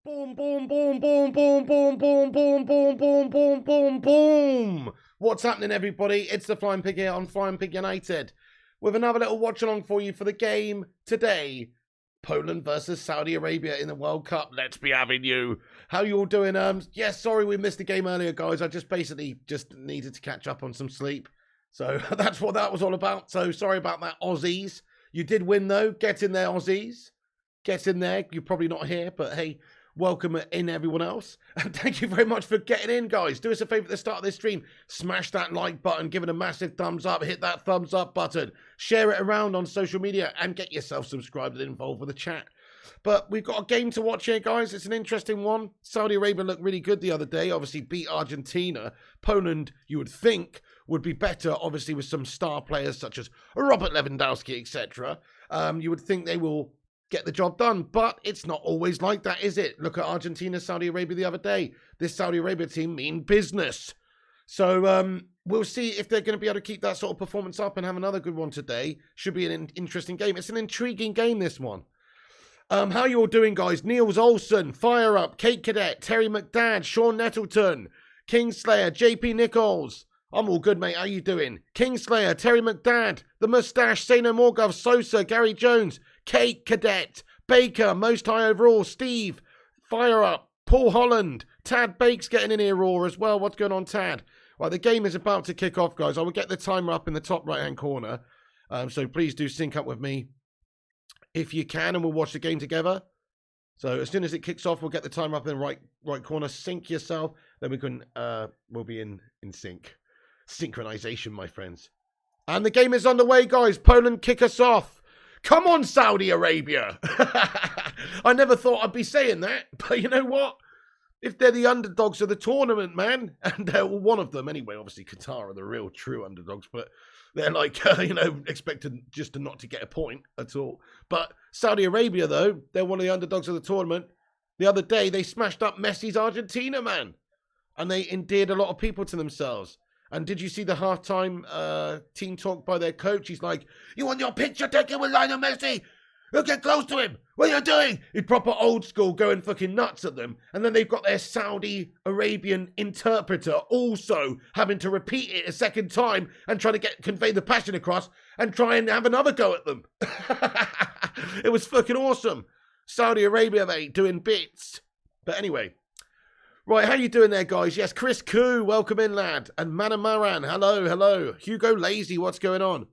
Boom, boom, boom, boom, boom, boom, boom, boom, boom, boom, boom, boom, boom. What's happening, everybody? It's the Flying Pig here on Flying Pig United with another little watch along for you for the game today. Poland versus Saudi Arabia in the World Cup. Let's be having you. How you all doing? Sorry we missed the game earlier, guys. I just needed to catch up on some sleep. So that's what that was all about. So sorry about that, Aussies. You did win, though. Get in there, Aussies. Get in there. You're probably not here, but hey, welcome in, everyone else. And thank you very much for getting in, guys. Do us a favor at the start of this stream. Smash that like button. Give it a massive thumbs up. Hit that thumbs up button. Share it around on social media and get yourself subscribed and involved with the chat. But we've got a game to watch here, guys. It's an interesting one. Saudi Arabia looked really good the other day. Obviously beat Argentina. Poland, you would think, would be better, obviously, with some star players such as Robert Lewandowski, etc. You would think they will get the job done, but it's not always like that, is it? Look at Argentina, Saudi Arabia the other day. This Saudi Arabia team mean business. So we'll see if they're going to be able to keep that sort of performance up and have another good one today. Should be an interesting game. It's an intriguing game, this one. How you all doing, guys? Niels Olsen, Fire Up, Kate Cadet, Terry McDad, Sean Nettleton, Kingslayer, JP Nichols. I'm all good, mate. How you doing? Kingslayer, Terry McDad, The Mustache, Say No More Gov, Sosa, Gary Jones, Kate Cadet, Baker, Most High Overall, Steve, Fire Up, Paul Holland, Tad Bakes getting in here raw as well. What's going on, Tad? Right, the game is about to kick off, guys. I will get the timer up in the top right-hand corner. So please do sync up with me if you can, and we'll watch the game together. So as soon as it kicks off, we'll get the timer up in the right corner. Sync yourself, then we can we'll be in sync. Synchronization, my friends. And the game is underway, guys. Poland kick us off. Come on, Saudi Arabia. I never thought I'd be saying that, but you know what? If they're the underdogs of the tournament, man, and they're one of them anyway, obviously Qatar are the real true underdogs, but they're like, expected just to not to get a point at all. But Saudi Arabia, though, they're one of the underdogs of the tournament. The other day, they smashed up Messi's Argentina, man. And they endeared a lot of people to themselves. And did you see the halftime team talk by their coach? He's like, "You want your picture taken with Lionel Messi? You get close to him. What are you doing?" He's proper old school, going fucking nuts at them. And then they've got their Saudi Arabian interpreter also having to repeat it a second time and trying to convey the passion across and try and have another go at them. It was fucking awesome. Saudi Arabia, mate, doing bits. But anyway. Right, how you doing there, guys? Yes, Chris Koo, welcome in, lad. And Manamaran, hello. Hugo Lazy, what's going on?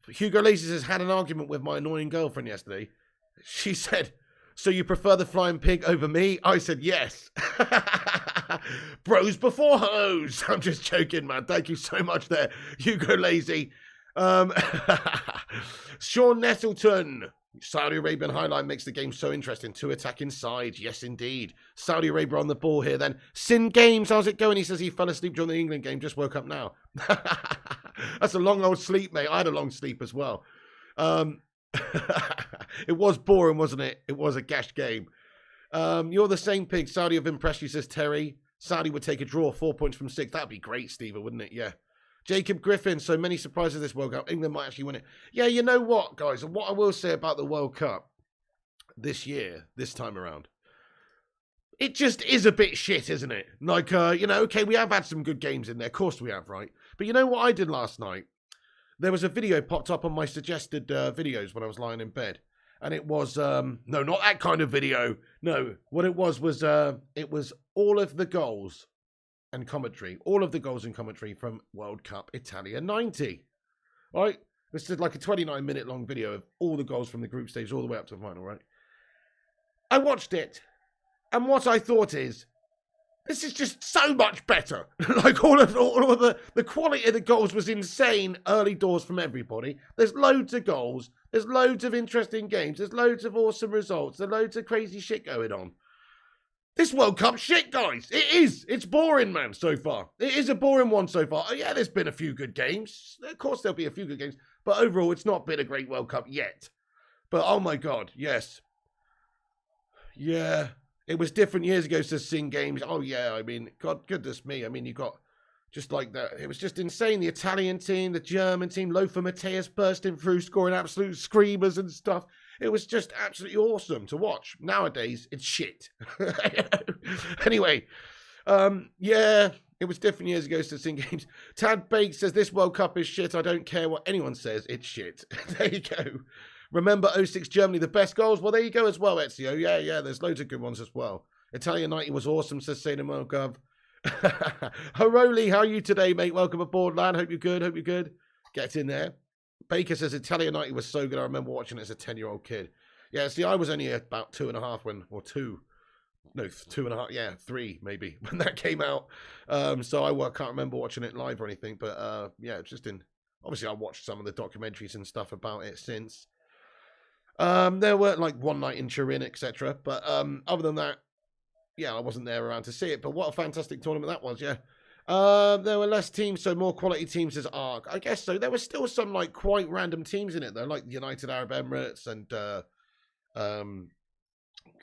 Hugo Lazy says, had an argument with my annoying girlfriend yesterday. She said, "So you prefer the Flying Pig over me?" I said, yes. Bros before hoes. I'm just joking, man. Thank you so much there, Hugo Lazy. Sean Nettleton. Saudi Arabian highlight makes the game so interesting. 2 attacking sides. Yes, indeed. Saudi Arabia on the ball here then. Sin Games, how's it going? He says he fell asleep during the England game. Just woke up now. That's a long old sleep, mate. I had a long sleep as well. It was boring, wasn't it? It was a gash game. You're the same pig. Saudi have impressed you, says Terry. Saudi would take a draw. 4 points from 6. That'd be great, Steve, wouldn't it? Yeah. Jacob Griffin, so many surprises this World Cup. England might actually win it. Yeah, you know what, guys? What I will say about the World Cup this year, this time around, it just is a bit shit, isn't it? Like, okay, we have had some good games in there. Of course we have, right? But you know what I did last night? There was a video popped up on my suggested videos when I was lying in bed. And it was, no, not that kind of video. No, what it was it was all of the goals and commentary, all of the goals and commentary from World Cup Italia 90. Right? This is like a 29-minute long video of all the goals from the group stage all the way up to the final, right? I watched it, and what I thought is, this is just so much better. Like all of the quality of the goals was insane early doors from everybody. There's loads of goals. There's loads of interesting games. There's loads of awesome results. There's loads of crazy shit going on. This World Cup shit, guys. It is. It's boring, man, so far. It is a boring one so far. Oh, yeah, there's been a few good games. Of course, there'll be a few good games. But overall, it's not been a great World Cup yet. But, oh, my God, yes. Yeah. It was different years ago to Sin Games. Oh, yeah, I mean, God, goodness me. I mean, you got just like that. It was just insane. The Italian team, the German team, Lothar Matthäus bursting through, scoring absolute screamers and stuff. It was just absolutely awesome to watch. Nowadays, it's shit. Anyway, yeah, it was different years ago to Sin Games. Tad Bake says, this World Cup is shit. I don't care what anyone says. It's shit. There you go. Remember 06 Germany, the best goals? Well, there you go as well, Ezio. Yeah, there's loads of good ones as well. Italian 90 was awesome, says Sadie Gov. Haroli, how are you today, mate? Welcome aboard, lad. Hope you're good. Get in there. Baker says Italian 90 was so good. I remember watching it as a 10-year-old kid. Yeah, see, I was only about 2.5 when, or 2. No, 2.5, yeah, 3 maybe, when that came out. So I can't remember watching it live or anything, but yeah, just obviously I watched some of the documentaries and stuff about it since. There were like One Night in Turin, etc. But other than that, yeah, I wasn't there around to see it. But what a fantastic tournament that was, yeah. There were less teams, so more quality teams as ARC. I guess so. There were still some like quite random teams in it though, like the United Arab Emirates and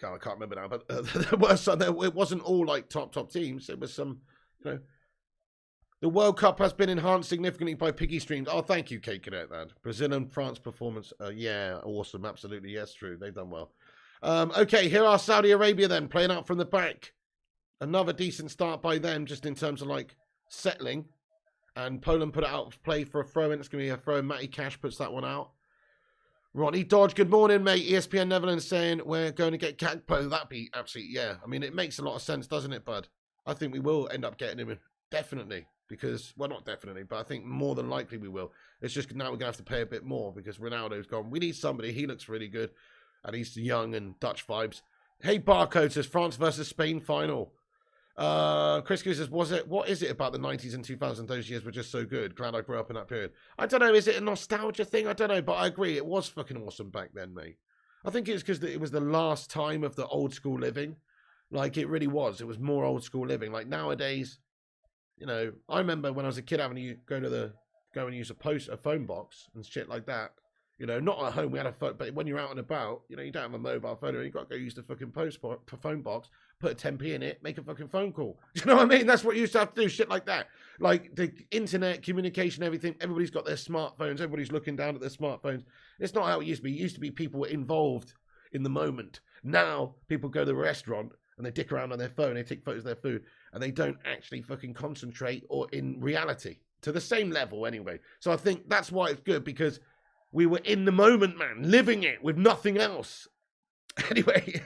God, I can't remember now, but there were some. It wasn't all like top teams. It was some, you know. The World Cup has been enhanced significantly by Piggy streams. Oh, thank you, Kate Cadet, man. Brazil and France performance. Yeah, awesome. Absolutely. Yes, true. They've done well. Okay, here are Saudi Arabia then, playing out from the back. Another decent start by them, just in terms of like settling. And Poland put it out of play for a throw-in. It's going to be a throw-in. Matty Cash puts that one out. Ronnie Dodge, good morning, mate. ESPN Netherlands saying we're going to get Gakpo. That'd be absolutely, yeah. I mean, it makes a lot of sense, doesn't it, bud? I think we will end up getting him in. Definitely. Because, well, not definitely, but I think more than likely we will. It's just now we're going to have to pay a bit more because Ronaldo's gone. We need somebody. He looks really good. And he's young and Dutch vibes. Hey, Barcode says France versus Spain final. Chris says, what is it about the 90s and 2000s? Those years were just so good. Glad I grew up in that period. I don't know. Is it a nostalgia thing? I don't know. But I agree. It was fucking awesome back then, mate. I think it's because it was the last time of the old school living. Like, it really was. It was more old school living. Like, nowadays, you know, I remember when I was a kid having to go and use a phone box and shit like that. You know, not at home, we had a phone, but when you're out and about, you know, you don't have a mobile phone, or you've got to go use the fucking phone box, put a 10p in it, make a fucking phone call. Do you know what I mean? That's what you used to have to do, shit like that. Like, the internet, communication, everything, everybody's got their smartphones, everybody's looking down at their smartphones. It's not how it used to be. It used to be people were involved in the moment. Now, people go to the restaurant, and they dick around on their phone, they take photos of their food, and they don't actually fucking concentrate, or in reality, to the same level anyway. So I think that's why it's good, because we were in the moment, man, living it with nothing else. Anyway,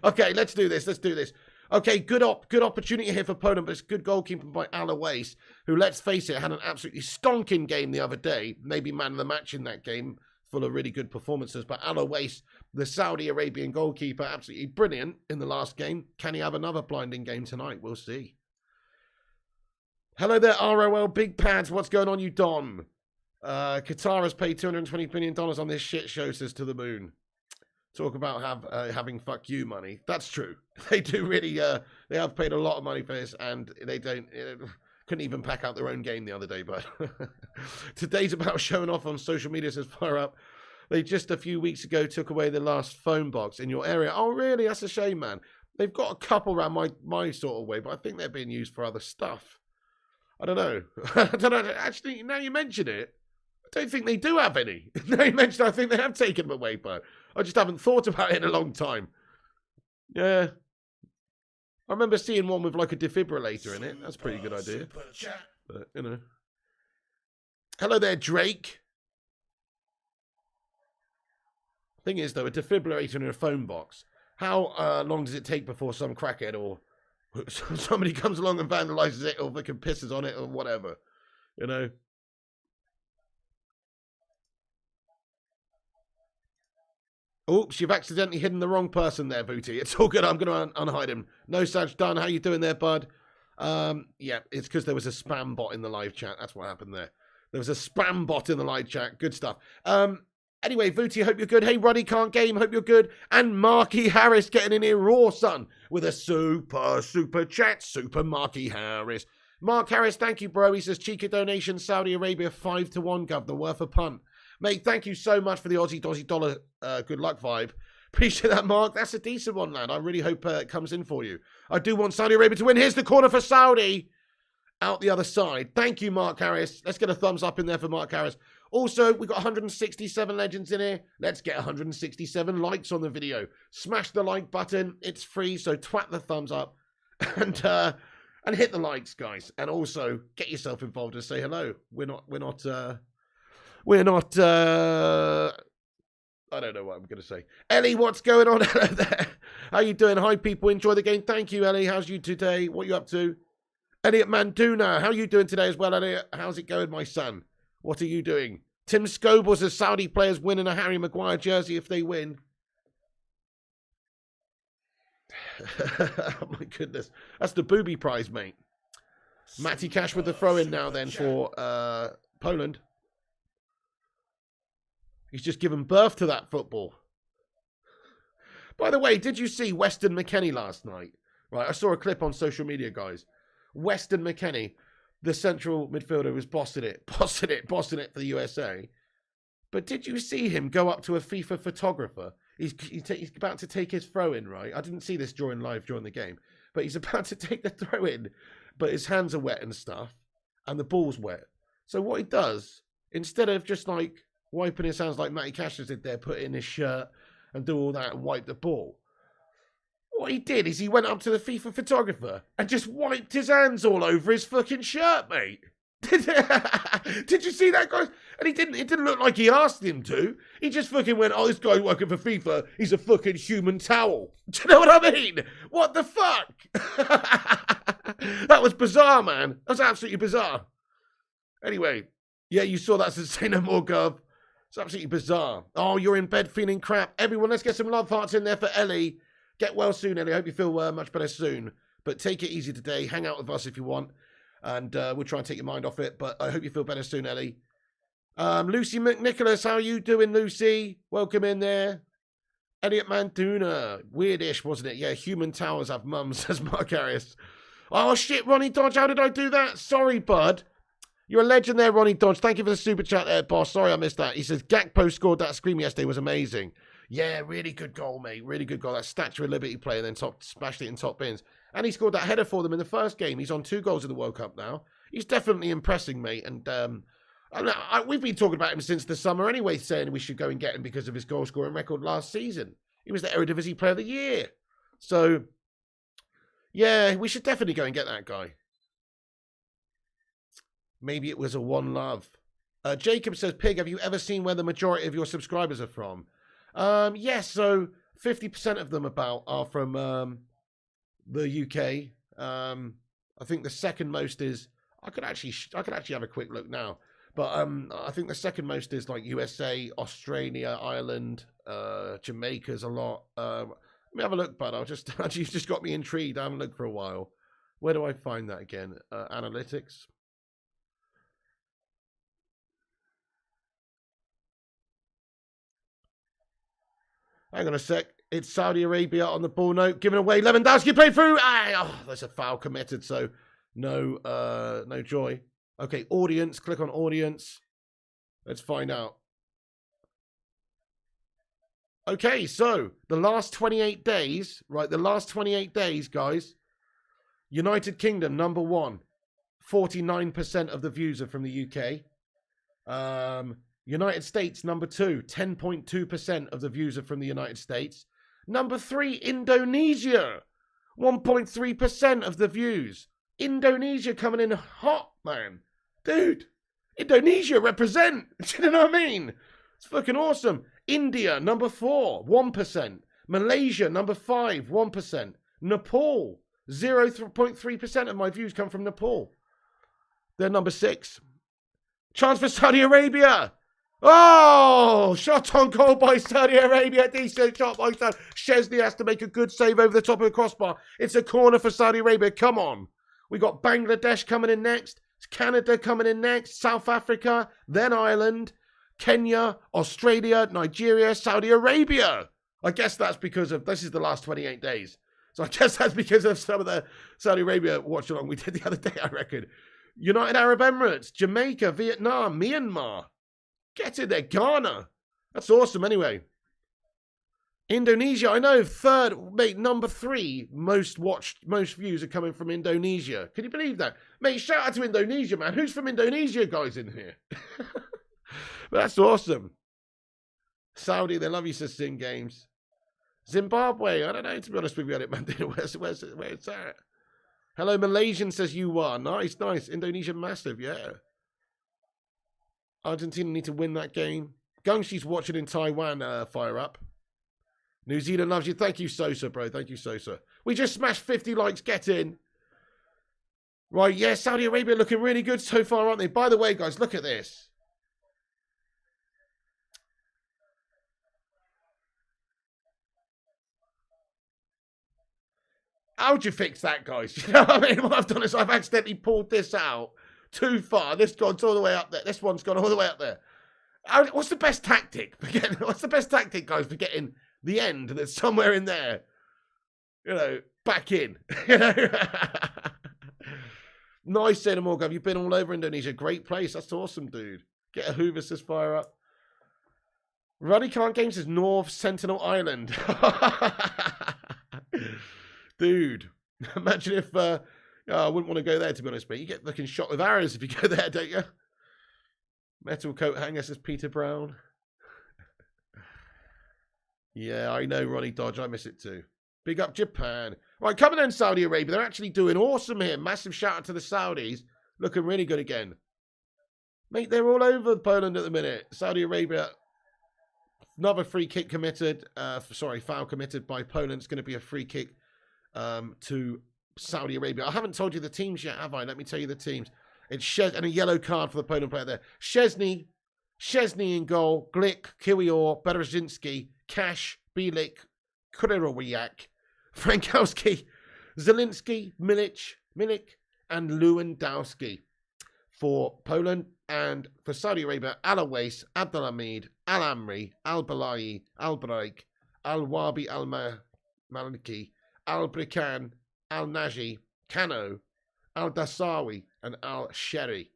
okay, let's do this. Okay, good opportunity here for Poland, but it's good goalkeeping by Alois, who, let's face it, had an absolutely stonking game the other day. Maybe man of the match in that game, full of really good performances. But Alois, the Saudi Arabian goalkeeper, absolutely brilliant in the last game. Can he have another blinding game tonight? We'll see. Hello there, ROL Big Pads. What's going on, you Don? Qatar has paid $220 million on this shit show, says To The Moon. Talk about having fuck you money. That's true. They do really, they have paid a lot of money for this, and they couldn't even pack out their own game the other day, but today's about showing off on social media, says Fire Up. They just a few weeks ago took away the last phone box in your area. Oh, really? That's a shame, man. They've got a couple around my sort of way, but I think they're being used for other stuff. I don't know. I don't know. Actually, now you mention it, I don't think they do have any. Now you mention it, I think they have taken them away, but I just haven't thought about it in a long time. Yeah. I remember seeing one with like a defibrillator in it. That's a pretty good idea. But, you know. Hello there, Drake. Thing is, though, a defibrillator in a phone box. How long does it take before some crackhead or somebody comes along and vandalizes it or fucking pisses on it or whatever? You know? Oops, you've accidentally hidden the wrong person there, Booty. It's all good. I'm going to unhide him. No, Saj Dunn, how you doing there, bud? Yeah, it's because there was a spam bot in the live chat. That's what happened there. There was a spam bot in the live chat. Good stuff. Anyway, Booty, hope you're good. Hey, Ruddy Can't Game, hope you're good. And Marky Harris getting in here raw, son, with a super chat. Super Marky Harris. Mark Harris, thank you, bro. He says, Chica donation, Saudi Arabia 5-1, governor, worth a punt. Mate, thank you so much for the Aussie dollar good luck vibe. Appreciate that, Mark. That's a decent one, lad. I really hope it comes in for you. I do want Saudi Arabia to win. Here's the corner for Saudi. Out the other side. Thank you, Mark Harris. Let's get a thumbs up in there for Mark Harris. Also, we've got 167 legends in here. Let's get 167 likes on the video. Smash the like button. It's free, so twat the thumbs up. And hit the likes, guys. And also, get yourself involved and say hello. We're not, I don't know what I'm going to say. Ellie, what's going on? Hello there. How you doing? Hi, people. Enjoy the game. Thank you, Ellie. How's you today? What you up to? Elliot Manduna, how you doing today as well, Elliot? How's it going, my son? What are you doing? Tim Scoble says Saudi players winning a Harry Maguire jersey if they win. Oh, my goodness. That's the booby prize, mate. Matty Cash with the throw-in now then for Poland. He's just given birth to that football. By the way, did you see Weston McKennie last night? Right, I saw a clip on social media, guys. Weston McKennie, the central midfielder, was bossing it for the USA. But did you see him go up to a FIFA photographer? He's about to take his throw-in, right? I didn't see this during the game. But he's about to take the throw-in, but his hands are wet and stuff, and the ball's wet. So what he does, instead of just like wiping his hands like Matty Cash did there, put it in his shirt and do all that and wipe the ball, what he did is he went up to the FIFA photographer and just wiped his hands all over his fucking shirt, mate. Did you see that, guys? And it didn't look like he asked him to. He just fucking went, oh, this guy's working for FIFA. He's a fucking human towel. Do you know what I mean? What the fuck? That was bizarre, man. That was absolutely bizarre. Anyway, yeah, you saw that, so say no more, Gov. It's absolutely bizarre. Oh, you're in bed feeling crap. Everyone, let's get some love hearts in there for Ellie. Get well soon, Ellie. I hope you feel much better soon. But take it easy today. Hang out with us if you want. And we'll try and take your mind off it. But I hope you feel better soon, Ellie. Lucy McNicholas, how are you doing, Lucy? Welcome in there. Elliot Manduna. Weirdish, wasn't it? Yeah, human towers have mums, says Mark Arias. Oh, shit, Ronnie Dodge. How did I do that? Sorry, bud. You're a legend there, Ronnie Dodge. Thank you for the super chat there, boss. Sorry I missed that. He says, Gakpo scored that scream yesterday. Was amazing. Yeah, really good goal, mate. Really good goal. That Statue of Liberty player then smashed it in top bins. And he scored that header for them in the first game. He's on 2 goals in the World Cup now. He's definitely impressing, mate. And we've been talking about him since the summer anyway, saying we should go and get him because of his goal-scoring record last season. He was the Eredivisie Player of the Year. So, yeah, we should definitely go and get that guy. Maybe it was a one love. Jacob says, Pig, have you ever seen where the majority of your subscribers are from? Yes, so 50% of them are from the UK. I think the second most is I could actually have a quick look now, but I think the second most is like USA, Australia, Ireland, Jamaica's a lot. Let me have a look, bud. You've just got me intrigued. I haven't looked for a while. Where do I find that again? Analytics. Hang on a sec. It's Saudi Arabia on the ball note. Giving away. Lewandowski played through. There's a foul committed, so no joy. Okay, audience. Click on audience. Let's find out. Okay, so the last 28 days, right? The last 28 days, guys. United Kingdom, number 1. 49% of the views are from the UK. United States, number 2, 10.2% of the views are from the United States. Number 3, Indonesia, 1.3% of the views. Indonesia coming in hot, man. Dude, Indonesia represent. Do you know what I mean? It's fucking awesome. India, number 4, 1%. Malaysia, number 5, 1%. Nepal, 0.3% of my views come from Nepal. They're number 6. Chance for Saudi Arabia. Oh, shot on goal by Saudi Arabia. Decent shot by Saudi. Szczesny has to make a good save over the top of the crossbar. It's a corner for Saudi Arabia. Come on. We got Bangladesh coming in next. Canada coming in next. South Africa. Then Ireland. Kenya. Australia. Nigeria. Saudi Arabia. I guess that's because of, this is the last 28 days. So I guess that's because of some of the Saudi Arabia watch along we did the other day, I reckon. United Arab Emirates. Jamaica. Vietnam. Myanmar. Get in there, Ghana. That's awesome anyway. Indonesia, I know, 3rd, mate, number 3, most views are coming from Indonesia. Can you believe that? Mate, shout out to Indonesia, man. Who's from Indonesia, guys, in here? That's awesome. Saudi, they love you, says Sin Games. Zimbabwe, I don't know, to be honest with you, where's that? Hello, Malaysian, says you are. Nice, nice. Indonesia, massive, yeah. Argentina need to win that game. Gungshi's watching in Taiwan, fire up. New Zealand loves you. Thank you, Sosa, bro. Thank you, Sosa. We just smashed 50 likes. Get in. Right, yeah, Saudi Arabia looking really good so far, aren't they? By the way, guys, look at this. How'd you fix that, guys? You know what I mean? What I've done is I've accidentally pulled this out too far. This one's all the way up there. This one's gone all the way up there. What's the best tactic? What's the best tactic, guys, for getting the end that's somewhere in there? You know, back in. You know? Nice, Sailor Morgan. You've been all over Indonesia. Great place. That's awesome, dude. Get a Hoover, says fire up. Ruddy Khan Games says North Sentinel Island. Dude, imagine if I wouldn't want to go there, to be honest, but you get looking shot with arrows if you go there, don't you? Metal coat hanger, says Peter Brown. Yeah, I know, Ronnie Dodge. I miss it too. Big up Japan. Right, coming in Saudi Arabia. They're actually doing awesome here. Massive shout out to the Saudis. Looking really good again. Mate, they're all over Poland at the minute. Saudi Arabia. Another free kick committed. Foul committed by Poland. It's going to be a free kick to Saudi Arabia. I haven't told you the teams yet, have I? Let me tell you the teams. It's and a yellow card for the Poland player there. Szczesny in goal. Glick, Kiwior, Berezzinski, Cash, Bielik, Kurerowiak, Frankowski, Zielinski, Milik, and Lewandowski. For Poland, and for Saudi Arabia, Al-Awais, Abdelhamid, Al-Amri, Al-Balayi, Al-Braik, Al-Wabi Al-Maliki, Al-Brikan, Al-Naji, Kano, Al-Dasawi, and Al-Sheri.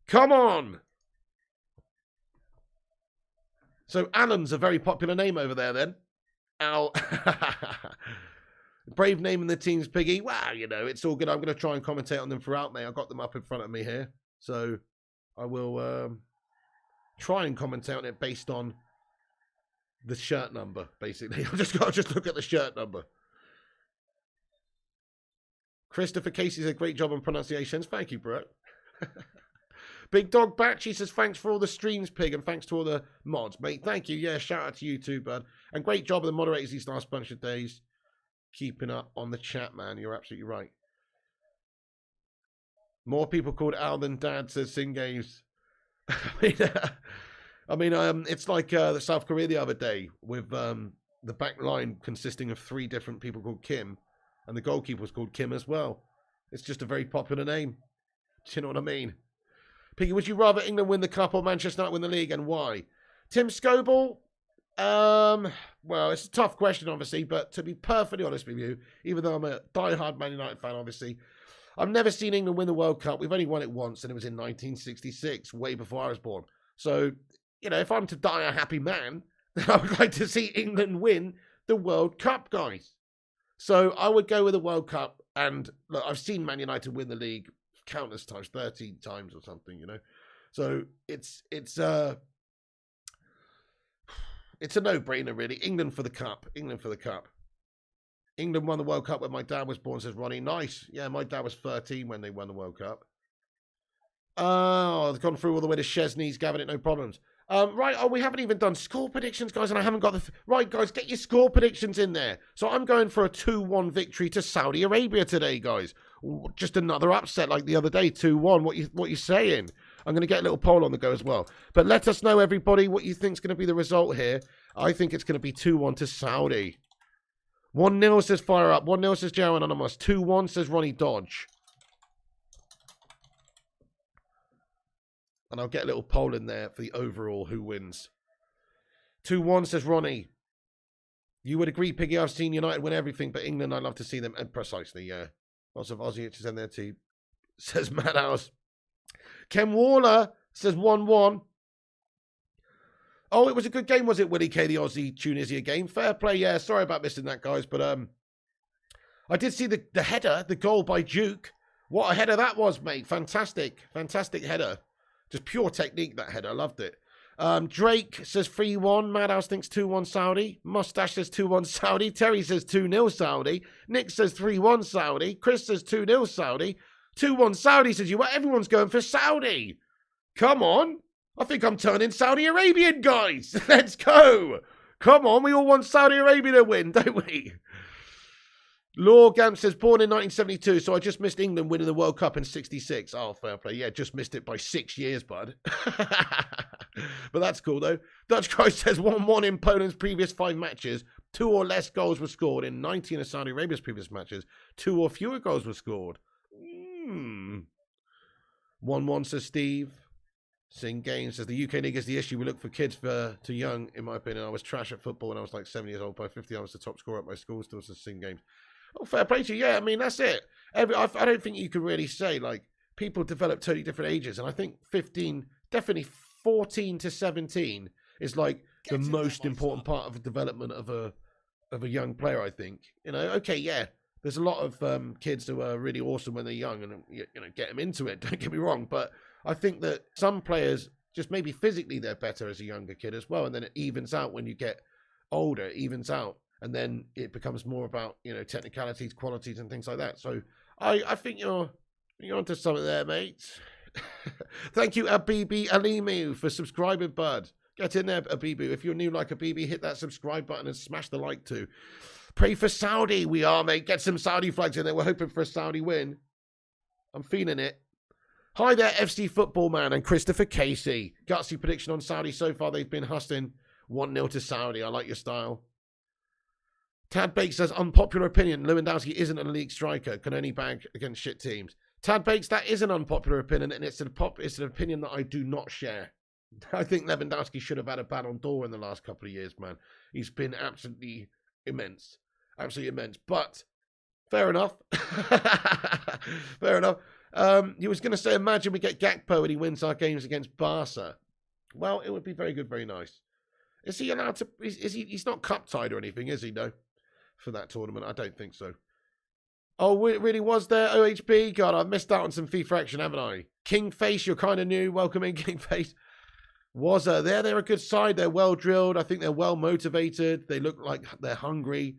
Come on! So Alan's a very popular name over there then. Al. Brave name in the team's Piggy. Wow, you know, it's all good. I'm going to try and commentate on them throughout, mate. I've got them up in front of me here. So I will try and commentate on it based on the shirt number, basically. I've just got to just look at the shirt number. Christopher Casey says, great job on pronunciations. Thank you, bro. Big Dog Batchy says, thanks for all the streams, Pig, and thanks to all the mods, mate. Thank you. Yeah, shout out to you too, bud. And great job of the moderators these last bunch of days. Keeping up on the chat, man. You're absolutely right. More people called Al than Dad, says Sin Games. It's like the South Korea the other day with the back line consisting of 3 different people called Kim, and the goalkeeper was called Kim as well. It's just a very popular name. Do you know what I mean? Piggy, would you rather England win the cup or Manchester United win the league, and why? Tim Scoble? Well, it's a tough question, obviously, but to be perfectly honest with you, even though I'm a die-hard Man United fan, obviously, I've never seen England win the World Cup. We've only won it once, and it was in 1966, way before I was born. So, you know, if I'm to die a happy man, then I would like to see England win the World Cup, guys. So I would go with the World Cup, and look, I've seen Man United win the league countless times, 13 times or something, you know. So it's a no-brainer, really. England for the cup. England for the cup. England won the World Cup when my dad was born, says Ronnie. Nice. Yeah, my dad was 13 when they won the World Cup. Oh, they've gone through all the way to Szczesny's, Gavin, it no problems. Right, we haven't even done score predictions, guys, and I haven't got the... Right, guys, get your score predictions in there. So I'm going for a 2-1 victory to Saudi Arabia today, guys. Just another upset like the other day, 2-1. What you saying? I'm going to get a little poll on the go as well. But let us know, everybody, what you think is going to be the result here. I think it's going to be 2-1 to Saudi. 1-0 says Fire Up. 1-0 says Joe Anonymous. 2-1 says Ronnie Dodge. And I'll get a little poll in there for the overall who wins. 2-1 says Ronnie. You would agree, Piggy, I've seen United win everything, but England, I'd love to see them. And precisely, yeah. Lots of Aussies in there too. Says Madhouse. Ken Waller says 1-1. Oh, it was a good game, was it, Willie K, the Aussie-Tunisia game? Fair play, yeah. Sorry about missing that, guys. But I did see the header, the goal by Duke. What a header that was, mate. Fantastic. Fantastic header. Just pure technique, that header. I loved it. Drake says 3-1. Madhouse thinks 2-1 Saudi. Mustache says 2-1 Saudi. Terry says 2-0 Saudi. Nick says 3-1 Saudi. Chris says 2-0 Saudi. 2-1 Saudi says you what? Everyone's going for Saudi. Come on. I think I'm turning Saudi Arabian, guys. Let's go. Come on. We all want Saudi Arabia to win, don't we? Law Gamp says, born in 1972, so I just missed England winning the World Cup in 66. Oh, fair play. Yeah, just missed it by 6 years, bud. But that's cool, though. Dutch Guy says, 1-1 in Poland's previous 5 matches. 2 or less goals were scored. In 19 of Saudi Arabia's previous matches, 2 or fewer goals were scored. 1-1, says Steve. Sing Games says, the UK League is the issue. We look for kids too young, in my opinion. I was trash at football when I was like 7 years old. By 50, I was the top scorer at my school. Still says Sing Games. Oh, fair play to you. Yeah, I mean, that's it. I don't think you can really say, like, people develop totally different ages. And I think 15, definitely 14 to 17 is, like, the most important part of the development of a young player, I think. You know, okay, yeah, there's a lot of kids who are really awesome when they're young and, you know, get them into it. Don't get me wrong. But I think that some players, just maybe physically, they're better as a younger kid as well. And then it evens out when you get older, it evens out. And then it becomes more about, you know, technicalities, qualities, and things like that. So I think you're onto something there, mate. Thank you, Abibi Alimu, for subscribing, bud. Get in there, Abibu. If you're new like Abibi, hit that subscribe button and smash the like too. Pray for Saudi. We are, mate. Get some Saudi flags in there. We're hoping for a Saudi win. I'm feeling it. Hi there, FC Football Man and Christopher Casey. Gutsy prediction on Saudi. So far, they've been hustling 1-0 to Saudi. I like your style. Tad Bakes says, unpopular opinion, Lewandowski isn't an elite striker, can only bag against shit teams. Tad Bakes, that is an unpopular opinion, and it's an opinion that I do not share. I think Lewandowski should have had a Ballon d'Or in the last couple of years, man. He's been absolutely immense. Absolutely immense. But, fair enough. Fair enough. He was going to say, imagine we get Gakpo and he wins our games against Barca. Well, it would be very good, very nice. Is he allowed to... He's not cup-tied or anything, is he, no? For that tournament, I don't think so. Oh, it really was there, OHB? God, I've missed out on some FIFA action, haven't I? Kingface, you're kind of new. Welcome in, Kingface. They're a good side. They're well-drilled. I think they're well-motivated. They look like they're hungry.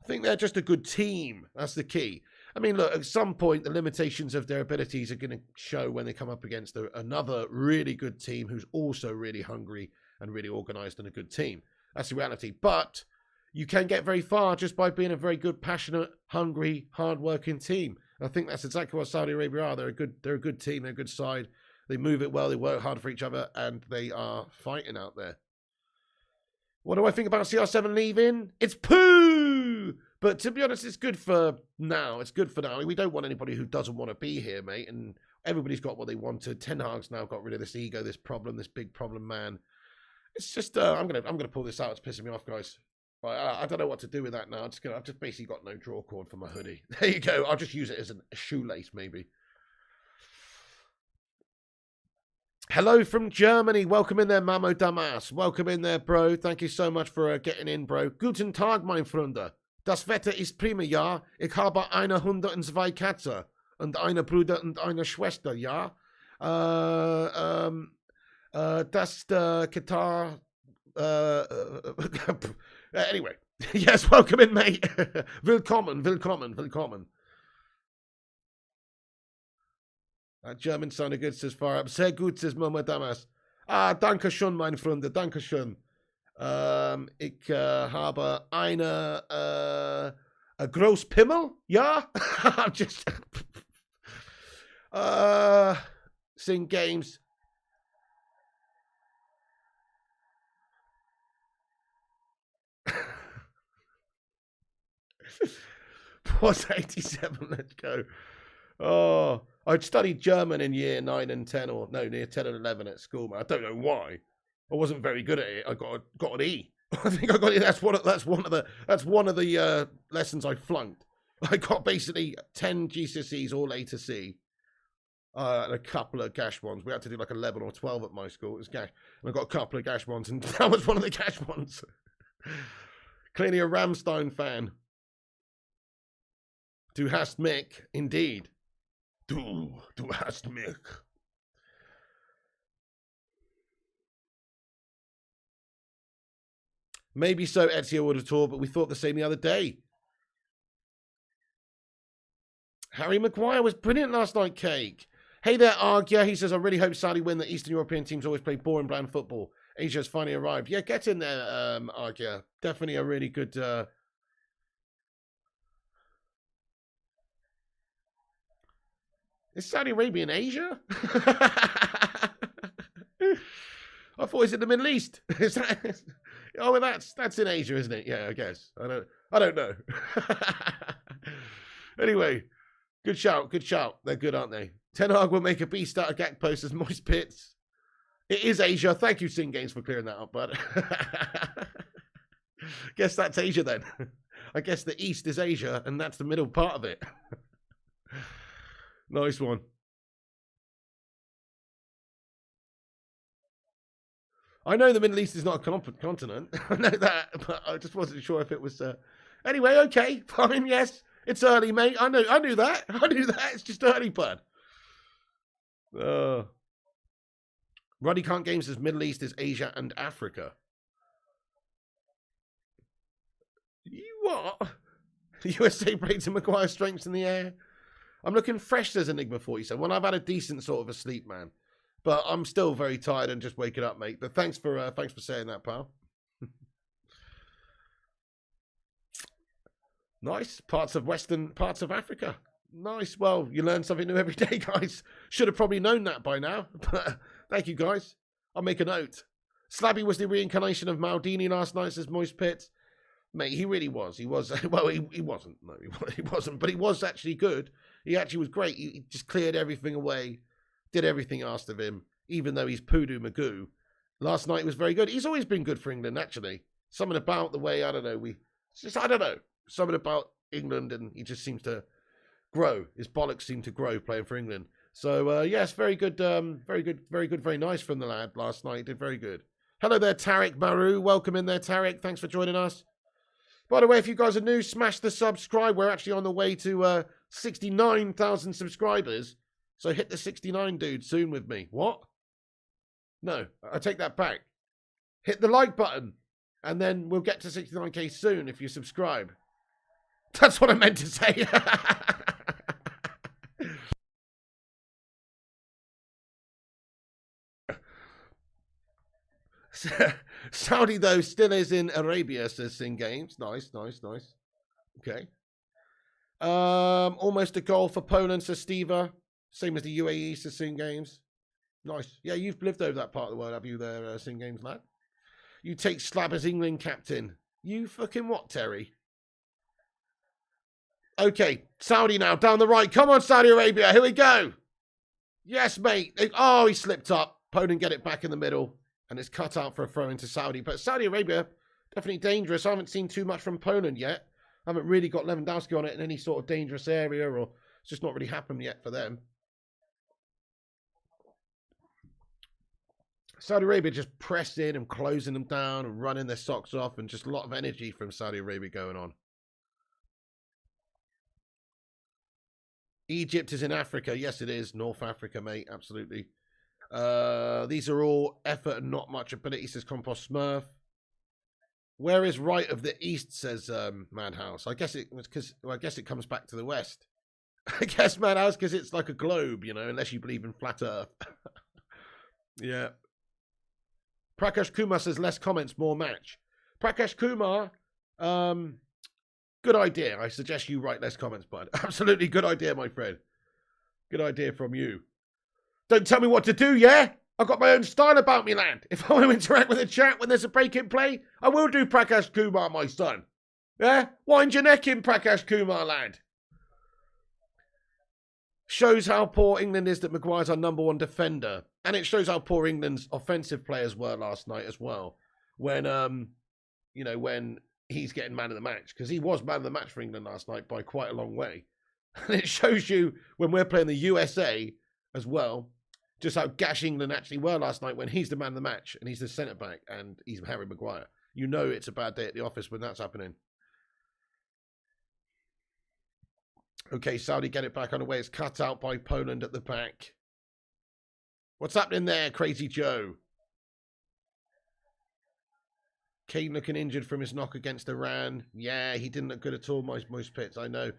I think they're just a good team. That's the key. I mean, look, at some point, the limitations of their abilities are going to show when they come up against another really good team who's also really hungry and really organised and a good team. That's the reality. But you can get very far just by being a very good, passionate, hungry, hard-working team. And I think that's exactly what Saudi Arabia are. They're a good team. They're a good side. They move it well. They work hard for each other, and they are fighting out there. What do I think about CR7 leaving? It's poo! But to be honest, it's good for now. It's good for now. We don't want anybody who doesn't want to be here, mate. And everybody's got what they wanted. Ten Hag's now got rid of this ego, this problem, this big problem man. It's just I'm gonna pull this out. It's pissing me off, guys. I don't know what to do with that now. I've just basically got no draw cord for my hoodie. There you go. I'll just use it as a shoelace, maybe. Hello from Germany. Welcome in there, Mamo Damas. Welcome in there, bro. Thank you so much for getting in, bro. Guten Tag, mein Freunde. Das Wetter ist prima, ja. Ich habe 102 Katze und eine Bruder und eine Schwester, ja. Das Qatar. Anyway, yes, welcome in, mate. Willkommen. That German sounded good, says far up. Sehr gut, says Mama Damas. Danke schön, meine Freunde, danke schön. Ich habe eine Großpimmel, ja? I'm just... Sing Games. Plus 87, let's go. Oh, I'd studied German in year 9 and 10, or no, near 10 and 11 at school, man. I don't know why. I wasn't very good at it. I got an E. I think I got it. That's one of the lessons I flunked. I got basically 10 GCSEs, all A to C, and a couple of gash ones. We had to do like 11 or 12 at my school. It was gash, and I got a couple of gash ones, and that was one of the gash ones. Clearly a Rammstein fan. Du hast mich, indeed. Du hast mich. Maybe so, Ezio would have taught, but we thought the same the other day. Harry Maguire was brilliant last night, Cake. Hey there, Argia. He says, I really hope Saudi win. The Eastern European teams always play boring, bland football. Asia's finally arrived. Yeah, get in there, Argia. Definitely a really good... Is Saudi Arabia in Asia? I thought it was in the Middle East. Is that... Oh, well, that's in Asia, isn't it? Yeah, I guess. I don't know. Anyway, good shout, good shout. They're good, aren't they? Ten Hag will make a beast out of Gakpo's as moist pits. It is Asia. Thank you, Sing Games, for clearing that up, bud. Guess that's Asia then. I guess the East is Asia, and that's the middle part of it. Nice one. I know the Middle East is not a continent. I know that, but I just wasn't sure if it was... Anyway, okay, fine, yes. It's early, mate. I knew that. I knew that. It's just early, bud. Ruddy Kant Games says Middle East is Asia and Africa. You what? The USA breaks and Maguire strengths in the air. I'm looking fresh, says Enigma 47. Well, I've had a decent sort of a sleep, man. But I'm still very tired and just waking up, mate. But thanks for saying that, pal. Nice. Parts of Africa. Nice. Well, you learn something new every day, guys. Should have probably known that by now. But thank you, guys. I'll make a note. Slabby was the reincarnation of Maldini last night, says Moist Pits. Mate, he really was. He was. Well, he wasn't. No, he wasn't. But he was actually good. He actually was great. He just cleared everything away. Did everything asked of him, even though he's Poodoo Magoo. Last night was very good. He's always been good for England, actually. Something about the way, I don't know. Something about England, and he just seems to grow. His bollocks seem to grow playing for England. So, yes, very good, very nice from the lad last night. He did very good. Hello there, Tarek Maru. Welcome in there, Tarek. Thanks for joining us. By the way, if you guys are new, smash the subscribe. We're actually on the way to 69,000 subscribers. So hit the 69, dude, soon with me. What? No, I take that back. Hit the like button, and then we'll get to 69k soon if you subscribe. That's what I meant to say. Saudi, though, still is in Arabia, says Sing Games. Nice. Okay. Almost a goal for Poland, says Steva. Same as the UAE, says Sing Games. Nice. Yeah, you've lived over that part of the world, have you there, Sing Games, lad? You take Slab as England captain. You fucking what, Terry? Okay, Saudi now, down the right. Come on, Saudi Arabia, here we go. Yes, mate. Oh, he slipped up. Poland get it back in the middle, and it's cut out for a throw into Saudi. But Saudi Arabia, definitely dangerous. I haven't seen too much from Poland yet. I haven't really got Lewandowski on it in any sort of dangerous area, or it's just not really happened yet for them. Saudi Arabia just pressing and closing them down and running their socks off, and just a lot of energy from Saudi Arabia going on. Egypt is in Africa. Yes, it is. North Africa, mate. Absolutely. These are all effort and not much ability, says Compost Smurf. Where is right of the east, says Madhouse. I guess it was because, well, I guess it comes back to the west. I guess, Madhouse, because it's like a globe, you know, unless you believe in flat earth. Yeah. Prakash Kumar says less comments, more match. Prakash Kumar, good idea. I suggest you write less comments, bud. Absolutely good idea, my friend. Good idea from you. Don't tell me what to do, yeah? I've got my own style about me, lad. If I want to interact with the chat when there's a break in play, I will do Prakash Kumar, my son. Yeah? Wind your neck in, Prakash Kumar, lad. Shows how poor England is that Maguire's our number 1 defender. And it shows how poor England's offensive players were last night as well. When, you know, when he's getting man of the match. Because he was man of the match for England last night by quite a long way. And it shows you when we're playing the USA as well, just how gash England actually were last night when he's the man of the match and he's the centre-back and he's Harry Maguire. You know it's a bad day at the office when that's happening. Okay, Saudi get it back on the way. It's cut out by Poland at the back. What's happening there, Crazy Joe? Kane looking injured from his knock against Iran. Yeah, he didn't look good at all, most pits, I know.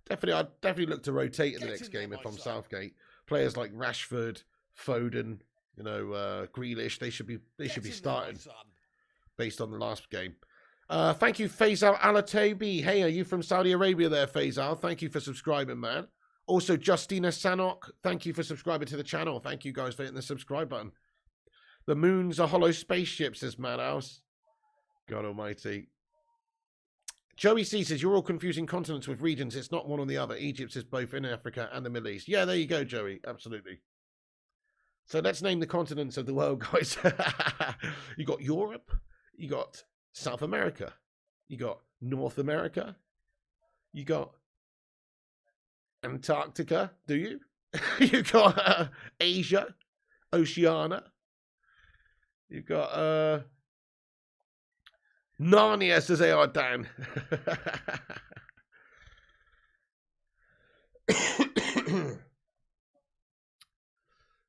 I'd definitely look to rotate in the next game if I'm Southgate. Players like Rashford, Foden, you know, Grealish, they should be starting based on the last game. Thank you, Faisal Alatobi. Hey, are you from Saudi Arabia there, Faisal? Thank you for subscribing, man. Also, Justina Sanok, thank you for subscribing to the channel. Thank you guys for hitting the subscribe button. The moons are hollow spaceships, says Madhouse. God almighty. Joey C says, you're all confusing continents with regions. It's not one or the other. Egypt is both in Africa and the Middle East. Yeah, there you go, Joey. Absolutely. So let's name the continents of the world, guys. You got Europe. You got South America. You got North America. You got Antarctica, do you? You got Asia, Oceania. You've got Narnia, says AR Dan.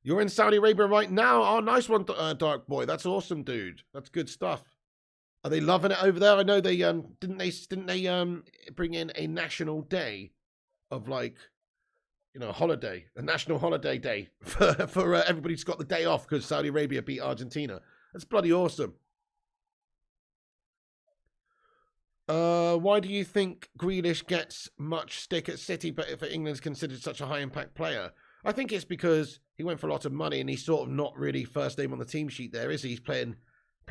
You're in Saudi Arabia right now. Oh, nice one, Dark Boy. That's awesome, dude. That's good stuff. Are they loving it over there? I know they didn't they bring in a national day of, like, you know, holiday, a national holiday day for everybody's got the day off because Saudi Arabia beat Argentina. That's bloody awesome. Why do you think Grealish gets much stick at City, but if England's considered such a high impact player? I think it's because he went for a lot of money and he's sort of not really first name on the team sheet there, is he? He's playing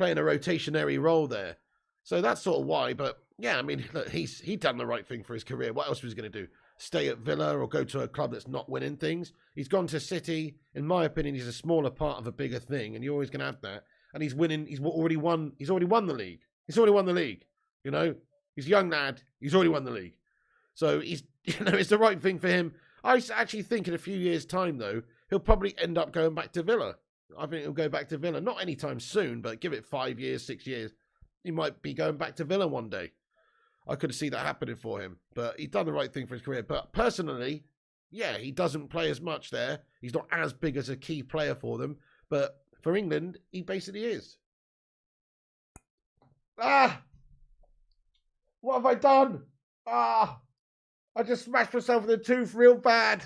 a rotationary role there. So that's sort of why. But yeah, I mean, look, he's done the right thing for his career. What else was he going to do? Stay at Villa or go to a club that's not winning things? He's gone to City. In my opinion, he's a smaller part of a bigger thing, and you're always going to have that. And he's winning. He's already won the league. He's already won the league. You know, he's a young lad. He's already won the league. So he's, you know, it's the right thing for him. I actually think in a few years' time, though, he'll probably end up going back to Villa. I think he'll go back to Villa. Not anytime soon, but give it 5 years, 6 years. He might be going back to Villa one day. I could see that happening for him. But he's done the right thing for his career. But personally, yeah, he doesn't play as much there. He's not as big as a key player for them. But for England, he basically is. Ah! What have I done? Ah! I just smashed myself with a tooth real bad.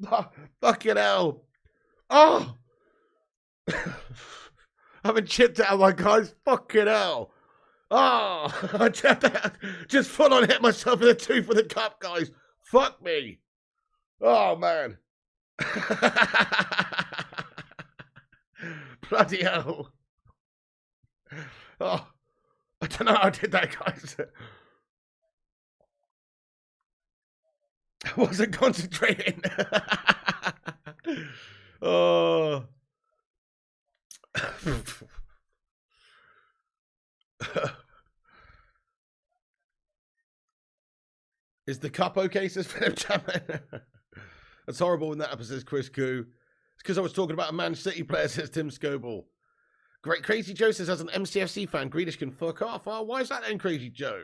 Oh, fucking hell. Oh! I haven't chipped it out of my guys. Fucking hell. Oh! I just full on hit myself with a tooth with a cup, guys. Fuck me. Oh, man. Bloody hell. Oh, I don't know how I did that, guys. I wasn't concentrating. Oh. Is the cup okay, says Philip Chapman? That's horrible when that happens, says Chris Koo. It's because I was talking about a Man City player, says Tim Scoble. Great Crazy Joe says, as an MCFC fan, Grealish can fuck off. Oh, why is that then, Crazy Joe?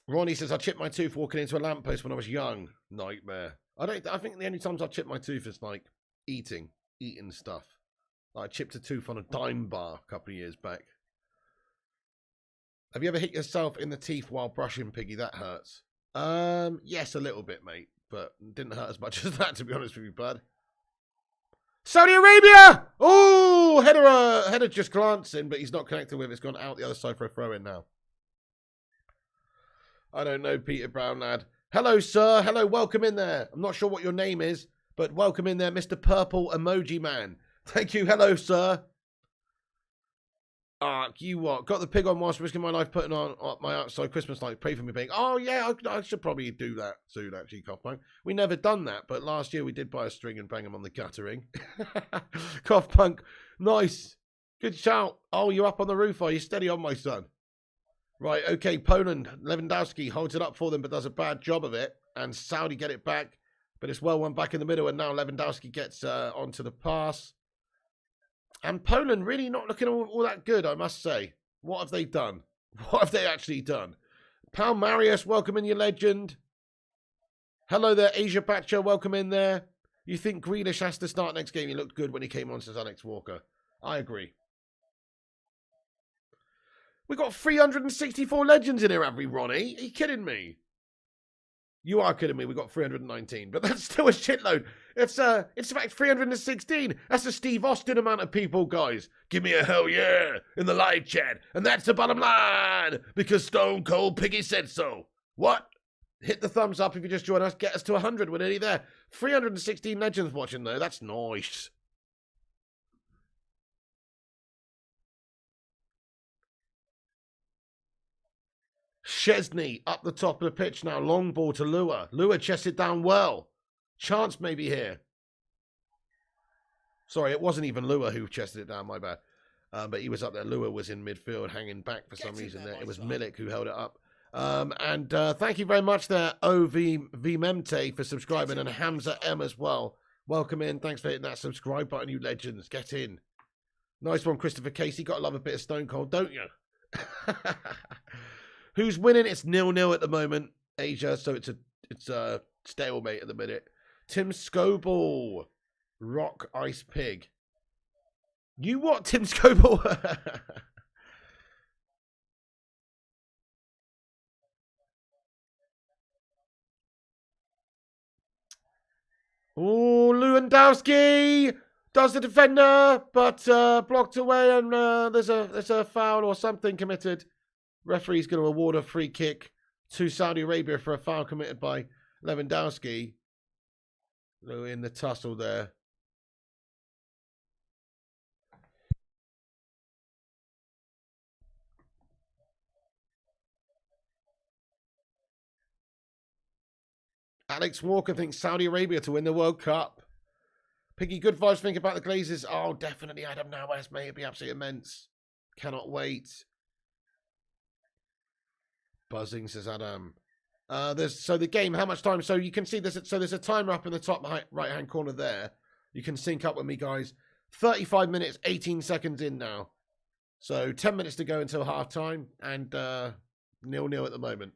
Ronnie says, I chipped my tooth walking into a lamppost when I was young. Nightmare. I think the only times I've chipped my tooth is like eating stuff. Like I chipped a tooth on a dime bar a couple of years back. Have you ever hit yourself in the teeth while brushing, Piggy? That hurts. Yes, a little bit, mate. But didn't hurt as much as that, to be honest with you, bud. Saudi Arabia! Oh, header just glancing, but he's not connected with it. It's gone out the other side for a throw-in now. I don't know, Peter Brown, lad. Hello, sir. Hello, welcome in there. I'm not sure what your name is, but welcome in there, Mr. Purple Emoji Man. Thank you. Hello, sir. You what? Got the pig on whilst risking my life putting on my outside Christmas light. Pray for me, pig. Oh, yeah, I should probably do that soon, actually, Cough Punk. We never done that, but last year we did buy a string and bang him on the guttering. Cough Punk. Nice. Good shout. Oh, you're up on the roof, are you? Steady on, my son. Right, okay, Poland. Lewandowski holds it up for them, but does a bad job of it. And Saudi get it back, but it's well one back in the middle, and now Lewandowski gets onto the pass. And Poland really not looking all that good, I must say. What have they done? What have they actually done? Pal Marius, welcome in, your legend. Hello there, Asia Batcher, welcome in there. You think Grealish has to start next game? He looked good when he came on, says Alex Walker. I agree. We got 364 legends in here, have we, Ronnie? Are you kidding me? You are kidding me. We got 319, but that's still a shitload. It's in fact 316. That's a Steve Austin amount of people, guys. Give me a hell yeah in the live chat, and that's the bottom line because Stone Cold Piggy said so. What? Hit the thumbs up if you just joined us. Get us to 100. We're nearly there. 316 legends watching though. That's nice. Chesney up the top of the pitch now. Long ball to Lua. Lua chests it down well. Chance maybe here. Sorry, it wasn't even Lua who chested it down, my bad. But he was up there. Lua was in midfield hanging back for some reason there. It was Milik who held it up. And thank you very much there, OVMemte, for subscribing, and Hamza M as well. Welcome in. Thanks for hitting that subscribe button, you legends. Get in. Nice one, Christopher Casey. Got to love a bit of Stone Cold, don't you? Who's winning? It's 0-0 at the moment, Asia. So it's a stalemate at the minute. Tim Scoble, Rock Ice Pig. You what, Tim Scoble? Oh, Lewandowski does the defender, but blocked away, and there's a foul or something committed. Referee's going to award a free kick to Saudi Arabia for a foul committed by Lewandowski. In the tussle there. Alex Walker thinks Saudi Arabia to win the World Cup. Piggy, good vibes thinking about the Glazers. Oh, definitely Adam Nawaz, mate. It'd be absolutely immense. Cannot wait. Buzzing, says Adam. So the game, how much time? So you can see there's a timer up in the top right hand corner there. You can sync up with me, guys. 35 minutes, 18 seconds in now. So 10 minutes to go until half time, and 0-0 at the moment.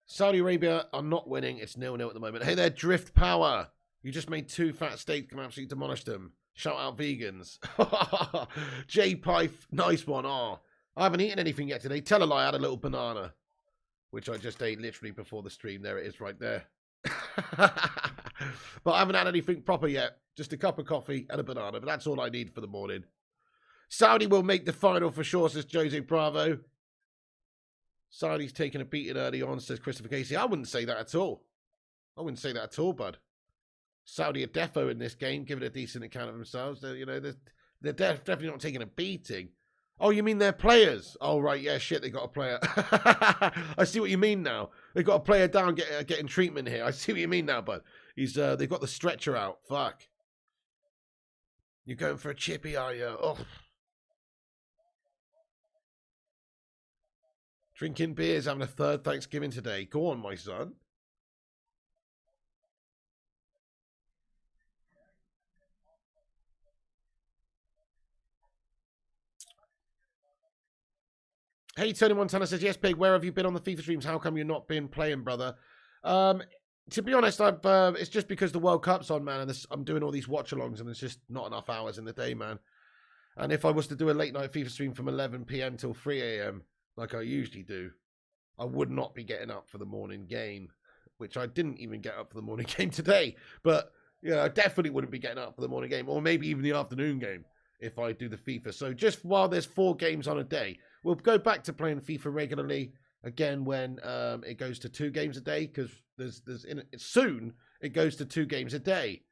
Saudi Arabia are not winning. It's 0-0 at the moment. Hey there, Drift Power. You just made 2 fat steaks and absolutely demolished them. Shout out vegans. J Pife, nice one. Oh, I haven't eaten anything yet today. Tell a lie, I had a little banana, which I just ate literally before the stream. There it is right there. But I haven't had anything proper yet. Just a cup of coffee and a banana, but that's all I need for the morning. Saudi will make the final for sure, says Jose Bravo. Saudi's taking a beating early on, says Christopher Casey. I wouldn't say that at all. I wouldn't say that at all, bud. Saudi are defo in this game, giving a decent account of themselves. They're definitely not taking a beating. Oh, you mean they're players? Oh, right, yeah, shit, they got a player. I see what you mean now. They got a player down getting treatment here. I see what you mean now, bud. They've got the stretcher out. Fuck. You're going for a chippy, are you? Oh. Drinking beers, having a third Thanksgiving today. Go on, my son. Hey, Tony Montana says, yes, Pig, where have you been on the FIFA streams? How come you're not been playing, brother? To be honest, it's just because the World Cup's on, man, and I'm doing all these watch-alongs, and there's just not enough hours in the day, man. And if I was to do a late-night FIFA stream from 11 p.m. till 3 a.m., like I usually do, I would not be getting up for the morning game, which I didn't even get up for the morning game today. But, I definitely wouldn't be getting up for the morning game, or maybe even the afternoon game if I do the FIFA. So just while there's 4 games on a day, we'll go back to playing FIFA regularly again when it goes to 2 games a day, because soon it goes to 2 games a day.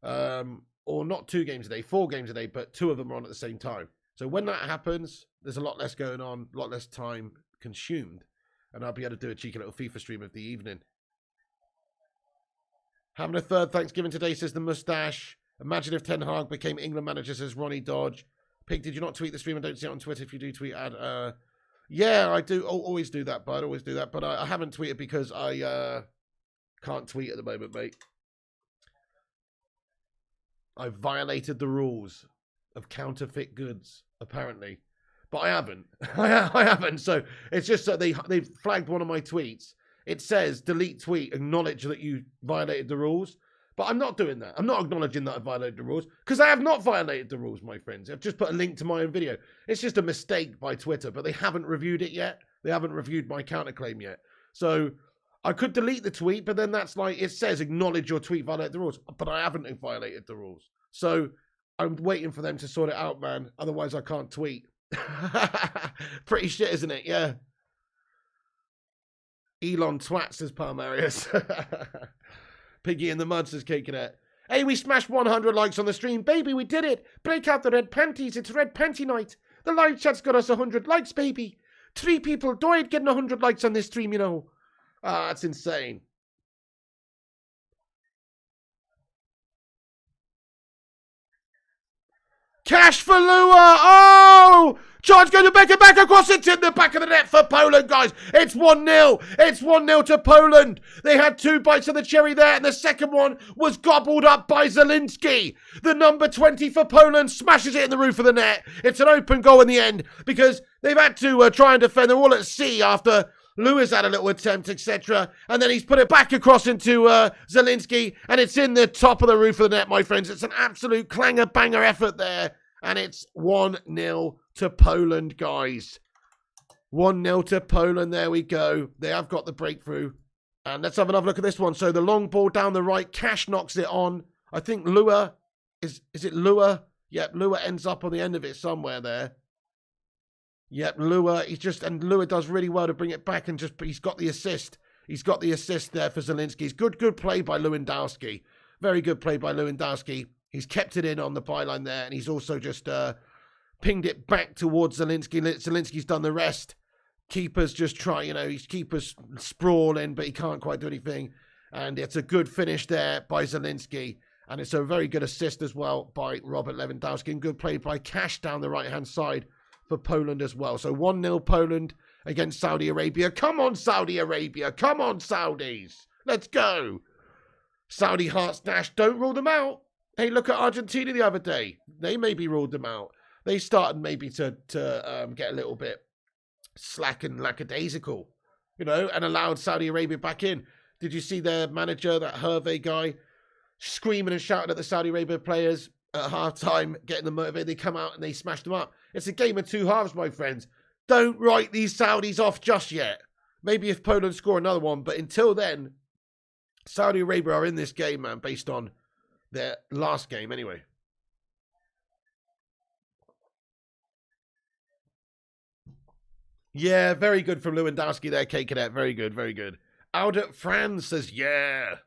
Or not 2 games a day, 4 games a day, but 2 of them are on at the same time. So when that happens, there's a lot less going on, a lot less time consumed, and I'll be able to do a cheeky little FIFA stream of the evening. Having a third Thanksgiving today, says the Mustache. Imagine if Ten Hag became England manager, says Ronnie Dodge. Pig, did you not tweet the stream? I don't see it on Twitter. If you do tweet, yeah, I do. Always do that, bud. Always do that. But I haven't tweeted because I can't tweet at the moment, mate. I violated the rules of counterfeit goods, apparently. But I haven't. I haven't. So it's just that they flagged one of my tweets, it says delete tweet, acknowledge that you violated the rules. But I'm not doing that. I'm not acknowledging that I violated the rules because I have not violated the rules, my friends. I've just put a link to my own video. It's just a mistake by Twitter, but they haven't reviewed it yet. They haven't reviewed my counterclaim yet. So I could delete the tweet, but then that's like, it says acknowledge your tweet violated the rules, but I haven't violated the rules. So I'm waiting for them to sort it out, man. Otherwise I can't tweet. Pretty shit, isn't it? Yeah. Elon twat, says Palmarius. Piggy in the mud, says Cakenet. Hey, we smashed 100 likes on the stream. Baby, we did it. Break out the red panties. It's red panty night. The live chat's got us 100 likes, baby. 3 people died getting 100 likes on this stream, you know. Ah, that's insane. Cash for Lua. Oh! Charge going to Beckham back across. It's in the back of the net for Poland, guys. It's 1-0. It's 1-0 to Poland. They had 2 bites of the cherry there, and the second one was gobbled up by Zielinski. The number 20 for Poland smashes it in the roof of the net. It's an open goal in the end because they've had to try and defend. They're all at sea after Lewis had a little attempt, etc. And then he's put it back across into Zielinski, and it's in the top of the roof of the net, my friends. It's an absolute clanger-banger effort there. And it's 1-0 to Poland, guys. 1-0 to Poland. There we go. They have got the breakthrough. And let's have another look at this one. So the long ball down the right. Cash knocks it on. I think Lua. Is it Lua? Yep, Lua ends up on the end of it somewhere there. Yep, Lua. And Lua does really well to bring it back. And he's got the assist. He's got the assist there for Zielinski. Good play by Lewandowski. Very good play by Lewandowski. He's kept it in on the byline there, and he's also just pinged it back towards Zielinski. Zielinski's done the rest. Keeper's just trying, his keeper's sprawling, but he can't quite do anything. And it's a good finish there by Zielinski. And it's a very good assist as well by Robert Lewandowski. And good play by Cash down the right-hand side for Poland as well. So 1-0 Poland against Saudi Arabia. Come on, Saudi Arabia. Come on, Saudis. Let's go. Saudi hearts dash. Don't rule them out. Hey, look at Argentina the other day. They maybe ruled them out. They started maybe to get a little bit slack and lackadaisical, and allowed Saudi Arabia back in. Did you see their manager, that Hervé guy, screaming and shouting at the Saudi Arabia players at halftime, getting them motivated? They come out and they smash them up. It's a game of 2 halves, my friends. Don't write these Saudis off just yet. Maybe if Poland score another one, but until then, Saudi Arabia are in this game, man, based on their last game anyway. Yeah, very good from Lewandowski there, K Cadet. Very good, very good. Audit Franz says, yeah.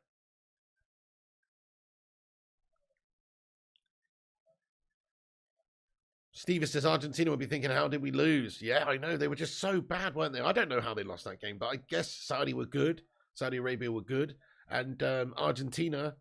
Steve says, Argentina will be thinking, how did we lose? Yeah, I know. They were just so bad, weren't they? I don't know how they lost that game, but I guess Saudi were good. Saudi Arabia were good. And Argentina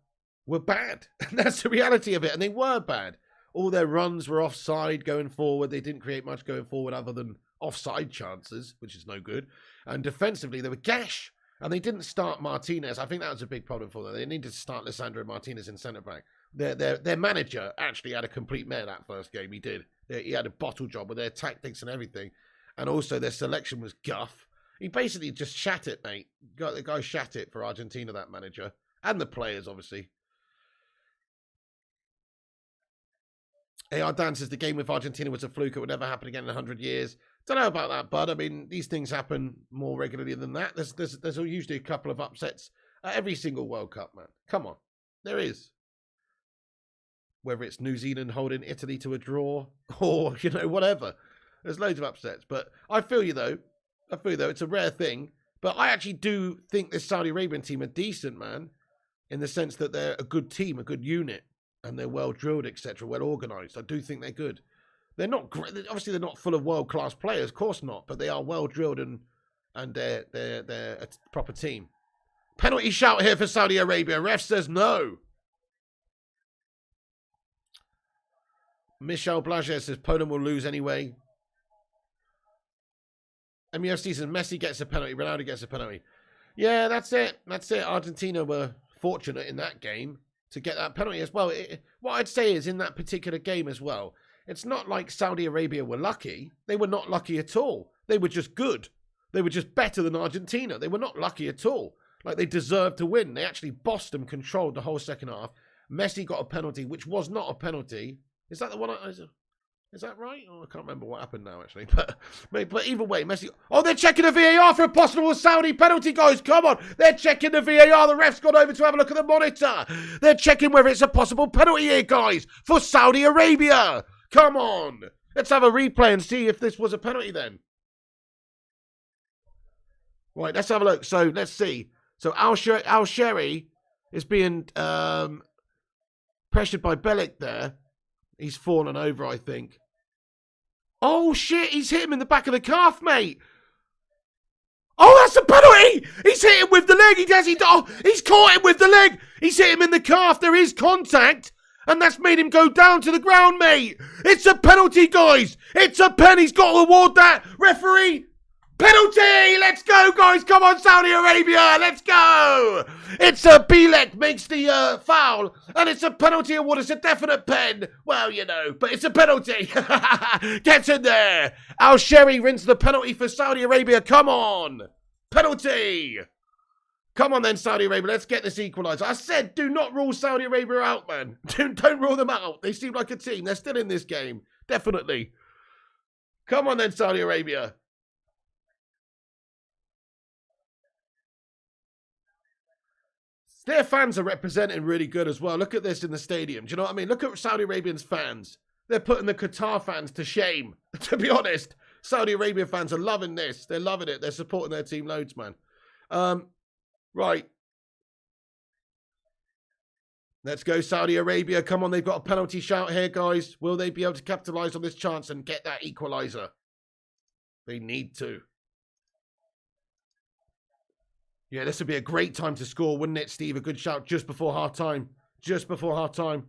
were bad. That's the reality of it. And they were bad. All their runs were offside going forward. They didn't create much going forward other than offside chances, which is no good. And defensively, they were gash. And they didn't start Martinez. I think that was a big problem for them. They needed to start Lisandro Martinez in centre-back. Their manager actually had a complete mare that first game. He did. He had a bottle job with their tactics and everything. And also their selection was guff. He basically just shat it, mate. The guy shat it for Argentina, that manager. And the players, obviously. AR Dan says the game with Argentina was a fluke. It would never happen again in 100 years. Don't know about that, bud. I mean, these things happen more regularly than that. There's usually a couple of upsets at every single World Cup, man. Come on. There is. Whether it's New Zealand holding Italy to a draw or, whatever. There's loads of upsets. But I feel you, though. It's a rare thing. But I actually do think this Saudi Arabian team are decent, man. In the sense that they're a good team, a good unit. And they're well drilled, etc., well organised. I do think they're good. They're not great. Obviously, they're not full of world-class players. Of course not. But they are well drilled and they're a proper team. Penalty shout here for Saudi Arabia. Ref says no. Michel Blager says Poland will lose anyway. MUFC says Messi gets a penalty. Ronaldo gets a penalty. Yeah, that's it. Argentina were fortunate in that game to get that penalty as well. What I'd say is in that particular game as well, it's not like Saudi Arabia were lucky. They were not lucky at all. They were just good. They were just better than Argentina. They were not lucky at all. Like, they deserved to win. They actually bossed them, controlled the whole second half. Messi got a penalty, which was not a penalty. Is that the one? Is that right? Oh, I can't remember what happened now, actually. But either way, Messi... Oh, they're checking the VAR for a possible Saudi penalty, guys. Come on. They're checking the VAR. The ref's gone over to have a look at the monitor. They're checking whether it's a possible penalty here, guys, for Saudi Arabia. Come on. Let's have a replay and see if this was a penalty then. Right, let's have a look. So, let's see. So, Al-Sheri is being pressured by Bellic there. He's fallen over, I think. Oh, shit. He's hit him in the back of the calf, mate. Oh, that's a penalty. He's hit him with the leg. He's caught him with the leg. He's hit him in the calf. There is contact. And that's made him go down to the ground, mate. It's a penalty, guys. It's a pen. He's got to award that. Referee. Penalty! Let's go, guys! Come on, Saudi Arabia! Let's go! It's a Belek makes the foul, and it's a penalty award. It's a definite pen. Well, you know, but it's a penalty. Gets in there. Al-Sheri wins the penalty for Saudi Arabia. Come on! Penalty! Come on then, Saudi Arabia. Let's get this equaliser. I said, do not rule Saudi Arabia out, man. Don't rule them out. They seem like a team. They're still in this game. Definitely. Come on then, Saudi Arabia. Their fans are representing really good as well. Look at this in the stadium. Do you know what I mean? Look at Saudi Arabians' fans. They're putting the Qatar fans to shame. To be honest, Saudi Arabia fans are loving this. They're loving it. They're supporting their team loads, man. Right. Let's go, Saudi Arabia. Come on, they've got a penalty shout here, guys. Will they be able to capitalise on this chance and get that equaliser? They need to. Yeah, this would be a great time to score, wouldn't it, Steve? A good shout just before half-time. Just before half-time.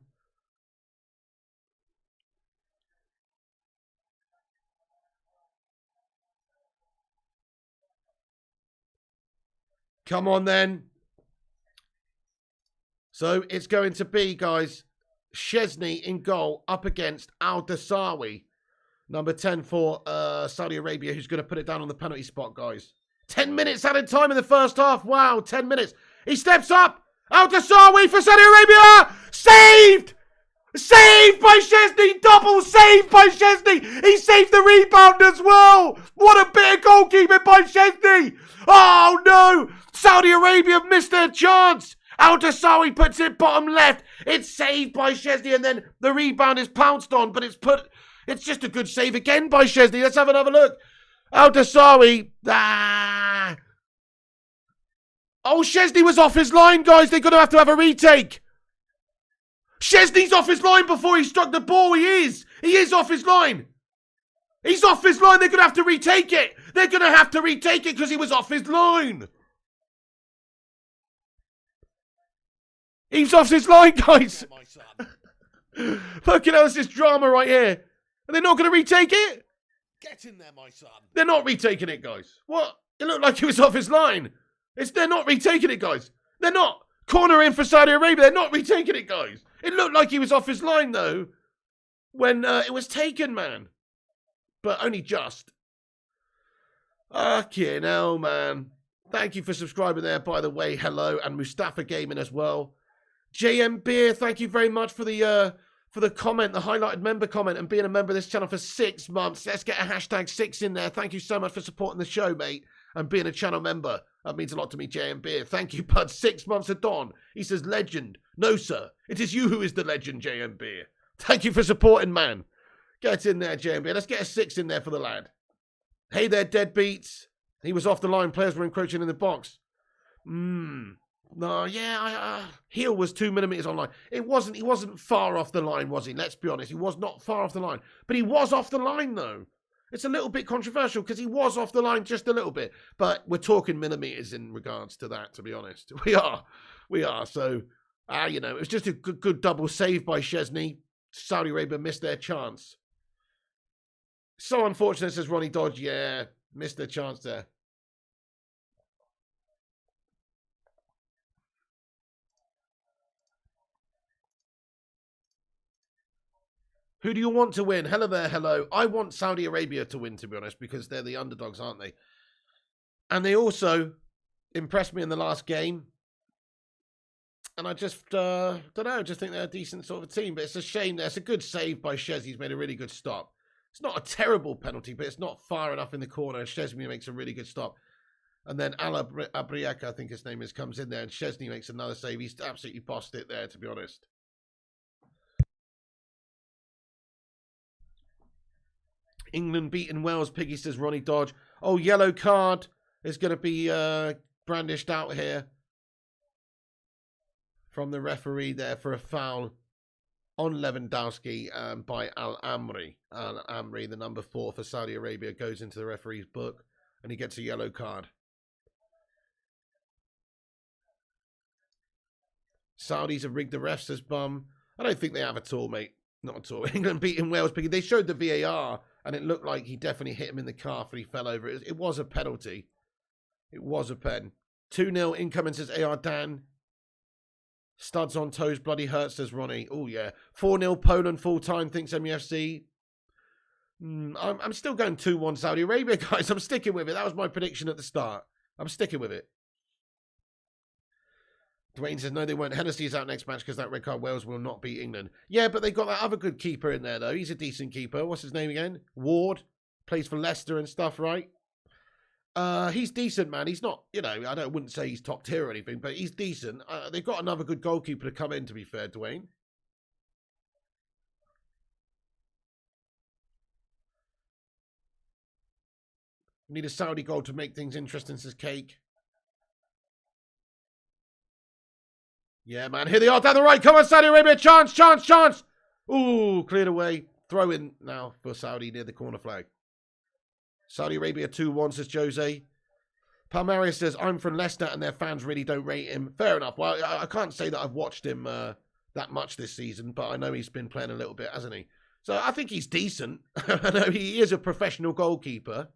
Come on, then. So, it's going to be, guys, Szczesny in goal up against Al-Dasawi. Number 10 for Saudi Arabia, who's going to put it down on the penalty spot, guys. 10 minutes added time in the first half. Wow, 10 minutes. He steps up. Al-Dasawi for Saudi Arabia. Saved! Saved by Szczesny. Double saved by Szczesny. He saved the rebound as well. What a bit of goalkeeping by Szczesny. Oh, no. Saudi Arabia missed their chance. Al-Dasawi puts it bottom left. It's saved by Szczesny, and then the rebound is pounced on, but it's just a good save again by Szczesny. Let's have another look. Al-Dasawi. Oh, Szczesny was off his line, guys. They're going to have a retake. Szczesny's off his line before he struck the ball. He is. He is off his line. He's off his line. They're going to have to retake it. They're going to have to retake it because he was off his line. He's off his line, guys. Fucking hell, this is drama right here. Are they not going to retake it? Get in there, my son. They're not retaking it, guys. What? It looked like he was off his line. They're not retaking it, guys. They're not. Corner in for Saudi Arabia. They're not retaking it, guys. It looked like he was off his line, though, when it was taken, man. But only just. Fucking hell, man. Thank you for subscribing there, by the way. Hello. And Mustafa Gaming as well. JM Beer, thank you very much for the comment, the highlighted member comment, and being a member of this channel for 6 months. Let's get a hashtag 6 in there. Thank you so much for supporting the show, mate, and being a channel member. That means a lot to me, JM Beer. Thank you, bud. 6 months of Don. He says, legend. No, sir. It is you who is the legend, JM Beer. Thank you for supporting, man. Get in there, JM Beer. Let's get a 6 in there for the lad. Hey there, deadbeats. He was off the line. Players were encroaching in the box. No, yeah, heel was 2 millimeters online. He wasn't far off the line, was he? Let's be honest. He was not far off the line. But he was off the line, though. It's a little bit controversial because he was off the line just a little bit. But we're talking millimeters in regards to that, to be honest. We are. So, you know, it was just a good double save by Szczesny. Saudi Arabia missed their chance. So unfortunate, says Ronnie Dodge. Yeah, missed their chance there. Who do you want to win? Hello there, hello. I want Saudi Arabia to win, to be honest, because they're the underdogs, aren't they? And they also impressed me in the last game. And I just, don't know, just think they're a decent sort of team. But it's a shame. That's a good save by Shez. He's made a really good stop. It's not a terrible penalty, but it's not far enough in the corner. Szczesny makes a really good stop. And then Abriaka, I think his name is, comes in there. And Szczesny makes another save. He's absolutely bossed it there, to be honest. England beating Wales. Piggy says Ronnie Dodge. Oh, yellow card is going to be brandished out here from the referee there for a foul on Lewandowski by Al-Amri. Al-Amri, the number 4 for Saudi Arabia, goes into the referee's book and he gets a yellow card. Saudis have rigged the refs, says Bum. I don't think they have at all, mate. Not at all. England beating Wales. They showed the VAR and it looked like he definitely hit him in the calf and he fell over. It was a penalty. It was a pen. 2-0 incoming, says AR Dan. Studs on toes, bloody hurts, says Ronnie. Oh, yeah. 4-0 Poland full time, thinks MEFC. I'm still going 2-1 Saudi Arabia, guys. I'm sticking with it. That was my prediction at the start. I'm sticking with it. Dwayne says, no, they won't. Hennessy is out next match because that red card. Wales will not beat England. Yeah, but they got that other good keeper in there, though. He's a decent keeper. What's his name again? Ward. Plays for Leicester and stuff, right? He's decent, man. He's not, you know, I wouldn't say he's top tier or anything, but he's decent. They've got another good goalkeeper to come in, to be fair, Dwayne. We need a Saudi goal to make things interesting, says Cake. Yeah, man. Here they are down the right. Come on, Saudi Arabia. Chance, chance, chance. Ooh, cleared away. Throw in now for Saudi near the corner flag. Saudi Arabia 2-1, says Jose. Palmeiras says, I'm from Leicester and their fans really don't rate him. Fair enough. Well, I can't say that I've watched him that much this season, but I know he's been playing a little bit, hasn't he? So I think he's decent. I know he is a professional goalkeeper.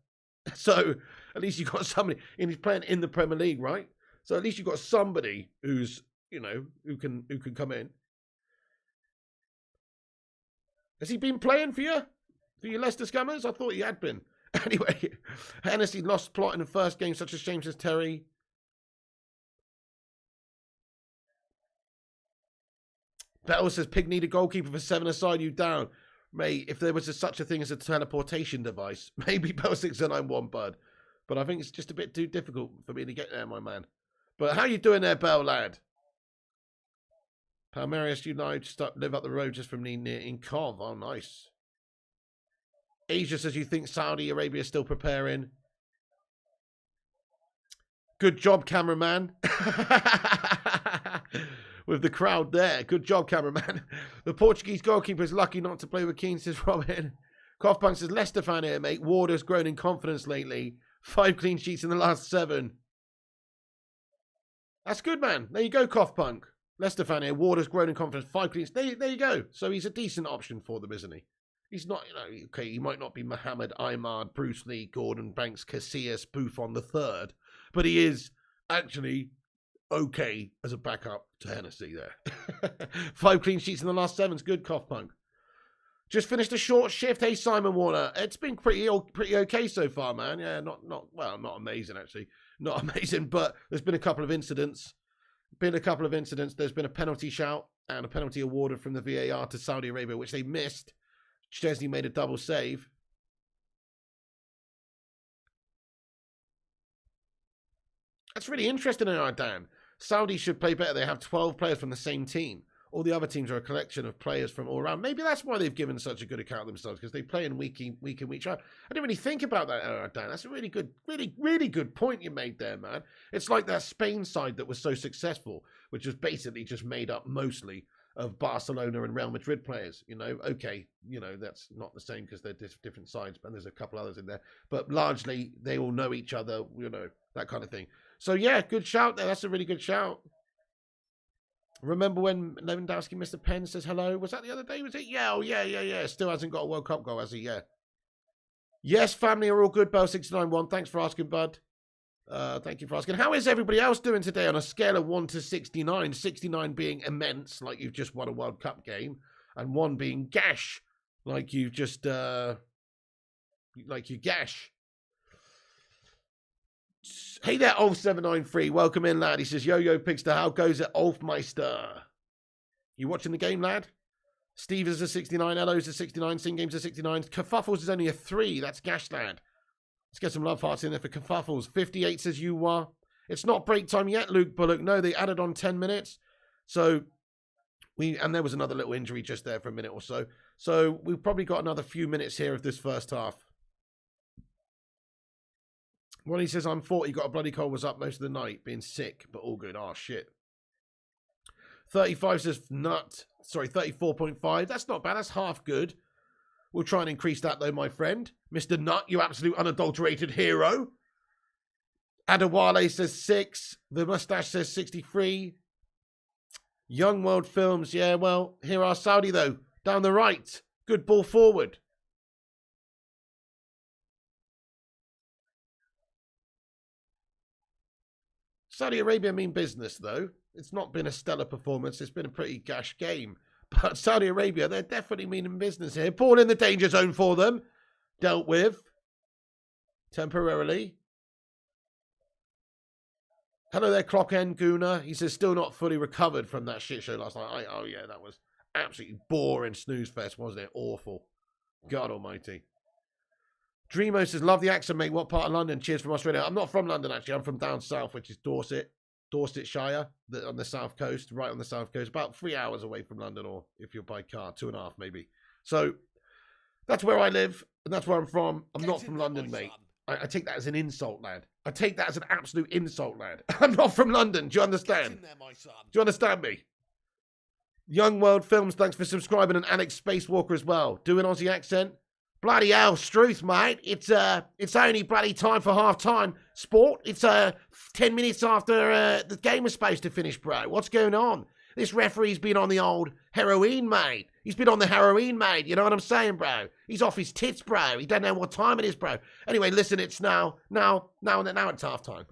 So at least you've got somebody, and he's playing in the Premier League, right? So at least you've got somebody who's, you know, who can come in. Has he been playing for you? For your Leicester Scammers? I thought he had been. Anyway, Hennessy lost plot in the first game. Such a shame, says Terry. Bell says, Pig need a goalkeeper for 7 aside, you down. Mate, if there was such a thing as a teleportation device, maybe Bell 691, bud. But I think it's just a bit too difficult for me to get there, my man. But how you doing there, Bell, lad? Palmeiras United live up the road just from near in Cov. Oh, nice. Asia says, you think Saudi Arabia is still preparing? Good job, cameraman. With the crowd there. Good job, cameraman. The Portuguese goalkeeper is lucky not to play with Keane, says Robin. Coughpunk says, Leicester fan here, mate. Ward has grown in confidence lately. 5 clean sheets in the last 7. That's good, man. There you go, Coughpunk. Leicester fan here. Ward has grown in confidence. 5 clean sheets. There you go. So he's a decent option for them, isn't he? He's not, you know, okay, he might not be Mohammed Imad, Bruce Lee, Gordon Banks, Casillas, Buffon the third, but he is actually okay as a backup to Hennessy there. 5 clean sheets in the last 7's good, Coughpunk. Just finished a short shift. Hey, Simon Warner. It's been pretty okay so far, man. Yeah, not amazing, actually. Not amazing, but there's been a couple of incidents. There's been a penalty shout and a penalty awarded from the VAR to Saudi Arabia, which they missed. Szczesny made a double save. That's really interesting in our Dan. Saudi should play better. They have 12 players from the same team. All the other teams are a collection of players from all around. Maybe that's why they've given such a good account of themselves, because they play in week in, week out. I didn't really think about that, Dan. That's a really good, really good point you made there, man. It's like that Spain side that was so successful, which was basically just made up mostly of Barcelona and Real Madrid players, you know. Okay, you know, that's not the same because they're different sides, but there's a couple others in there. But largely, they all know each other, you know, that kind of thing. So, yeah, good shout there. That's a really good shout. Remember when Lewandowski missed a pen, says hello? Was that the other day, was it? Yeah, oh, yeah. Still hasn't got a World Cup goal, has he? Yeah. Yes, family are all good, Bell691. Thanks for asking, bud. Thank you for asking. How is everybody else doing today on a scale of 1 to 69? 69 being immense, like you've just won a World Cup game, and 1 being gash, like you've just, like you gash. Hey there, Ulf793. Welcome in, lad. He says, Yo-Yo Pigster, how goes it, Ulfmeister? You watching the game, lad? Steve is a 69, Ello's a 69, Sing Game's a 69. Kerfuffles is only a 3. That's gash, lad. Let's get some love hearts in there for Kerfuffles. 58 says you are. It's not break time yet, Luke Bullock. No, they added on 10 minutes. So, and there was another little injury just there for a minute or so. So, we've probably got another few minutes here of this first half. When he says, I'm 40, got a bloody cold, was up most of the night, being sick, but all good. Oh, shit. 35 says nut. Sorry, 34.5. That's not bad. That's half good. We'll try and increase that, though, my friend. Mr. Nut, you absolute unadulterated hero. Adewale says 6. The Mustache says 63. Young World Films. Yeah, well, here are Saudi, though. Down the right. Good ball forward. Saudi Arabia mean business, though. It's not been a stellar performance. It's been a pretty gash game. But Saudi Arabia, they're definitely meaning business here. Ball in the danger zone for them. Dealt with. Temporarily. Hello there, Clock End Gooner. He says, still not fully recovered from that shit show last night. Oh, yeah, that was absolutely boring snooze fest, wasn't it? Awful. God almighty. Dreamo says, love the accent, mate. What part of London? Cheers from Australia. I'm not from London, actually. I'm from down south, which is Dorsetshire, on the south coast, right on the south coast. About 3 hours away from London, or if you're by car, 2.5 maybe. So that's where I live, and that's where I'm from. I'm not from London, mate. I take that as an insult, lad. I take that as an absolute insult, lad. I'm not from London. Do you understand? There, my son. Do you understand me? Young World Films, thanks for subscribing, and Alex Spacewalker as well. Do an Aussie accent. Bloody hell, Struth, mate. It's only bloody time for half-time. Sport, it's 10 minutes after the game was supposed to finish, bro. What's going on? This referee's been on the old heroin, mate. He's been on the heroin, mate. You know what I'm saying, bro? He's off his tits, bro. He doesn't know what time it is, bro. Anyway, listen, it's now it's half-time.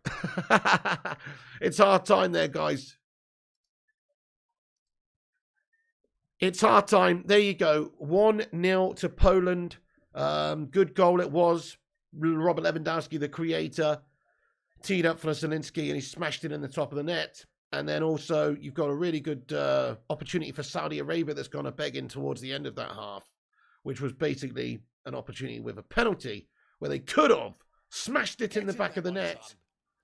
It's half-time there, guys. It's half-time. There you go. 1-0 to Poland. Good goal it was. Robert Lewandowski, the creator, teed up for Zielinski and he smashed it in the top of the net. And then also you've got a really good opportunity for Saudi Arabia that's gone a begging towards the end of that half, which was basically an opportunity with a penalty where they could have smashed it in the back of the net.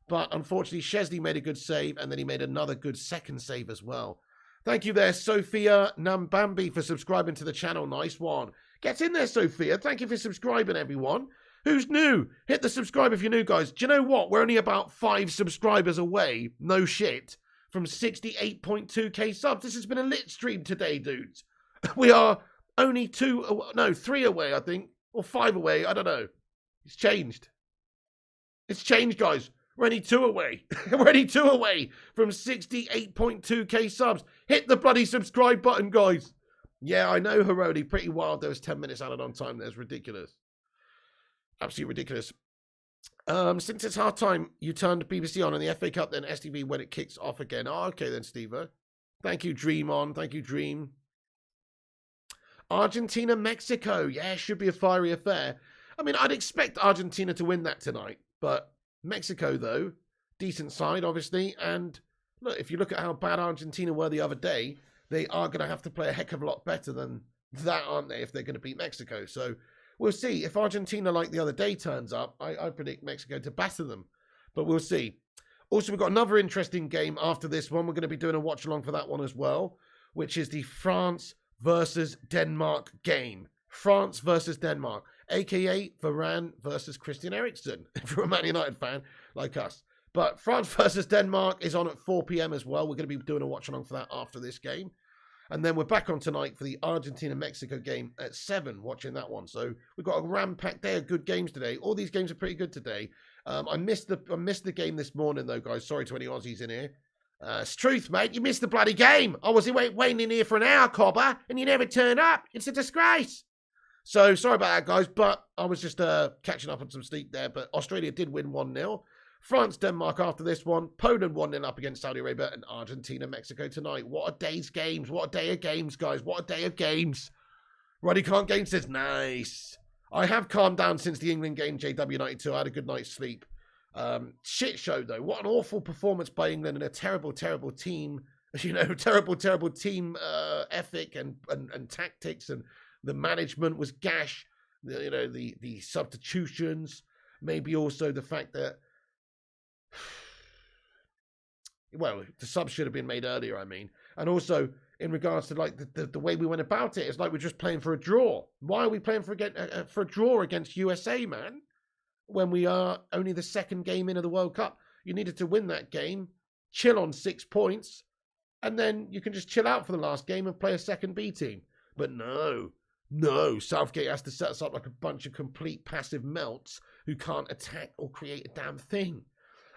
But unfortunately, Szczesny made a good save and then he made another good second save as well. Thank you there, Sophia Nambambi, for subscribing to the channel. Nice one. Get in there, Sophia. Thank you for subscribing, everyone. Who's new? Hit the subscribe if you're new, guys. Do you know what? We're only about 5 subscribers away, no shit, from 68.2k subs. This has been a lit stream today, dudes. We are only 3 away, I think, or 5 away. I don't know. It's changed. It's changed, guys. We're only 2 away. We're only 2 away from 68.2k subs. Hit the bloody subscribe button, guys. Yeah, I know, Herodi. Pretty wild. There was 10 minutes added on time. That's ridiculous. Absolutely ridiculous. Since it's half time, you turned BBC on in the FA Cup, then STV when it kicks off again. Oh, okay then, Steve-o. Thank you, Dream on. Thank you, Dream. Argentina, Mexico. Yeah, should be a fiery affair. I mean, I'd expect Argentina to win that tonight. But Mexico, though, decent side, obviously. And look, if you look at how bad Argentina were the other day, they are going to have to play a heck of a lot better than that, aren't they, if they're going to beat Mexico. So we'll see. If Argentina, like the other day, turns up, I predict Mexico to batter them. But we'll see. Also, we've got another interesting game after this one. We're going to be doing a watch-along for that one as well, which is the France versus Denmark game. France versus Denmark, a.k.a. Varane versus Christian Eriksen, if you're a Man United fan like us. But France versus Denmark is on at 4 p.m. as well. We're going to be doing a watch-along for that after this game. And then we're back on tonight for the Argentina-Mexico game at 7, watching that one. So we've got a ram-packed day of good games today. All these games are pretty good today. I missed the game this morning, though, guys. Sorry to any Aussies in here. It's truth, mate. You missed the bloody game. I was waiting in here for an hour, Cobber, and you never turned up. It's a disgrace. So sorry about that, guys, but I was just catching up on some sleep there. But Australia did win 1-0. France, Denmark after this one. Poland 1-0 up against Saudi Arabia. And Argentina, Mexico tonight. What a day's games. What a day of games, guys. What a day of games. Roddy Can't Game says, nice. I have calmed down since the England game, JW92. I had a good night's sleep. Shit show, though. What an awful performance by England, and a terrible, terrible team, terrible, terrible team ethic and tactics, and the management was gash. The substitutions, maybe also the fact that, well, the subs should have been made earlier, I mean. And also, in regards to, like, the way we went about it, it's like we're just playing for a draw. Why are we playing for a draw against USA, man? When we are only the second game into the World Cup. You needed to win that game, chill on 6 points, and then you can just chill out for the last game and play a second B team. But no, Southgate has to set us up like a bunch of complete passive melts who can't attack or create a damn thing.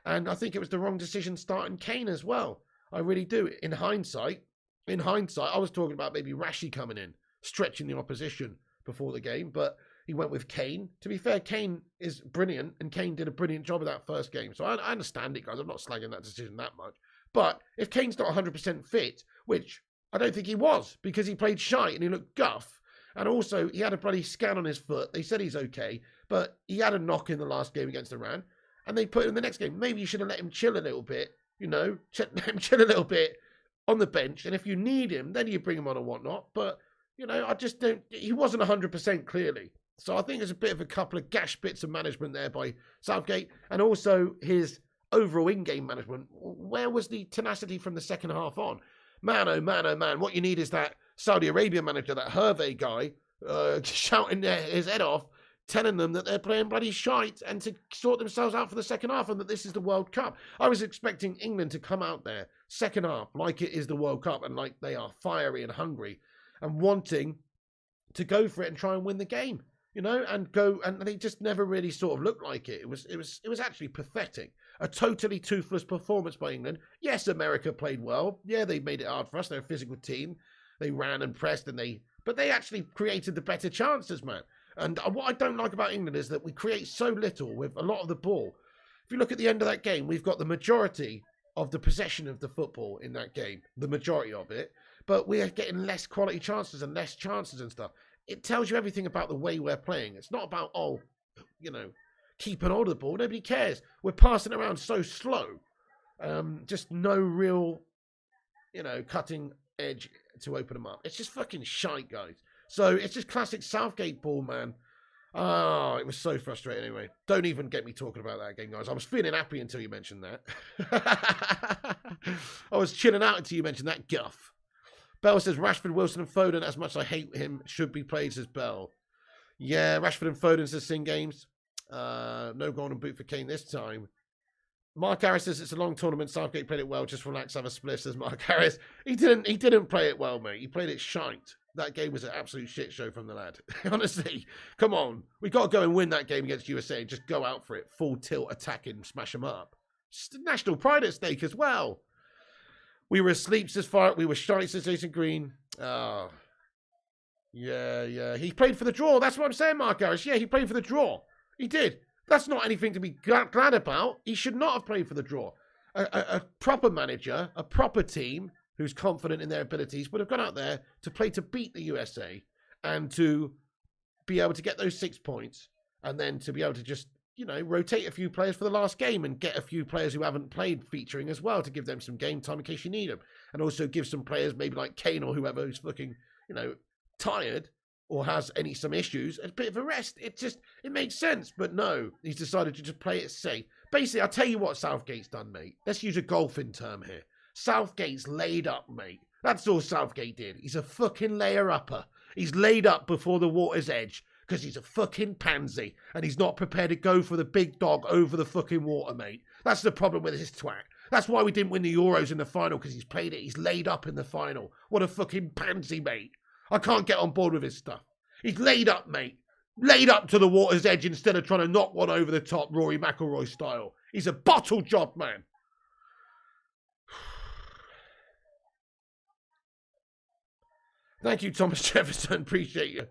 And I think it was the wrong decision starting Kane as well. I really do. In hindsight, I was talking about maybe Rashi coming in, stretching the opposition before the game, but he went with Kane. To be fair, Kane is brilliant, and Kane did a brilliant job of that first game. So I understand it, guys. I'm not slagging that decision that much. But if Kane's not 100% fit, which I don't think he was, because he played shite and he looked guff, and also he had a bloody scan on his foot. They said he's okay, but he had a knock in the last game against Iran, and they put him in the next game. Maybe you should have let him chill a little bit, let him chill a little bit on the bench, and if you need him, then you bring him on and whatnot. But, I just don't, he wasn't 100% clearly. So I think there's a bit of a couple of gash bits of management there by Southgate, and also his overall in-game management. Where was the tenacity from the second half on? Man, oh man, oh man. What you need is that Saudi Arabia manager, that Hervé guy, shouting his head off, telling them that they're playing bloody shite and to sort themselves out for the second half and that this is the World Cup. I was expecting England to come out there, second half, like it is the World Cup and like they are fiery and hungry and wanting to go for it and try and win the game. And they just never really sort of looked like it. It was actually pathetic. A totally toothless performance by England. Yes, America played well. Yeah, they made it hard for us. They're a physical team. They ran and pressed, but they actually created the better chances, man. And what I don't like about England is that we create so little with a lot of the ball. If you look at the end of that game, we've got the majority of the possession of the football in that game, the majority of it, but we're getting less quality chances and less chances and stuff. It tells you everything about the way we're playing. It's not about, keeping hold of the ball. Nobody cares. We're passing around so slow. Just no real, cutting edge to open them up. It's just fucking shite, guys. So it's just classic Southgate ball, man. Oh, it was so frustrating anyway. Don't even get me talking about that game, guys. I was feeling happy until you mentioned that. I was chilling out until you mentioned that guff. Bell says Rashford, Wilson and Foden, as much as I hate him, should be played, says Bell. Yeah, Rashford and Foden, says Sing Games. No golden boot for Kane this time. Mark Harris says it's a long tournament. Southgate played it well. Just relax, have a split, says Mark Harris. He didn't play it well, mate. He played it shite. That game was an absolute shit show from the lad. Honestly, come on. We got to go and win that game against USA and just go out for it. Full tilt attacking, smash them up. Just national pride at stake as well. We were asleep, says Fire. We were shite, says Jason Green. Oh. Yeah. He played for the draw. That's what I'm saying, Mark Harris. Yeah, he played for the draw. He did. That's not anything to be glad about. He should not have played for the draw. A proper manager, a proper team who's confident in their abilities would have gone out there to play to beat the USA and to be able to get those 6 points and then to be able to just, rotate a few players for the last game and get a few players who haven't played featuring as well to give them some game time in case you need them. And also give some players maybe like Kane or whoever who's looking, tired or has some issues, a bit of a rest. It makes sense. But no, he's decided to just play it safe. Basically, I'll tell you what Southgate's done, mate. Let's use a golfing term here. Southgate's laid up, mate. That's all Southgate did. He's a fucking layer-upper. He's laid up before the water's edge because he's a fucking pansy and he's not prepared to go for the big dog over the fucking water, mate. That's the problem with his twat. That's why we didn't win the Euros in the final, because he's played it. He's laid up in the final. What a fucking pansy, mate. I can't get on board with his stuff. He's laid up, mate. Laid up to the water's edge instead of trying to knock one over the top Rory McIlroy style. He's a bottle job, man. Thank you, Thomas Jefferson. Appreciate you.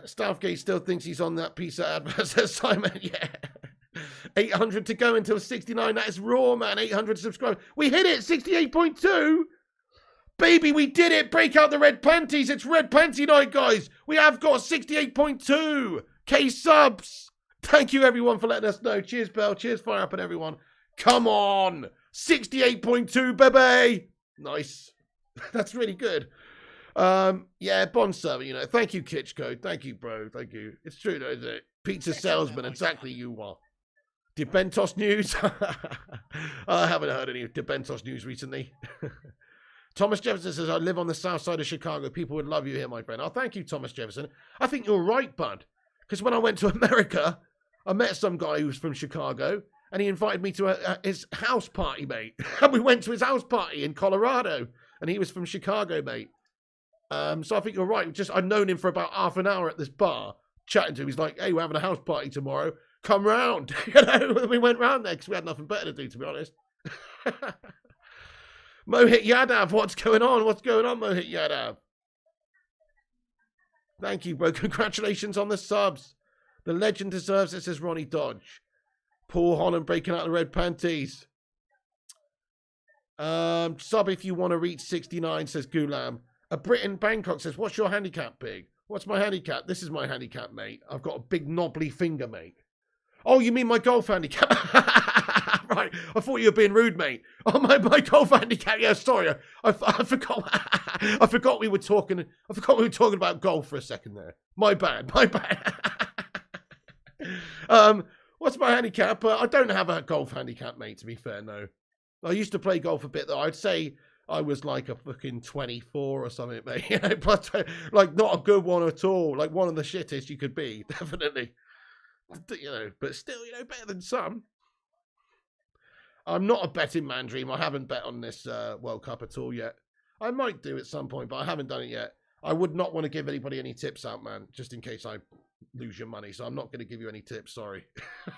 Southgate still thinks he's on that piece of advert, says Simon. Yeah. 800 to go until 69. That is raw, man. 800 subscribers. We hit it. 68.2. Baby, we did it. Break out the red panties. It's red panty night, guys. We have got 68.2 K subs. Thank you, everyone, for letting us know. Cheers, Bell. Cheers, Fire Up, and everyone. Come on. 68.2, baby. Nice. That's really good. Yeah, Bond server, you know. Thank you, Kitchco. Thank you, bro. Thank you. It's true, though, isn't it? Pizza salesman, exactly you are. Debentos news? I haven't heard any Debentos news recently. Thomas Jefferson says, I live on the south side of Chicago. People would love you here, my friend. Oh, thank you, Thomas Jefferson. I think you're right, bud. Because when I went to America, I met some guy who was from Chicago, and he invited me to his house party, mate. And we went to his house party in Colorado, and he was from Chicago, mate. So I think you're right. I'd known him for about half an hour at this bar, chatting to him. He's like, hey, we're having a house party tomorrow. Come round. You know, we went round there because we had nothing better to do, to be honest. Mohit Yadav, what's going on? What's going on, Mohit Yadav? Thank you, bro. Congratulations on the subs. The legend deserves it, says Ronnie Dodge. Paul Holland breaking out the red panties. Sub if you want to reach 69, says Gulam. A Brit in Bangkok says, what's your handicap, Big? What's my handicap? This is my handicap, mate. I've got a big knobbly finger, mate. Oh, you mean my golf handicap? Right. I thought you were being rude, mate. Oh, my golf handicap. Yeah, sorry. I forgot. I forgot we were talking. I forgot we were talking about golf for a second there. My bad. My bad. What's my handicap? I don't have a golf handicap, mate, to be fair, no. I used to play golf a bit, though. I'd say I was like a fucking 24 or something, mate. You know, but like not a good one at all. Like one of the shittest you could be, definitely. You know, but still, you know, better than some. I'm not a betting man, Dream. I haven't bet on this World Cup at all yet. I might do at some point, but I haven't done it yet. I would not want to give anybody any tips out, man, just in case I lose your money. So I'm not going to give you any tips, sorry.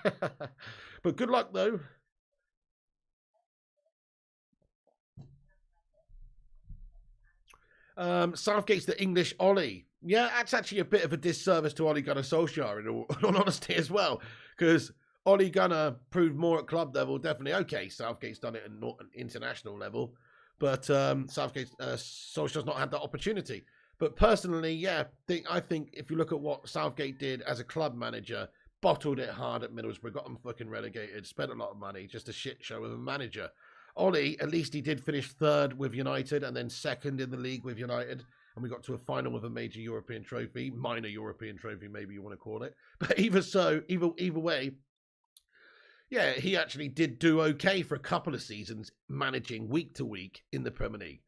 But good luck, though. Southgate's the English Ollie. Yeah, that's actually a bit of a disservice to Ole Gunnar Solskjaer, in all honesty, as well. Because Ole Gunnar proved more at club level, definitely. Okay, Southgate's done it at an international level. But Solskjaer's not had that opportunity. But personally, yeah, I think if you look at what Southgate did as a club manager, bottled it hard at Middlesbrough, got them fucking relegated, spent a lot of money, just a shit show of a manager. Ollie, at least he did finish third with United and then second in the league with United. And we got to a final with a major European trophy, minor European trophy, maybe you want to call it. But either way, yeah, he actually did do okay for a couple of seasons, managing week to week in the Premier League.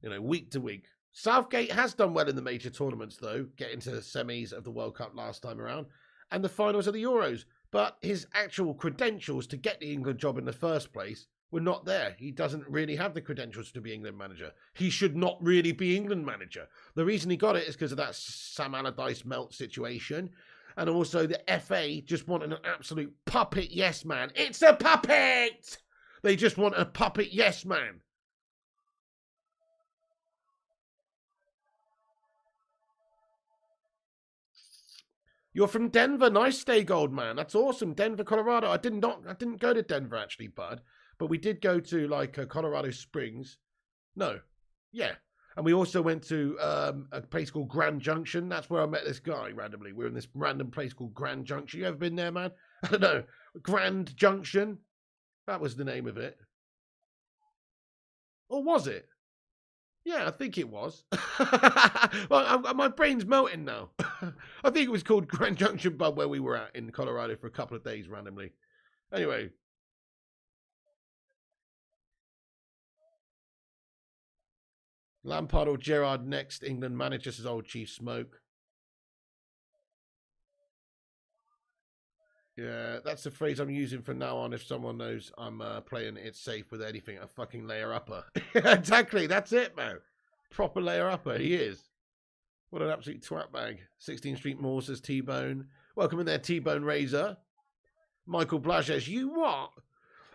You know, week to week. Southgate has done well in the major tournaments, though, getting to the semis of the World Cup last time around and the finals of the Euros. But his actual credentials to get the England job in the first place were not there. He doesn't really have the credentials to be England manager. He should not really be England manager. The reason he got it is because of that Sam Allardyce melt situation. And also the FA just wanted an absolute puppet yes man. It's a puppet! They just want a puppet yes man. You're from Denver. Nice stay gold, man. That's awesome. Denver, Colorado. I didn't go to Denver actually, bud. But we did go to like Colorado Springs. No. Yeah. And we also went to a place called Grand Junction. That's where I met this guy randomly. We were in this random place called Grand Junction. You ever been there, man? I don't know. Grand Junction. That was the name of it. Or was it? Yeah, I think it was. Well, my brain's melting now. I think it was called Grand Junction Pub where we were at in Colorado for a couple of days randomly. Anyway. Lampard or Gerrard next England manager, says old Chief Smoke. Yeah, that's the phrase I'm using from now on if someone knows I'm playing it safe with anything. A fucking layer upper. Exactly, that's it, man. Proper layer upper, he is. What an absolute twat bag. 16th Street Mall, says T-Bone. Welcome in there, T-Bone Razor. Michael Blages, you what?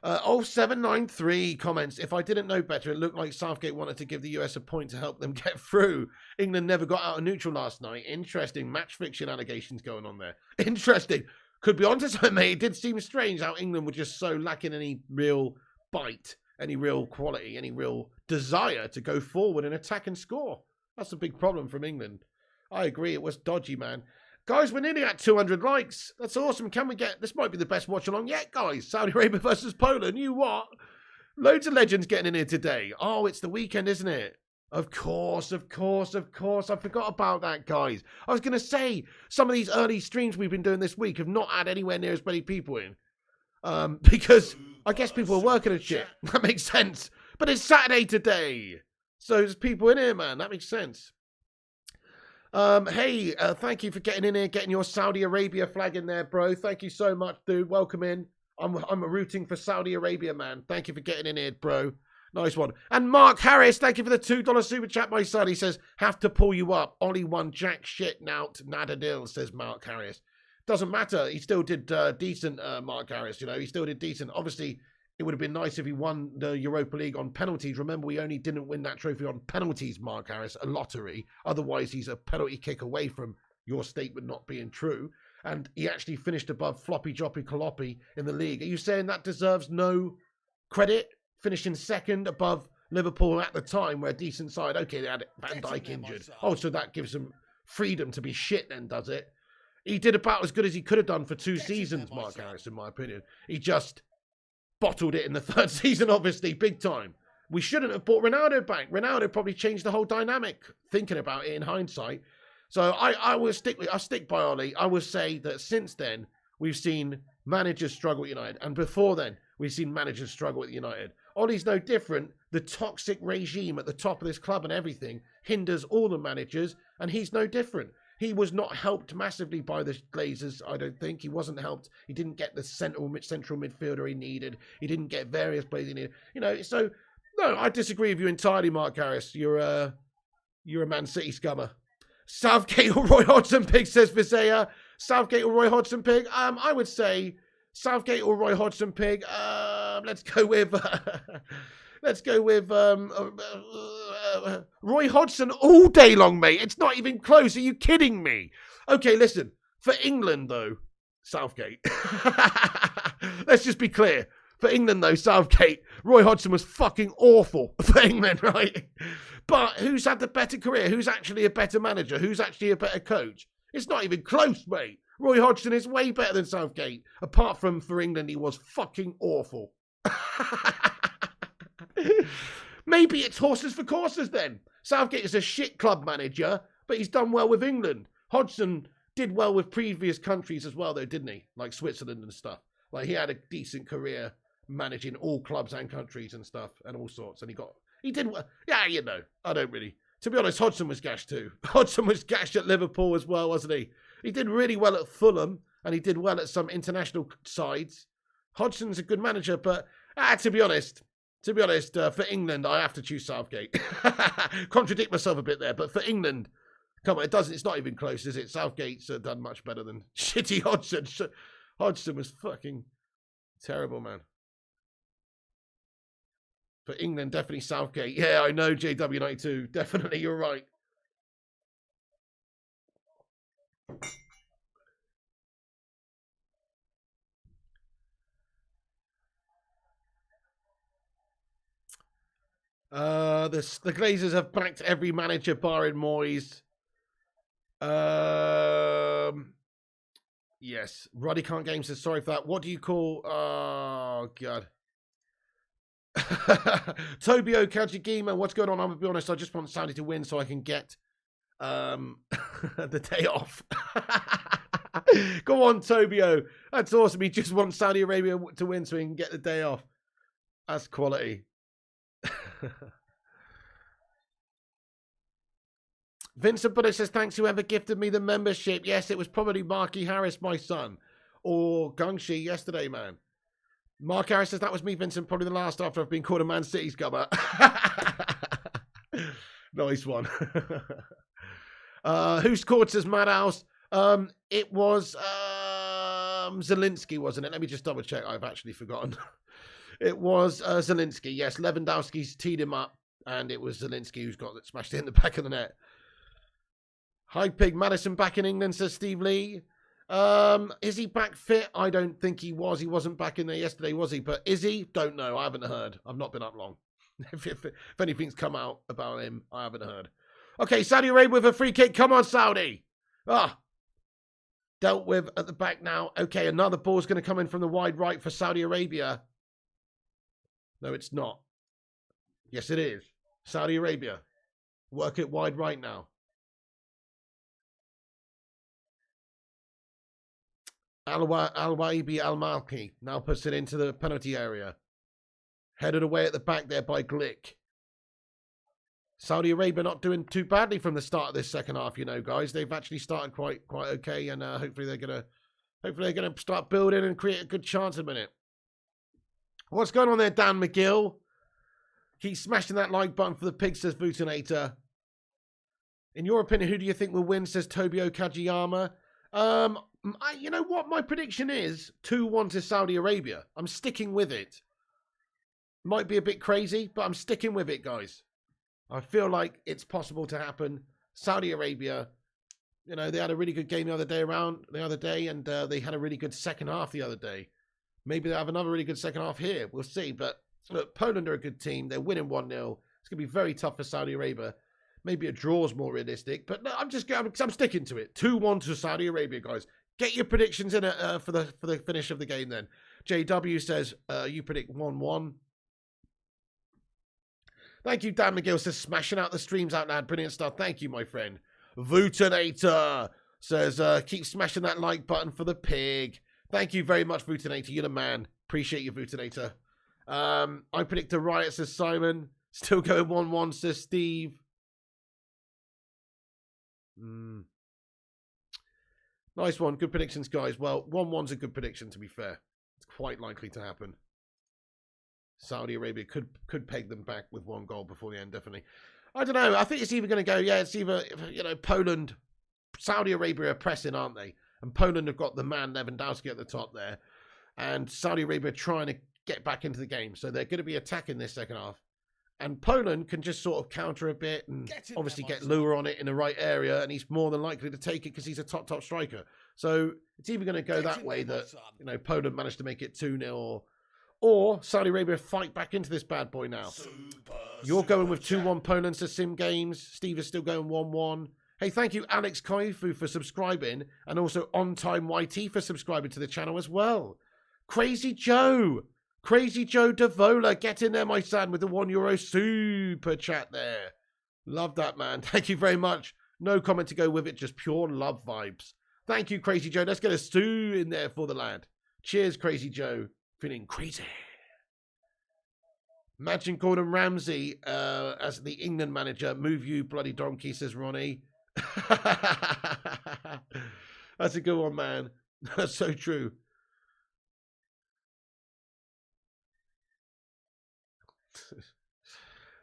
0793 comments, if I didn't know better, it looked like Southgate wanted to give the US a point to help them get through. England never got out of neutral last night. Interesting. Match fixing allegations going on there. Interesting. Could be onto something, mate. It did seem strange how England were just so lacking any real bite, any real quality, any real desire to go forward and attack and score. That's a big problem from England. I agree. It was dodgy, man. Guys, we're nearly at 200 likes. That's awesome. Can we get... This might be the best watch along yet, guys. Saudi Arabia versus Poland. You what? Loads of legends getting in here today. Oh, it's the weekend, isn't it? Of course. I forgot about that, guys. I was going to say, some of these early streams we've been doing this week have not had anywhere near as many people in. Because I guess people are working and shit. That makes sense. But it's Saturday today. So there's people in here, man. That makes sense. Hey, thank you for getting in here, getting your Saudi Arabia flag in there, bro. Thank you so much, dude. Welcome in. I'm rooting for Saudi Arabia, man. Thank you for getting in here, bro. Nice one. And Mark Harris, thank you for the $2 super chat, my son. He says, have to pull you up. Only one jack shit nout, nada nil, says Mark Harris. Doesn't matter. He still did decent, Mark Harris, you know. He still did decent. Obviously, it would have been nice if he won the Europa League on penalties. Remember, we only didn't win that trophy on penalties, Mark Harris, a lottery. Otherwise, he's a penalty kick away from your statement not being true. And he actually finished above Floppy Joppy Caloppy in the league. Are you saying that deserves no credit? Finishing second above Liverpool at the time, where a decent side. Okay, they had Van Dijk injured. Oh, so that gives them freedom to be shit then, does it? He did about as good as he could have done for 2 seasons, Mark Harris, in my opinion. He just bottled it in the 3rd season, obviously, big time. We shouldn't have brought Ronaldo back. Ronaldo probably changed the whole dynamic, thinking about it in hindsight. So I'll stick by Ollie. I will say that since then, we've seen managers struggle at United. And before then, we've seen managers struggle at United. Ollie's no different. The toxic regime at the top of this club and everything hinders all the managers, and he's no different. He was not helped massively by the Glazers, I don't think. He wasn't helped. He didn't get the central midfielder he needed. He didn't get various players he needed. You know, so, no, I disagree with you entirely, Mark Harris. You're a Man City scummer. Southgate or Roy Hodgson-Pig, says Visaya. Southgate or Roy Hodgson-Pig? I would say Southgate or Roy Hodgson-Pig. Let's go with Roy Hodgson all day long, mate. It's not even close. Are you kidding me? Okay, listen. For England, though, Southgate. Let's just be clear. For England, though, Southgate, Roy Hodgson was fucking awful for England, right? But who's had the better career? Who's actually a better manager? Who's actually a better coach? It's not even close, mate. Roy Hodgson is way better than Southgate. Apart from for England, he was fucking awful. Maybe it's horses for courses then. Southgate is a shit club manager, but he's done well with England. Hodgson did well with previous countries as well, though, didn't he? Like Switzerland and stuff. Like, he had a decent career managing all clubs and countries and stuff and all sorts. And he did well. Yeah, you know, I don't really. To be honest, Hodgson was gashed too. Hodgson was gashed at Liverpool as well, wasn't he? He did really well at Fulham and he did well at some international sides. Hodgson's a good manager, but to be honest, for England, I have to choose Southgate. Contradict myself a bit there, but for England, come on, it's not even close, is it? Southgate's done much better than shitty Hodgson. Hodgson was fucking terrible, man. For England, definitely Southgate. Yeah, I know, JW92. Definitely, you're right. The Glazers have backed every manager barring Moyes. Yes. Roddy Can't Game says sorry for that. What do you call? Oh God. Tobio Kajigima, what's going on? I'm gonna be honest. I just want Saudi to win so I can get the day off. Go on, Tobio. That's awesome. He just wants Saudi Arabia to win so he can get the day off. That's quality. Vincent Bullock says, thanks whoever gifted me the membership. Yes, it was probably Marky Harris, my son. Or Gungshi yesterday, man. Mark Harris says, that was me, Vincent. Probably the last after I've been called a Man City scummer. Nice one. Who scored, says Madhouse? It was Zielinski, wasn't it? Let me just double check. I've actually forgotten. It was Zielinski. Yes, Lewandowski's teed him up. And it was Zielinski who's got it smashed in the back of the net. Hi, Pig. Madison back in England, says Steve Lee. Is he back fit? I don't think he was. He wasn't back in there yesterday, was he? But is he? Don't know. I haven't heard. I've not been up long. if anything's come out about him, I haven't heard. Okay, Saudi Arabia with a free kick. Come on, Saudi. Dealt with at the back now. Okay, another ball's going to come in from the wide right for Saudi Arabia. No, it's not. Yes, it is. Saudi Arabia. Work it wide right now. Al-Waibi Al-Malki now puts it into the penalty area. Headed away at the back there by Glick. Saudi Arabia not doing too badly from the start of this second half, you know, guys. They've actually started quite okay, and hopefully they're gonna start building and create a good chance in a minute. What's going on there, Dan McGill? Keep smashing that like button for the pig, says Vutinator. In your opinion, who do you think will win, says Tobio Kajiyama? You know what my prediction is? 2-1 to Saudi Arabia. I'm sticking with it. Might be a bit crazy, but I'm sticking with it, guys. I feel like it's possible to happen. Saudi Arabia, you know, they had a really good game the other day, and they had a really good second half the other day. Maybe they'll have another really good second half here. We'll see. But look, Poland are a good team. They're winning 1-0. It's going to be very tough for Saudi Arabia. Maybe a draw is more realistic. But no, I'm sticking to it. 2-1 to Saudi Arabia, guys. Get your predictions in for the finish of the game then. JW says you predict 1-1. Thank you, Dan McGill says smashing out the streams out loud. Brilliant stuff. Thank you, my friend. Vutinator says keep smashing that like button for the pig. Thank you very much, Vutinator. You're the man. Appreciate you, Vutinator. I predict a riot, says Simon. Still going 1-1, says Steve. Nice one. Good predictions, guys. Well, 1-1's a good prediction, to be fair. It's quite likely to happen. Saudi Arabia could peg them back with 1 goal before the end, definitely. I don't know. I think it's either going to go, it's either, you know, Poland, Saudi Arabia are pressing, aren't they? And Poland have got the man Lewandowski at the top there. And Saudi Arabia are trying to get back into the game. So they're going to be attacking this second half. And Poland can just sort of counter a bit and obviously get Lua on it in the right area. And he's more than likely to take it because he's a top striker. So it's either going to go that way that, you know, Poland managed to make it 2-0 or Saudi Arabia fight back into this bad boy now. You're going with 2-1 Poland to Sim Games. Steve is still going 1-1. Hey, thank you, Alex Koifu, for subscribing. And also On Time YT for subscribing to the channel as well. Crazy Joe Davola, get in there, my son, with the €1 super chat there. Love that, man. Thank you very much. No comment to go with it, just pure love vibes. Thank you, Crazy Joe. Let's get a stew in there for the lad. Cheers, Crazy Joe. Feeling crazy. Imagine Gordon Ramsay as the England manager. Move you, bloody donkey, says Ronnie. That's a good one, man. That's so true.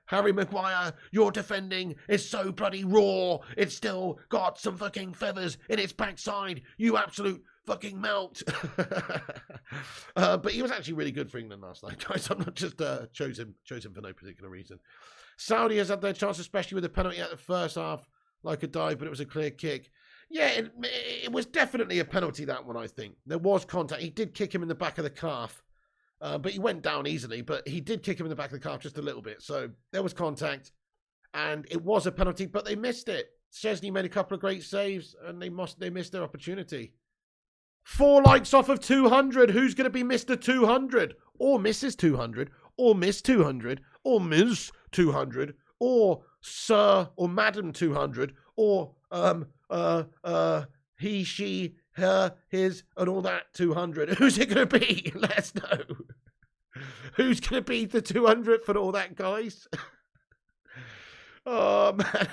Harry Maguire, your defending is so bloody raw. It's still got some fucking feathers in its backside. You absolute fucking melt. But he was actually really good for England last night, guys. I'm not just chose him for no particular reason. Saudi has had their chance, especially with the penalty at the first half, like a dive, but it was a clear kick. Yeah, it was definitely a penalty, that one, I think. There was contact. He did kick him in the back of the calf. But he went down easily, but he did kick him in the back of the calf just a little bit. So there was contact, and it was a penalty, but they missed it. Szczesny made a couple of great saves, and they missed their opportunity. 4 likes off of 200. Who's going to be Mr. 200? Or Mrs. 200? Or Miss 200? Or Ms. 200? Or Sir or Madam 200? Or he, she, her, his, and all that 200. Who's it going to be? Let us know. Who's going to be the 200th and all that, guys? Oh, man.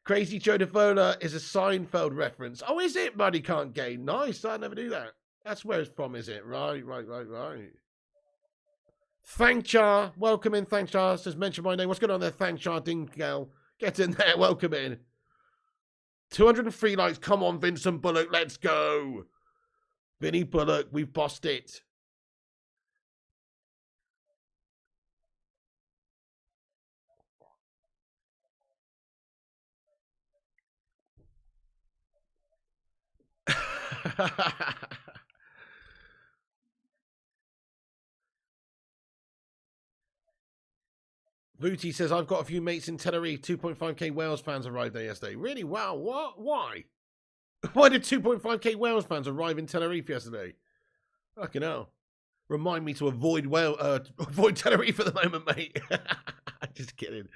Crazy Joe Davola is a Seinfeld reference. Oh, is it? Money can't gain. Nice. I never knew that. That's where it's from, is it? Right. Thankchar. Welcome in, Thankchar. Says mention my name. What's going on there, Thankchar Dingle? Get in there. Welcome in. 203 likes. Come on, Vincent Bullock. Let's go. Vinny Bullock. We've bossed it. Booty says, I've got a few mates in Tenerife. 2.5k Wales fans arrived there yesterday. Really? Wow. What? Why? Why did 2.5k Wales fans arrive in Tenerife yesterday? Fucking hell. Remind me to avoid Tenerife at the moment, mate. Just kidding.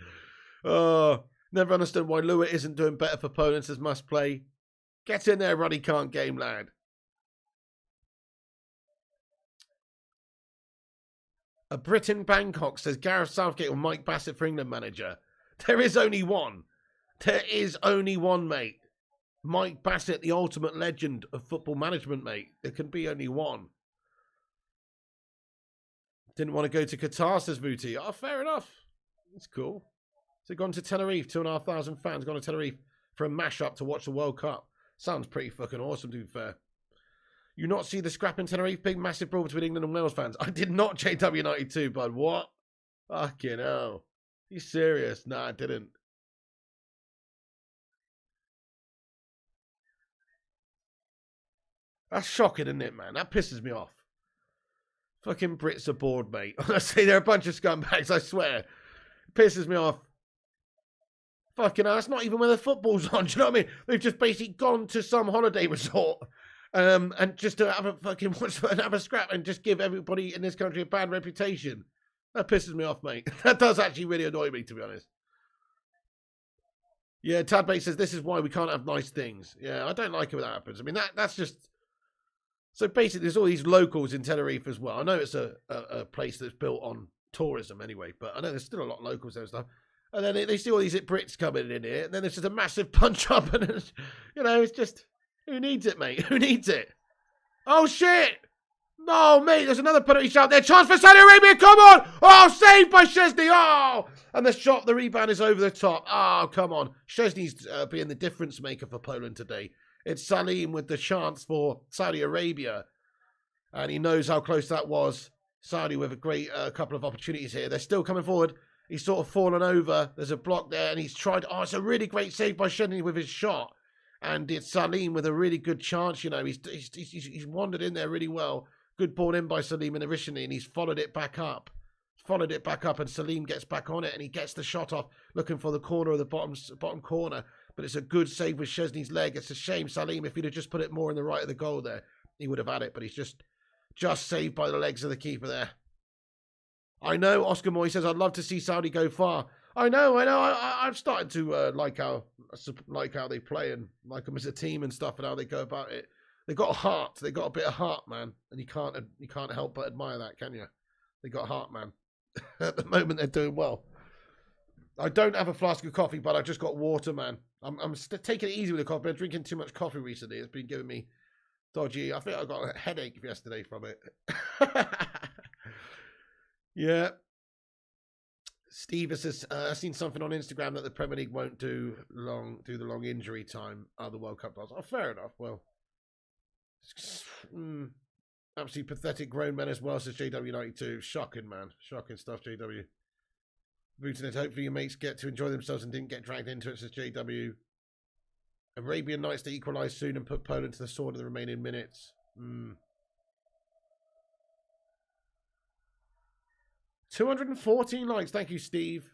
Never understood why Lewis isn't doing better for Poland, says must play. Get in there, Ruddy can't game, lad. A Brit in Bangkok says Gareth Southgate or Mike Bassett for England manager. There is only one. There is only one, mate. Mike Bassett, the ultimate legend of football management, mate. There can be only one. Didn't want to go to Qatar, says Vuti. Oh, fair enough. That's cool. So gone to Tenerife, 2,500 fans gone to Tenerife for a mash-up to watch the World Cup. Sounds pretty fucking awesome, to be fair. You not see the scrap in Tenerife? Big, massive brawl between England and Wales fans. I did not, JW92, bud. What? Fucking hell. You serious? Nah, I didn't. That's shocking, isn't it, man? That pisses me off. Fucking Brits are bored, mate. Honestly, they're a bunch of scumbags, I swear. It pisses me off. Fucking hell, that's not even where the football's on. Do you know what I mean? They've just basically gone to some holiday resort and just to have a fucking have a scrap and just give everybody in this country a bad reputation. That pisses me off, mate. That does actually really annoy me, to be honest. Yeah, Tadbait says this is why we can't have nice things. Yeah, I don't like it when that happens. I mean, that's just... So basically, there's all these locals in Tenerife as well. I know it's a place that's built on tourism anyway, but I know there's still a lot of locals there and stuff. And then they see all these Brits coming in here, and then there's just a massive punch-up, and it's, you know, it's just... Who needs it, mate? Who needs it? Oh, shit! No, mate, there's another penalty shot there. Chance for Saudi Arabia, come on! Oh, saved by Szczesny! Oh! And the rebound is over the top. Oh, come on. Szczesny's being the difference maker for Poland today. It's Salim with the chance for Saudi Arabia. And he knows how close that was. Saudi with a great couple of opportunities here. They're still coming forward. He's sort of fallen over. There's a block there, and he's tried... Oh, it's a really great save by Szczesny with his shot. And it's Salim with a really good chance, you know. He's wandered in there really well. Good ball in by Salim originally, and he's followed it back up. And Salim gets back on it, and he gets the shot off, looking for the corner of the bottom corner. But it's a good save with Szczesny's leg. It's a shame, Salim, if he'd have just put it more in the right of the goal there, he would have had it. But he's just saved by the legs of the keeper there. I know, Oscar Moy says, I'd love to see Saudi go far. I know. I've started to like how they play and like them as a team and stuff and how they go about it. They got a heart. They got a bit of heart, man. And you can't help but admire that, can you? They got heart, man. At the moment, they're doing well. I don't have a flask of coffee, but I just got water, man. I'm taking it easy with the coffee. I've been drinking too much coffee recently. It's been giving me dodgy. I think I got a headache yesterday from it. Yeah. Steve says, I've seen something on Instagram that the Premier League won't do the long injury time the World Cup does. Oh, fair enough. Well, absolutely pathetic grown men as well, says JW92. Shocking, man. Shocking stuff, JW. Rooting it. Hopefully your mates get to enjoy themselves and didn't get dragged into it, says JW. Arabian Nights to equalise soon and put Poland to the sword in the remaining minutes. 214 likes. Thank you, Steve.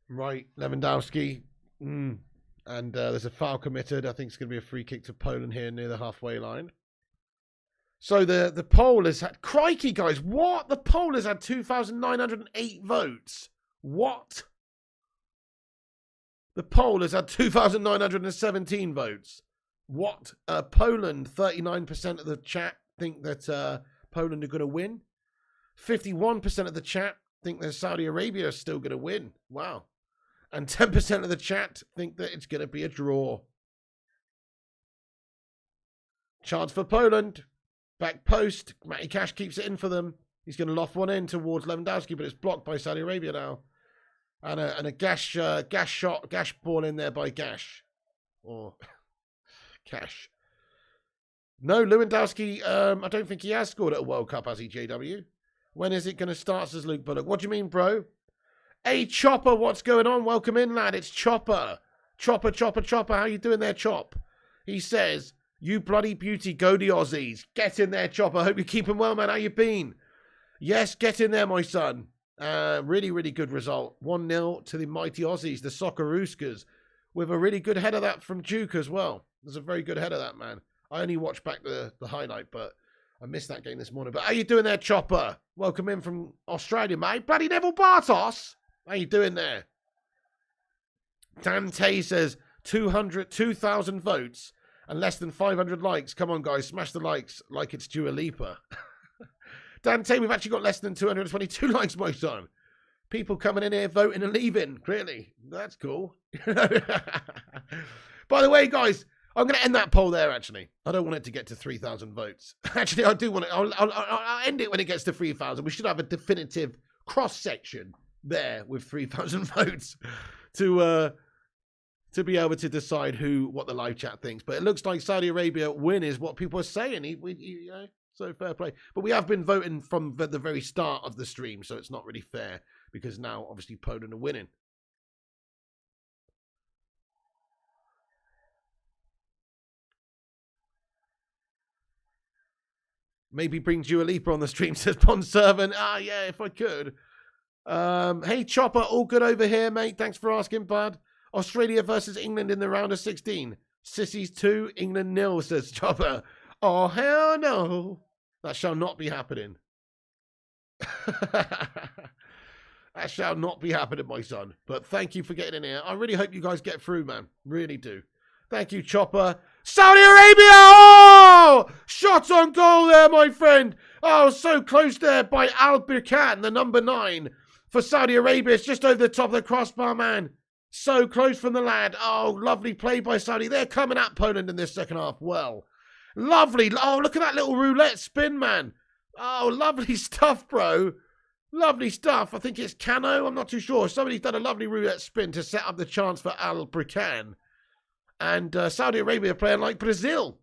Right, Lewandowski. And there's a foul committed. I think it's going to be a free kick to Poland here near the halfway line. So the poll has had... Crikey, guys. What? The poll has had 2,908 votes. What? The poll has had 2,917 votes. What? Poland, 39% of the chat think that Poland are going to win. 51% of the chat think that Saudi Arabia is still going to win. Wow. And 10% of the chat think that it's going to be a draw. Chance for Poland. Back post. Matty Cash keeps it in for them. He's going to loft one in towards Lewandowski, but it's blocked by Saudi Arabia now. And a gash ball in there by Gash. Or Cash. No, Lewandowski, I don't think he has scored at a World Cup, has he, JW? When is it going to start, says Luke Bullock? What do you mean, bro? Hey, Chopper, what's going on? Welcome in, lad. It's Chopper. Chopper. How you doing there, Chop? He says, You bloody beauty, go the Aussies. Get in there, Chopper. Hope you're keeping well, man. How you been? Yes, get in there, my son. Really, really good result. 1-0 to the mighty Aussies, the Soccerooskas, with a really good header that from Duke as well. There's a very good header that, man. I only watched back the highlight, but I missed that game this morning. But how you doing there, Chopper? Welcome in from Australia, mate. Bloody Neville Bartos. How you doing there? Dante says 2,000 votes and less than 500 likes. Come on, guys, smash the likes like it's Dua Lipa. Dante, we've actually got less than 222 likes, my son. People coming in here voting and leaving. Really, that's cool. By the way, guys, I'm going to end that poll there, actually. I don't want it to get to 3,000 votes. Actually, I do want it. I'll end it when it gets to 3,000. We should have a definitive cross-section there with 3,000 votes to be able to decide what the live chat thinks. But it looks like Saudi Arabia win is what people are saying. You know, so fair play. But we have been voting from the very start of the stream, so it's not really fair because now, obviously, Poland are winning. Maybe bring Dua Lipa on the stream, says Pond Servant. Yeah, if I could. Hey, Chopper, all good over here, mate. Thanks for asking, bud. Australia versus England in the round of 16. Sissies 2, England 0, says Chopper. Oh, hell no. That shall not be happening. That shall not be happening, my son. But thank you for getting in here. I really hope you guys get through, man. Really do. Thank you, Chopper. Saudi Arabia! Oh! Shot on goal there, my friend. Oh, so close there by Al Birkan, the number 9 for Saudi Arabia. It's just over the top of the crossbar, man. So close from the lad. Oh, lovely play by Saudi. They're coming at Poland in this second half. Well, lovely. Oh, look at that little roulette spin, man. Oh, lovely stuff, bro. Lovely stuff. I think it's Cano. I'm not too sure. Somebody's done a lovely roulette spin to set up the chance for Al Birkan. And Saudi Arabia playing like Brazil.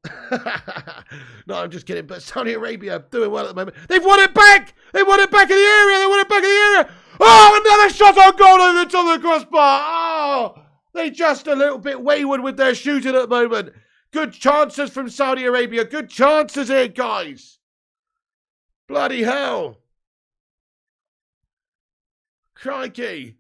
No, I'm just kidding. But Saudi Arabia doing well at the moment. They've won it back. They won it back in the area. They won it back in the area. Oh, another shot on goal over the top of the crossbar. Oh, they just a little bit wayward with their shooting at the moment. Good chances from Saudi Arabia. Good chances here, guys. Bloody hell. Crikey.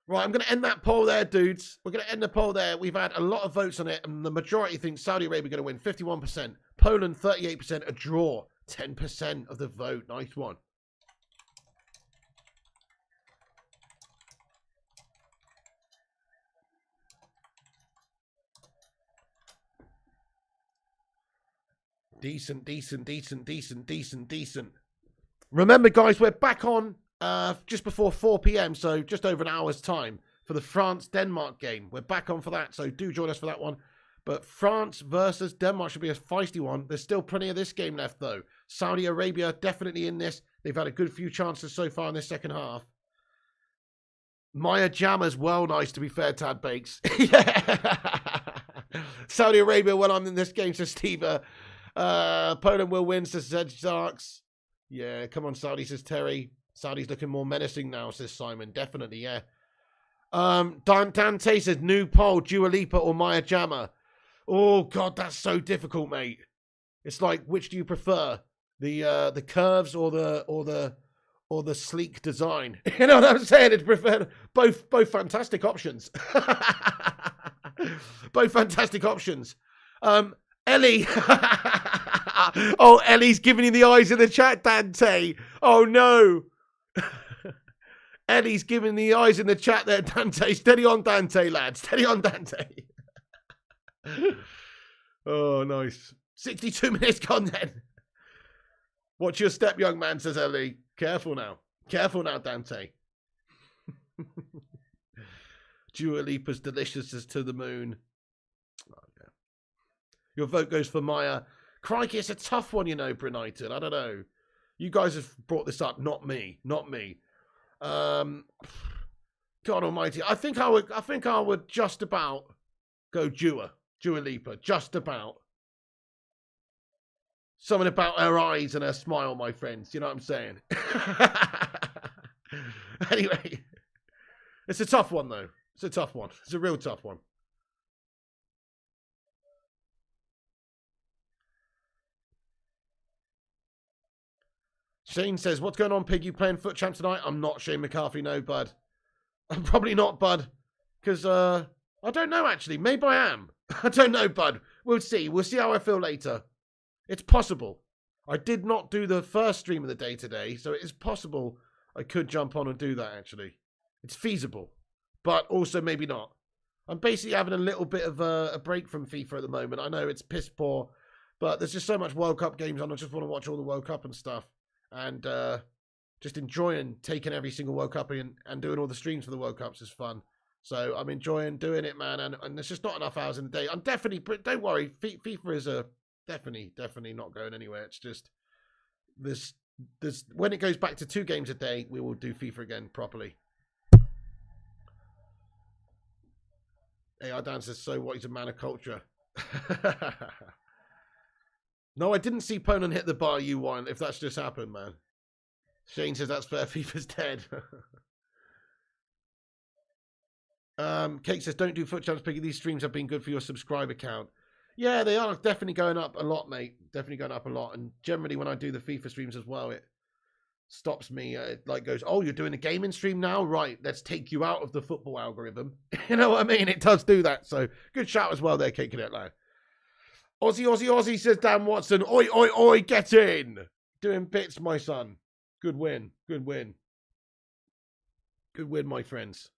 Right, I'm going to end that poll there, dudes. We're going to end the poll there. We've had a lot of votes on it, and the majority think Saudi Arabia are going to win, 51%. Poland, 38%. A draw, 10% of the vote. Nice one. Decent. Remember, guys, we're back on just before 4 p.m, so just over an hour's time for the France-Denmark game. We're back on for that, so do join us for that one. But France versus Denmark should be a feisty one. There's still plenty of this game left, though. Saudi Arabia definitely in this. They've had a good few chances so far in this second half. Maya Jammer's well nice, to be fair, Tad Bakes. Yeah. Saudi Arabia, well, I'm in this game, says Steve. Poland will win, says Zed Starks. Yeah, come on, Saudi, says Terry. Saudi's looking more menacing now, says Simon. Definitely, yeah. Dante says, new poll, Dua Lipa or Maya Jama. Oh, God, that's so difficult, mate. It's like, which do you prefer? The curves or the sleek design? You know what I'm saying? It's prefer both fantastic options. Both fantastic options. Ellie. Oh, Ellie's giving you the eyes in the chat, Dante. Oh, no. Ellie's giving the eyes in the chat there, Dante. Steady on, Dante, lad. Steady on, Dante. Oh, nice. 62 minutes gone then. Watch your step, young man, says Ellie. Careful now. Careful now, Dante. Dua Lipa's delicious as to the moon. Oh, yeah. Your vote goes for Maya. Crikey, it's a tough one, you know, Brunited. I don't know. You guys have brought this up, not me. Not me. God almighty. I think I would just about go Dua Lipa. Just about. Something about her eyes and her smile, my friends. You know what I'm saying? Anyway. It's a tough one, though. It's a tough one. It's a real tough one. Shane says, what's going on, Pig? You playing Foot Champ tonight? I'm not Shane McCarthy, no, bud. I'm probably not, bud. Because, I don't know, actually. Maybe I am. I don't know, bud. We'll see. We'll see how I feel later. It's possible. I did not do the first stream of the day today, so it is possible I could jump on and do that, actually. It's feasible. But also maybe not. I'm basically having a little bit of a break from FIFA at the moment. I know it's piss poor, but there's just so much World Cup games on. I just want to watch all the World Cup and stuff. And just enjoying taking every single World Cup and doing all the streams for the World Cups is fun. So I'm enjoying doing it, man. And there's just not enough hours in the day. I'm definitely, don't worry, FIFA is definitely not going anywhere. It's just, there's when it goes back to 2 games a day, we will do FIFA again properly. AI Dan says, so what? He's a man of culture. No, I didn't see Poland hit the bar you won, if that's just happened, man. Shane says that's fair, FIFA's dead. Kate says, don't do Foot Champs, Piggy. These streams have been good for your subscriber count. Yeah, they are definitely going up a lot, mate. Definitely going up a lot. And generally when I do the FIFA streams as well, it stops me. It like goes, oh, you're doing a gaming stream now? Right, let's take you out of the football algorithm. You know what I mean? It does do that. So good shout as well there, Kate Cadet Lad. Aussie, says Dan Watson. Oi, oi, oi, get in. Doing bits, my son. Good win, good win. Good win, my friends.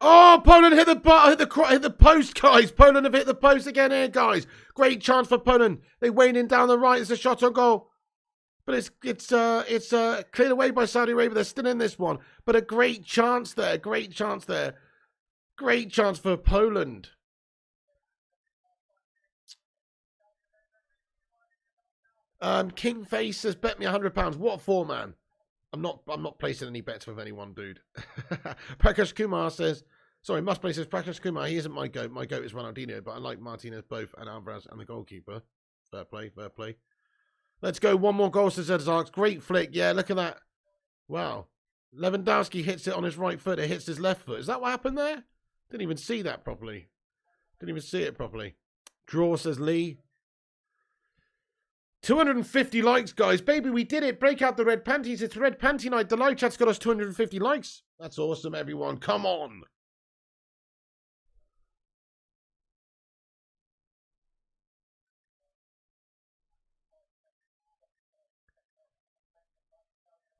Oh, Poland hit the post, guys. Poland have hit the post again here, guys. Great chance for Poland. They wane in down the right. It's a shot on goal. But it's cleared away by Saudi Arabia. They're still in this one. But a great chance there. Great chance there. Great chance for Poland. Kingface says, bet me £100. What for, man? I'm not placing any bets with anyone, dude. Prakash Kumar says, sorry, must play says Prakash Kumar. He isn't my goat. My goat is Ronaldinho, but I like Martinez both and Alvarez and the goalkeeper. Fair play, fair play. Let's go. One more goal, says Zarks. Great flick. Yeah, look at that. Wow. Lewandowski hits it on his right foot. It hits his left foot. Is that what happened there? Didn't even see that properly. Didn't even see it properly. Draw, says Lee. 250 likes, guys. Baby, we did it. Break out the red panties. It's red panty night. The live chat's got us 250 likes. That's awesome, everyone. Come on.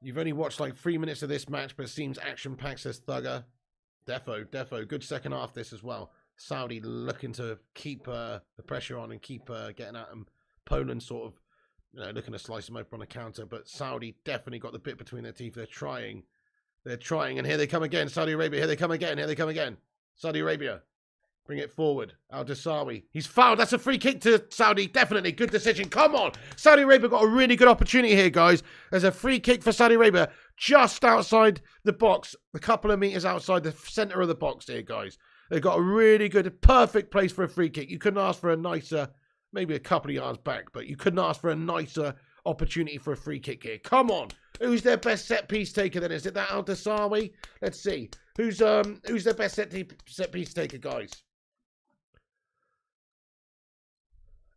You've only watched like 3 minutes of this match, but it seems action-packed, says Thugger. Defo. Good second half this as well. Saudi looking to keep the pressure on and keep getting at them. Poland sort of, looking to slice them open on a counter, but Saudi definitely got the bit between their teeth. They're trying, and here they come again. Saudi Arabia, here they come again. Saudi Arabia, bring it forward. Al Dasawi, he's fouled. That's a free kick to Saudi. Definitely good decision. Come on, Saudi Arabia got a really good opportunity here, guys. There's a free kick for Saudi Arabia just outside the box, a couple of meters outside the center of the box here, guys. They've got a really good, perfect place for a free kick. You couldn't ask for a nicer. Maybe a couple of yards back, but you couldn't ask for a nicer opportunity for a free kick here. Come on. Who's their best set piece taker then? Is it that Al Dasawi? Let's see. Who's their best set piece taker, guys?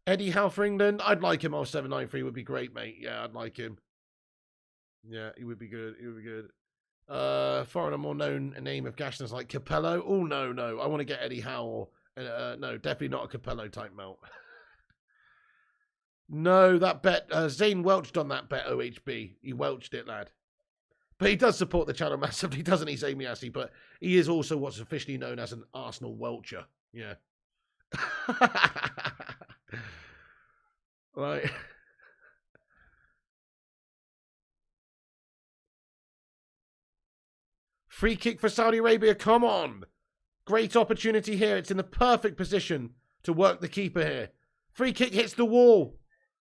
Eddie Howe for England. I'd like him. 0793 would be great, mate. Yeah, I'd like him. Yeah, he would be good. He would be good. Foreigner more known name of Gaston's like Capello. Oh, no. I want to get Eddie Howe. No, definitely not a Capello type melt. No, that bet, Zane welched on that bet, OHB. He welched it, lad. But he does support the channel massively, doesn't he, Zane Miassi? But he is also what's officially known as an Arsenal welcher. Yeah. Right. Free kick for Saudi Arabia, come on. Great opportunity here. It's in the perfect position to work the keeper here. Free kick hits the wall.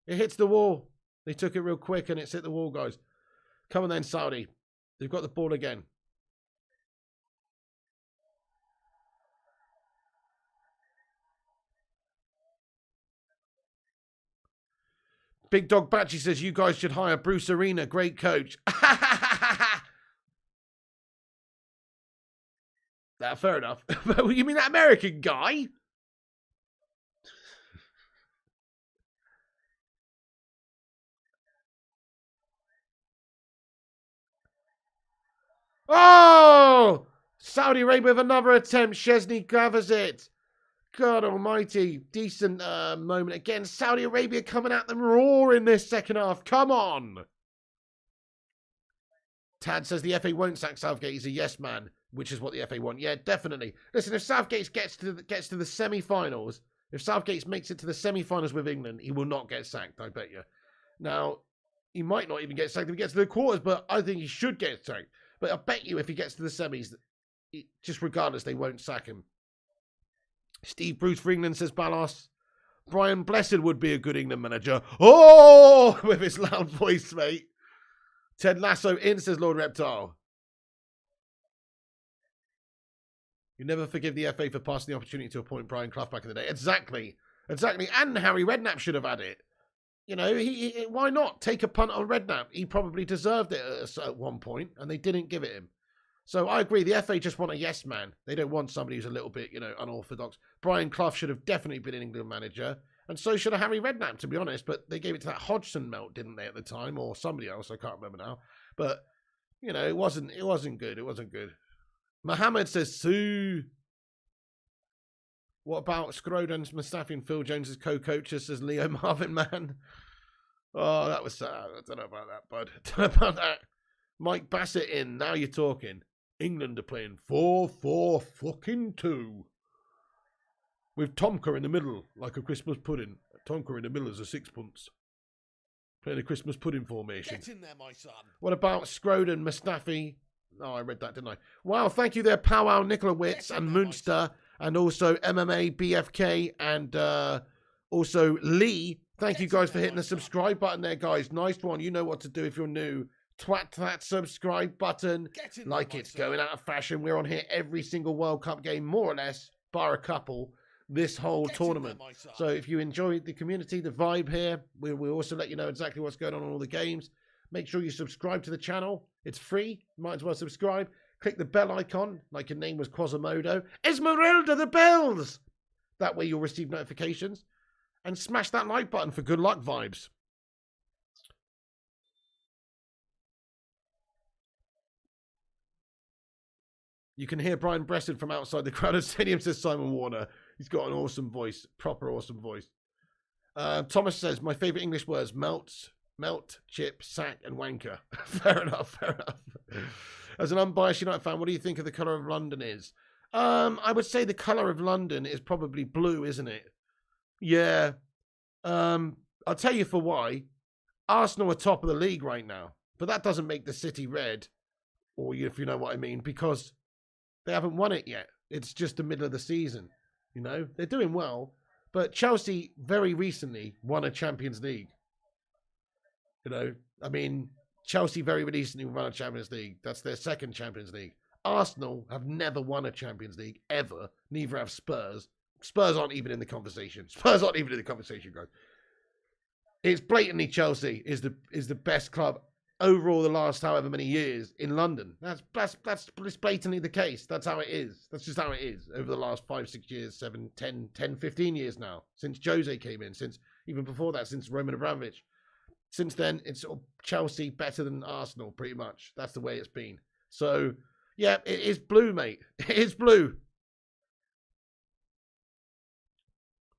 It hits the wall. They took it real quick and it's hit the wall, guys. Come on then, Saudi. They've got the ball again. Big Dog Batchy says, you guys should hire Bruce Arena. Great coach. Fair enough. You mean that American guy? Oh! Saudi Arabia with another attempt. Chesney gathers it. God almighty. Decent moment again. Saudi Arabia coming at them raw in this second half. Come on. Tad says the FA won't sack Southgate. He's a yes man, which is what the FA want. Yeah, definitely. Listen, if Southgate gets to the semi-finals, if Southgate makes it to the semi-finals with England, he will not get sacked, I bet you. Now, he might not even get sacked if he gets to the quarters, but I think he should get sacked. But I bet you if he gets to the semis, just regardless, they won't sack him. Steve Bruce for England says Ballas. Brian Blessed would be a good England manager. Oh, with his loud voice, mate. Ted Lasso in, says Lord Reptile. You never forgive the FA for passing the opportunity to appoint Brian Clough back in the day. Exactly. Exactly. And Harry Redknapp should have had it. You know, why not take a punt on Redknapp? He probably deserved it at one point, and they didn't give it him. So I agree. The FA just want a yes man. They don't want somebody who's a little bit, unorthodox. Brian Clough should have definitely been an England manager, and so should have Harry Redknapp, to be honest. But they gave it to that Hodgson melt, didn't they, at the time, or somebody else? I can't remember now. But it wasn't good. It wasn't good. Mohammed says Sue. What about Scroden's Mustafi and Phil Jones's co-coaches, says Leo Marvin Man. Oh, that was sad. I don't know about that, bud. I don't know about that. Mike Bassett in. Now you're talking. England are playing 4-4-2. With Tomka in the middle, like a Christmas pudding. Tomka in the middle is a sixpence. Playing a Christmas pudding formation. Get in there, my son. What about Scroden, Mustafi? Oh, I read that, didn't I? Wow, thank you there, Powwow, Nikolowitz, and Munster. And also MMA, BFK, and also Lee. Thank you guys for hitting the subscribe button there, guys. Nice one. You know what to do if you're new. Twat that subscribe button like it's going out of fashion. We're on here every single World Cup game, more or less, bar a couple, this whole tournament. So if you enjoy the community, the vibe here, we'll also let you know exactly what's going on all the games. Make sure you subscribe to the channel. It's free. Might as well subscribe. Click the bell icon, like your name was Quasimodo. Esmeralda the bells! That way you'll receive notifications. And smash that like button for good luck vibes. You can hear Brian Bresson from outside the crowded stadium, says Simon Warner. He's got an awesome voice. Proper awesome voice. Thomas says, my favourite English words, melt, chip, sack, and wanker. Fair enough, fair enough. As an unbiased United fan, what do you think of the colour of London is? I would say the colour of London is probably blue, isn't it? Yeah. I'll tell you for why. Arsenal are top of the league right now. But that doesn't make the city red. Or if you know what I mean. Because they haven't won it yet. It's just the middle of the season. They're doing well. But Chelsea very recently won a Champions League. Chelsea very recently won a Champions League. That's their second Champions League. Arsenal have never won a Champions League, ever. Neither have Spurs. Spurs aren't even in the conversation. Spurs aren't even in the conversation, guys. It's blatantly Chelsea is the best club overall the last however many years in London. That's blatantly the case. That's how it is. That's just how it is over the last 5, 6 years, 7, 10, 15 years now. Since Jose came in, since even before that, since Roman Abramovich. Since then, it's sort of Chelsea better than Arsenal, pretty much. That's the way it's been. So, yeah, it is blue, mate. It is blue.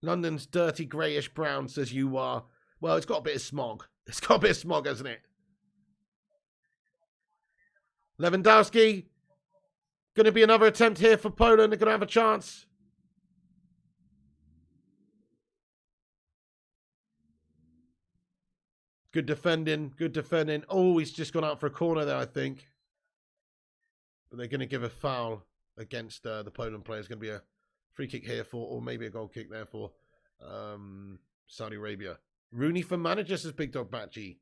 London's dirty greyish brown, says you are. Well, it's got a bit of smog. It's got a bit of smog, hasn't it? Lewandowski. Going to be another attempt here for Poland. They're going to have a chance. Good defending. Good defending. Oh, he's just gone out for a corner there, I think. But they're going to give a foul. against the Poland player is going to be a free kick here for, or maybe a goal kick there for Saudi Arabia. Rooney for manager, says Big Dog Batchy.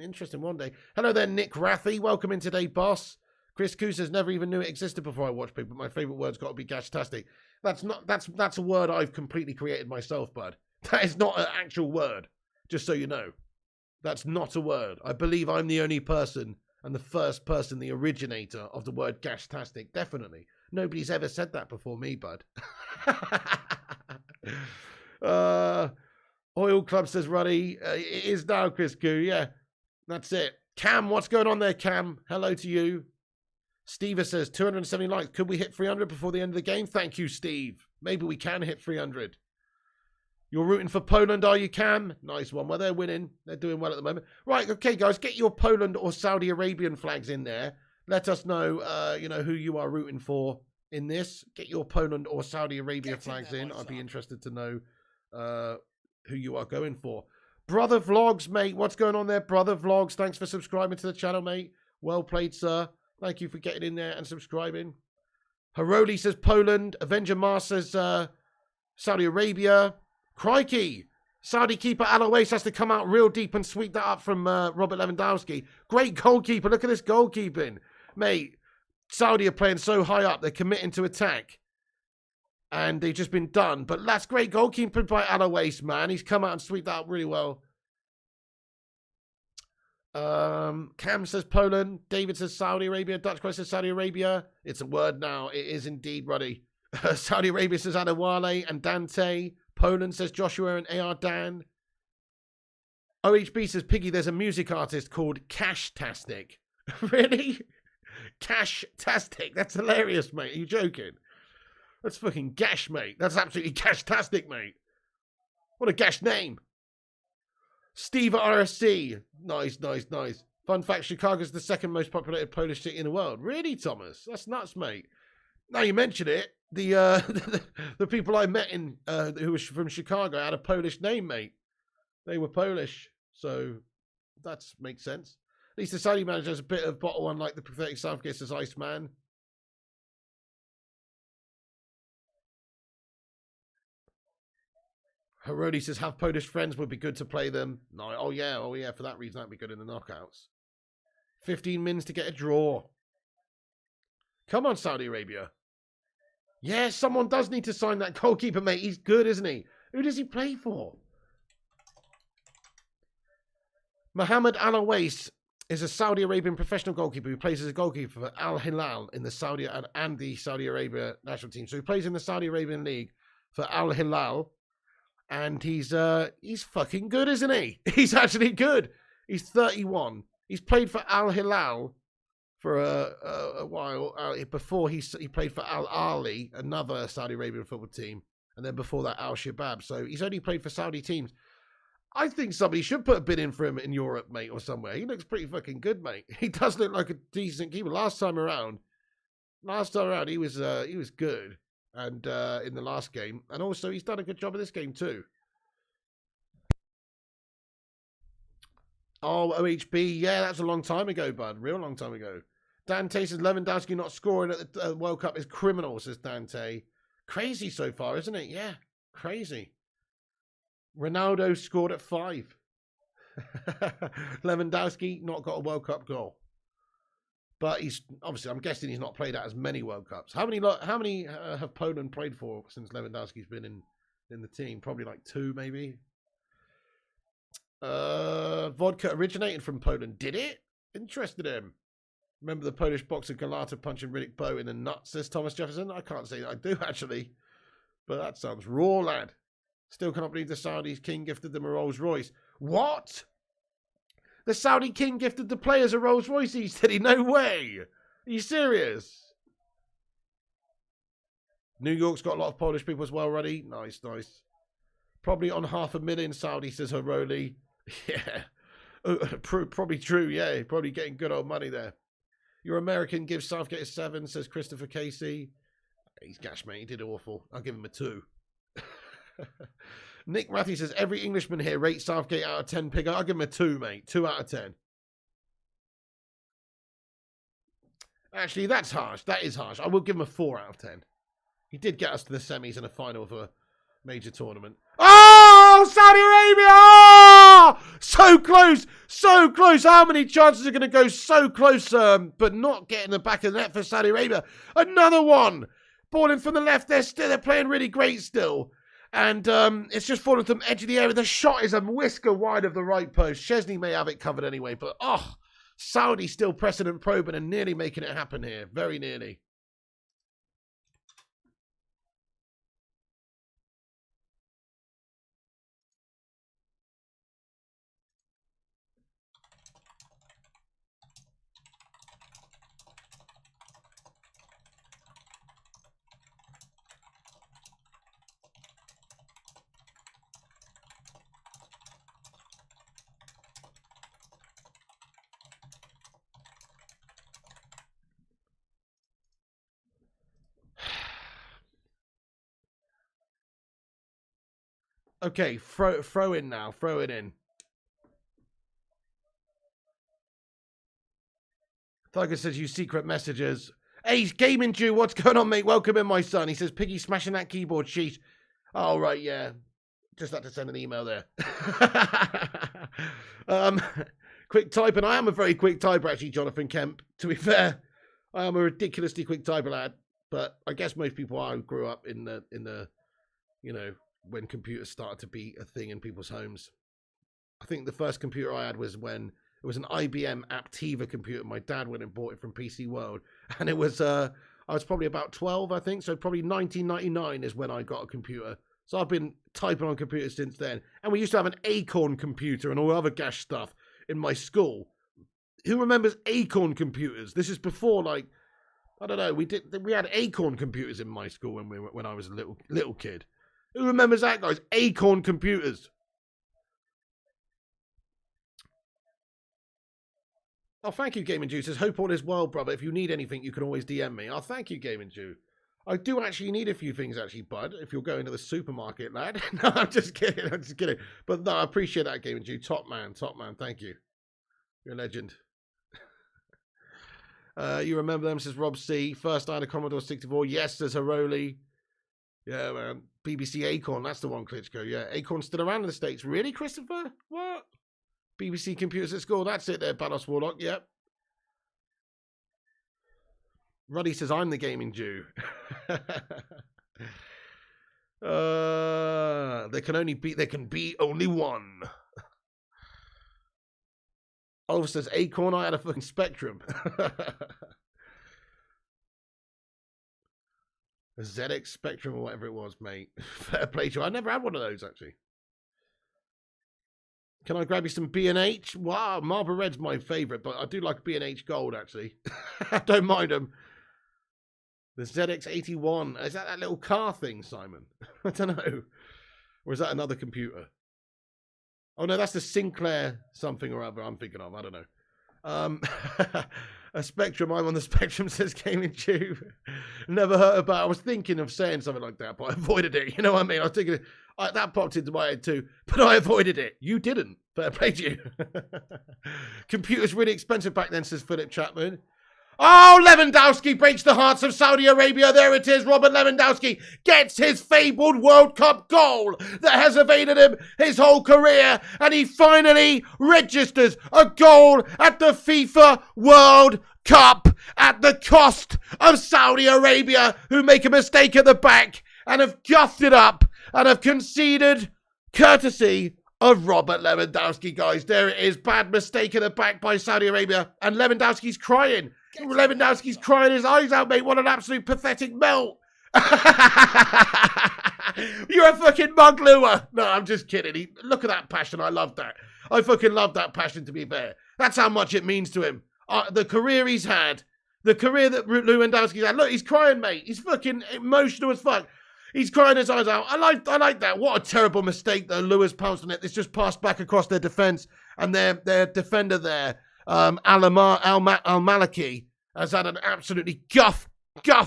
Interesting one day. Hello there, Nick Rathy. Welcome in today, boss. Chris Koo says, never even knew it existed before I watched people. My favourite word's got to be gashtastic. That's a word I've completely created myself, bud. That is not an actual word, just so you know. That's not a word. I believe I'm the only person and the first person, the originator of the word gashtastic. Definitely. Nobody's ever said that before me, bud. Oil Club says, Ruddy, it is now, Chris Koo. Yeah, that's it. Cam, what's going on there, Cam? Hello to you. Steve says, 270 likes. Could we hit 300 before the end of the game? Thank you, Steve. Maybe we can hit 300. You're rooting for Poland, are you, Cam? Nice one. Well, they're winning. They're doing well at the moment. Right, okay, guys, get your Poland or Saudi Arabian flags in there. Let us know, who you are rooting for in this. Get your Poland or Saudi Arabia flags in. I'd be interested to know who you are going for. Brother Vlogs, mate. What's going on there, Brother Vlogs? Thanks for subscribing to the channel, mate. Well played, sir. Thank you for getting in there and subscribing. Haroli says Poland. Avenger Mars says Saudi Arabia. Crikey. Saudi keeper Alois has to come out real deep and sweep that up from Robert Lewandowski. Great goalkeeper. Look at this goalkeeping. Mate, Saudi are playing so high up. They're committing to attack. And they've just been done. But that's great goalkeeping by Alois, man. He's come out and sweep that up really well. Cam says Poland. David says Saudi Arabia. Dutch Christ says Saudi Arabia. It's a word now. It is indeed, Ruddy. Saudi Arabia says Adewale and Dante. Poland says Joshua and AR Dan. OHB says, Piggy, there's a music artist called Cashtastic. Really? Cashtastic? That's hilarious, mate. Are you joking? That's fucking gash, mate. That's absolutely Cashtastic, mate. What a gash name. Steve at RSC. Nice. Fun fact, Chicago's the second most populated Polish city in the world. Really, Thomas? That's nuts, mate. Now you mention it, the people I met in who were from Chicago had a Polish name, mate. They were Polish, so that makes sense. At least the Saudi manager has a bit of bottle on, like the pathetic Southgate says Iceman. Herodi says, have Polish friends, would be good to play them. No, oh yeah, for that reason that'd be good in the knockouts. 15 mins to get a draw. Come on, Saudi Arabia. Yeah, someone does need to sign that goalkeeper, mate. He's good, isn't he? Who does he play for? Mohammed Al-Awais is a Saudi Arabian professional goalkeeper who plays as a goalkeeper for Al Hilal in the Saudi and the Saudi Arabia national team. So he plays in the Saudi Arabian League for Al Hilal, and he's fucking good, isn't he? He's actually good. He's 31. He's played for Al Hilal for a while. Before he played for Al Ahly, another Saudi Arabian football team, and then before that Al Shabab. So he's only played for Saudi teams. I think somebody should put a bid in for him in Europe, mate, or somewhere. He looks pretty fucking good, mate. He does look like a decent keeper. Last time around, he was good, and in the last game, and also he's done a good job in this game too. Oh, OHB, yeah, that's a long time ago, bud. Real long time ago. Dante says Lewandowski not scoring at the World Cup is criminal, says Dante. Crazy so far, isn't it? Yeah, crazy. Ronaldo scored at 5. Lewandowski not got a World Cup goal. But he's obviously, I'm guessing he's not played at as many World Cups. How many have Poland played for since Lewandowski's been in the team? Probably like 2, maybe. Vodka originated from Poland. Did it? Interested him. Remember the Polish boxer Galata punching Riddick Bowe in the nuts, says Thomas Jefferson? I can't say that I do, actually. But that sounds raw, lad. Still cannot believe the Saudis king gifted them a Rolls Royce. What? The Saudi king gifted the players a Rolls Royce, he said. No way. Are you serious? New York's got a lot of Polish people as well, Ruddy. Nice. Probably on 500,000 Saudi, says Haroli. Yeah. Probably true, yeah. Probably getting good old money there. Your American gives Southgate a 7, says Christopher Casey. He's gash, mate. He did awful. I'll give him a 2. Nick Rathy says, every Englishman here rates Southgate out of 10, Pigger. I'll give him a 2, mate. 2 out of 10. Actually, that's harsh. That is harsh. I will give him a 4 out of 10. He did get us to the semis and a final of a major tournament. Oh, Saudi Arabia! So close. So close. How many chances are going to go so close, but not getting the back of the net for Saudi Arabia? Another one. Ball in from the left. They're playing really great still. And it's just fallen from edge of the area. The shot is a whisker wide of the right post. Chesney may have it covered anyway, but Saudi still pressing and probing and nearly making it happen here. Very nearly. Okay, throw in now. Throw it in. Tiger says, you secret messages. Hey, Gaming Jew, what's going on, mate? Welcome in, my son. He says, Piggy smashing that keyboard sheet. Oh, right, yeah. Just had to send an email there. Quick typing. I am a very quick typer, actually, Jonathan Kemp. To be fair, I am a ridiculously quick typer, lad. But I guess most people are who grew up in the, you know, when computers started to be a thing in people's homes. I think the first computer I had was when it was an IBM Aptiva computer. My dad went and bought it from PC World. And it was, I was probably about 12, I think. So probably 1999 is when I got a computer. So I've been typing on computers since then. And we used to have an Acorn computer and all other gash stuff in my school. Who remembers Acorn computers? This is before, like, I don't know. We had Acorn computers in my school when I was a little kid. Who remembers that, guys? Acorn computers. Oh, thank you, Gaming Jew. Says, hope all is well, brother. If you need anything, you can always DM me. Oh, thank you, Gaming Jew. I do actually need a few things, actually, bud, if you're going to the supermarket, lad. No, I'm just kidding. I'm just kidding. But no, I appreciate that, Gaming Jew. Top man. Thank you. You're a legend. You remember them, says Rob C. First I had a Commodore 64. Yes, there's Haroli. Yeah, man. BBC Acorn, that's the one, Klitschko. Yeah, Acorn's still around in the States. Really, Christopher? What? BBC Computers at School. That's it there, Balos Warlock. Yep. Ruddy says, I'm the Gaming Jew. There can be only one. Oliver says, Acorn, I had a fucking Spectrum. A ZX Spectrum or whatever it was, mate. Fair play to you. I never had one of those, actually. Can I grab you some B&H? Wow, Marlboro Red's my favourite, but I do like B&H Gold, actually. I don't mind them. The ZX81. Is that little car thing, Simon? I don't know. Or is that another computer? Oh, no, that's the Sinclair something or other I'm thinking of. I don't know. A Spectrum. I'm on the Spectrum, says Gaming Tube. Never heard about. I was thinking of saying something like that, but I avoided it. You know what I mean? I was thinking that popped into my head too, but I avoided it. You didn't. Fair play to you. Computers really expensive back then, says Philip Chapman. Oh, Lewandowski breaks the hearts of Saudi Arabia. There it is. Robert Lewandowski gets his fabled World Cup goal that has evaded him his whole career. And he finally registers a goal at the FIFA World Cup at the cost of Saudi Arabia, who make a mistake at the back and have guffed it up and have conceded courtesy of Robert Lewandowski, guys. There it is. Bad mistake at the back by Saudi Arabia. And Lewandowski's crying. Lewandowski's crying his eyes out, mate. What an absolute pathetic melt. You're a fucking mug lure. No, I'm just kidding. Look at that passion. I love that. I fucking love that passion, to be fair. That's how much it means to him. The career he's had. The career that Lewandowski's had. Look, he's crying, mate. He's fucking emotional as fuck. He's crying his eyes out. I like that. What a terrible mistake, though. Lewis pounced on it. It's just passed back across their defence. And their defender there, Al-Maliki, has had an absolutely guff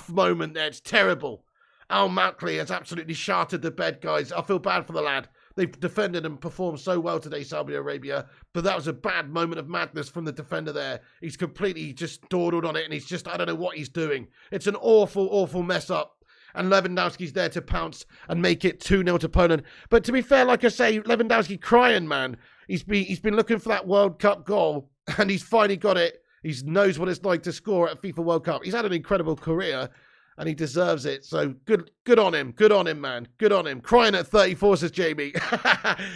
moment there. It's terrible. Al-Maliki has absolutely shattered the bed, guys. I feel bad for the lad. They've defended and performed so well today, Saudi Arabia. But that was a bad moment of madness from the defender there. He's completely just dawdled on it, and he's just, I don't know what he's doing. It's an awful, awful mess up. And Lewandowski's there to pounce and make it 2-0 to Poland. But to be fair, like I say, Lewandowski crying, man. He's been looking for that World Cup goal, and he's finally got it. He knows what it's like to score at a FIFA World Cup. He's had an incredible career, and he deserves it. So good on him. Good on him, man. Good on him. Crying at 34, says Jamie.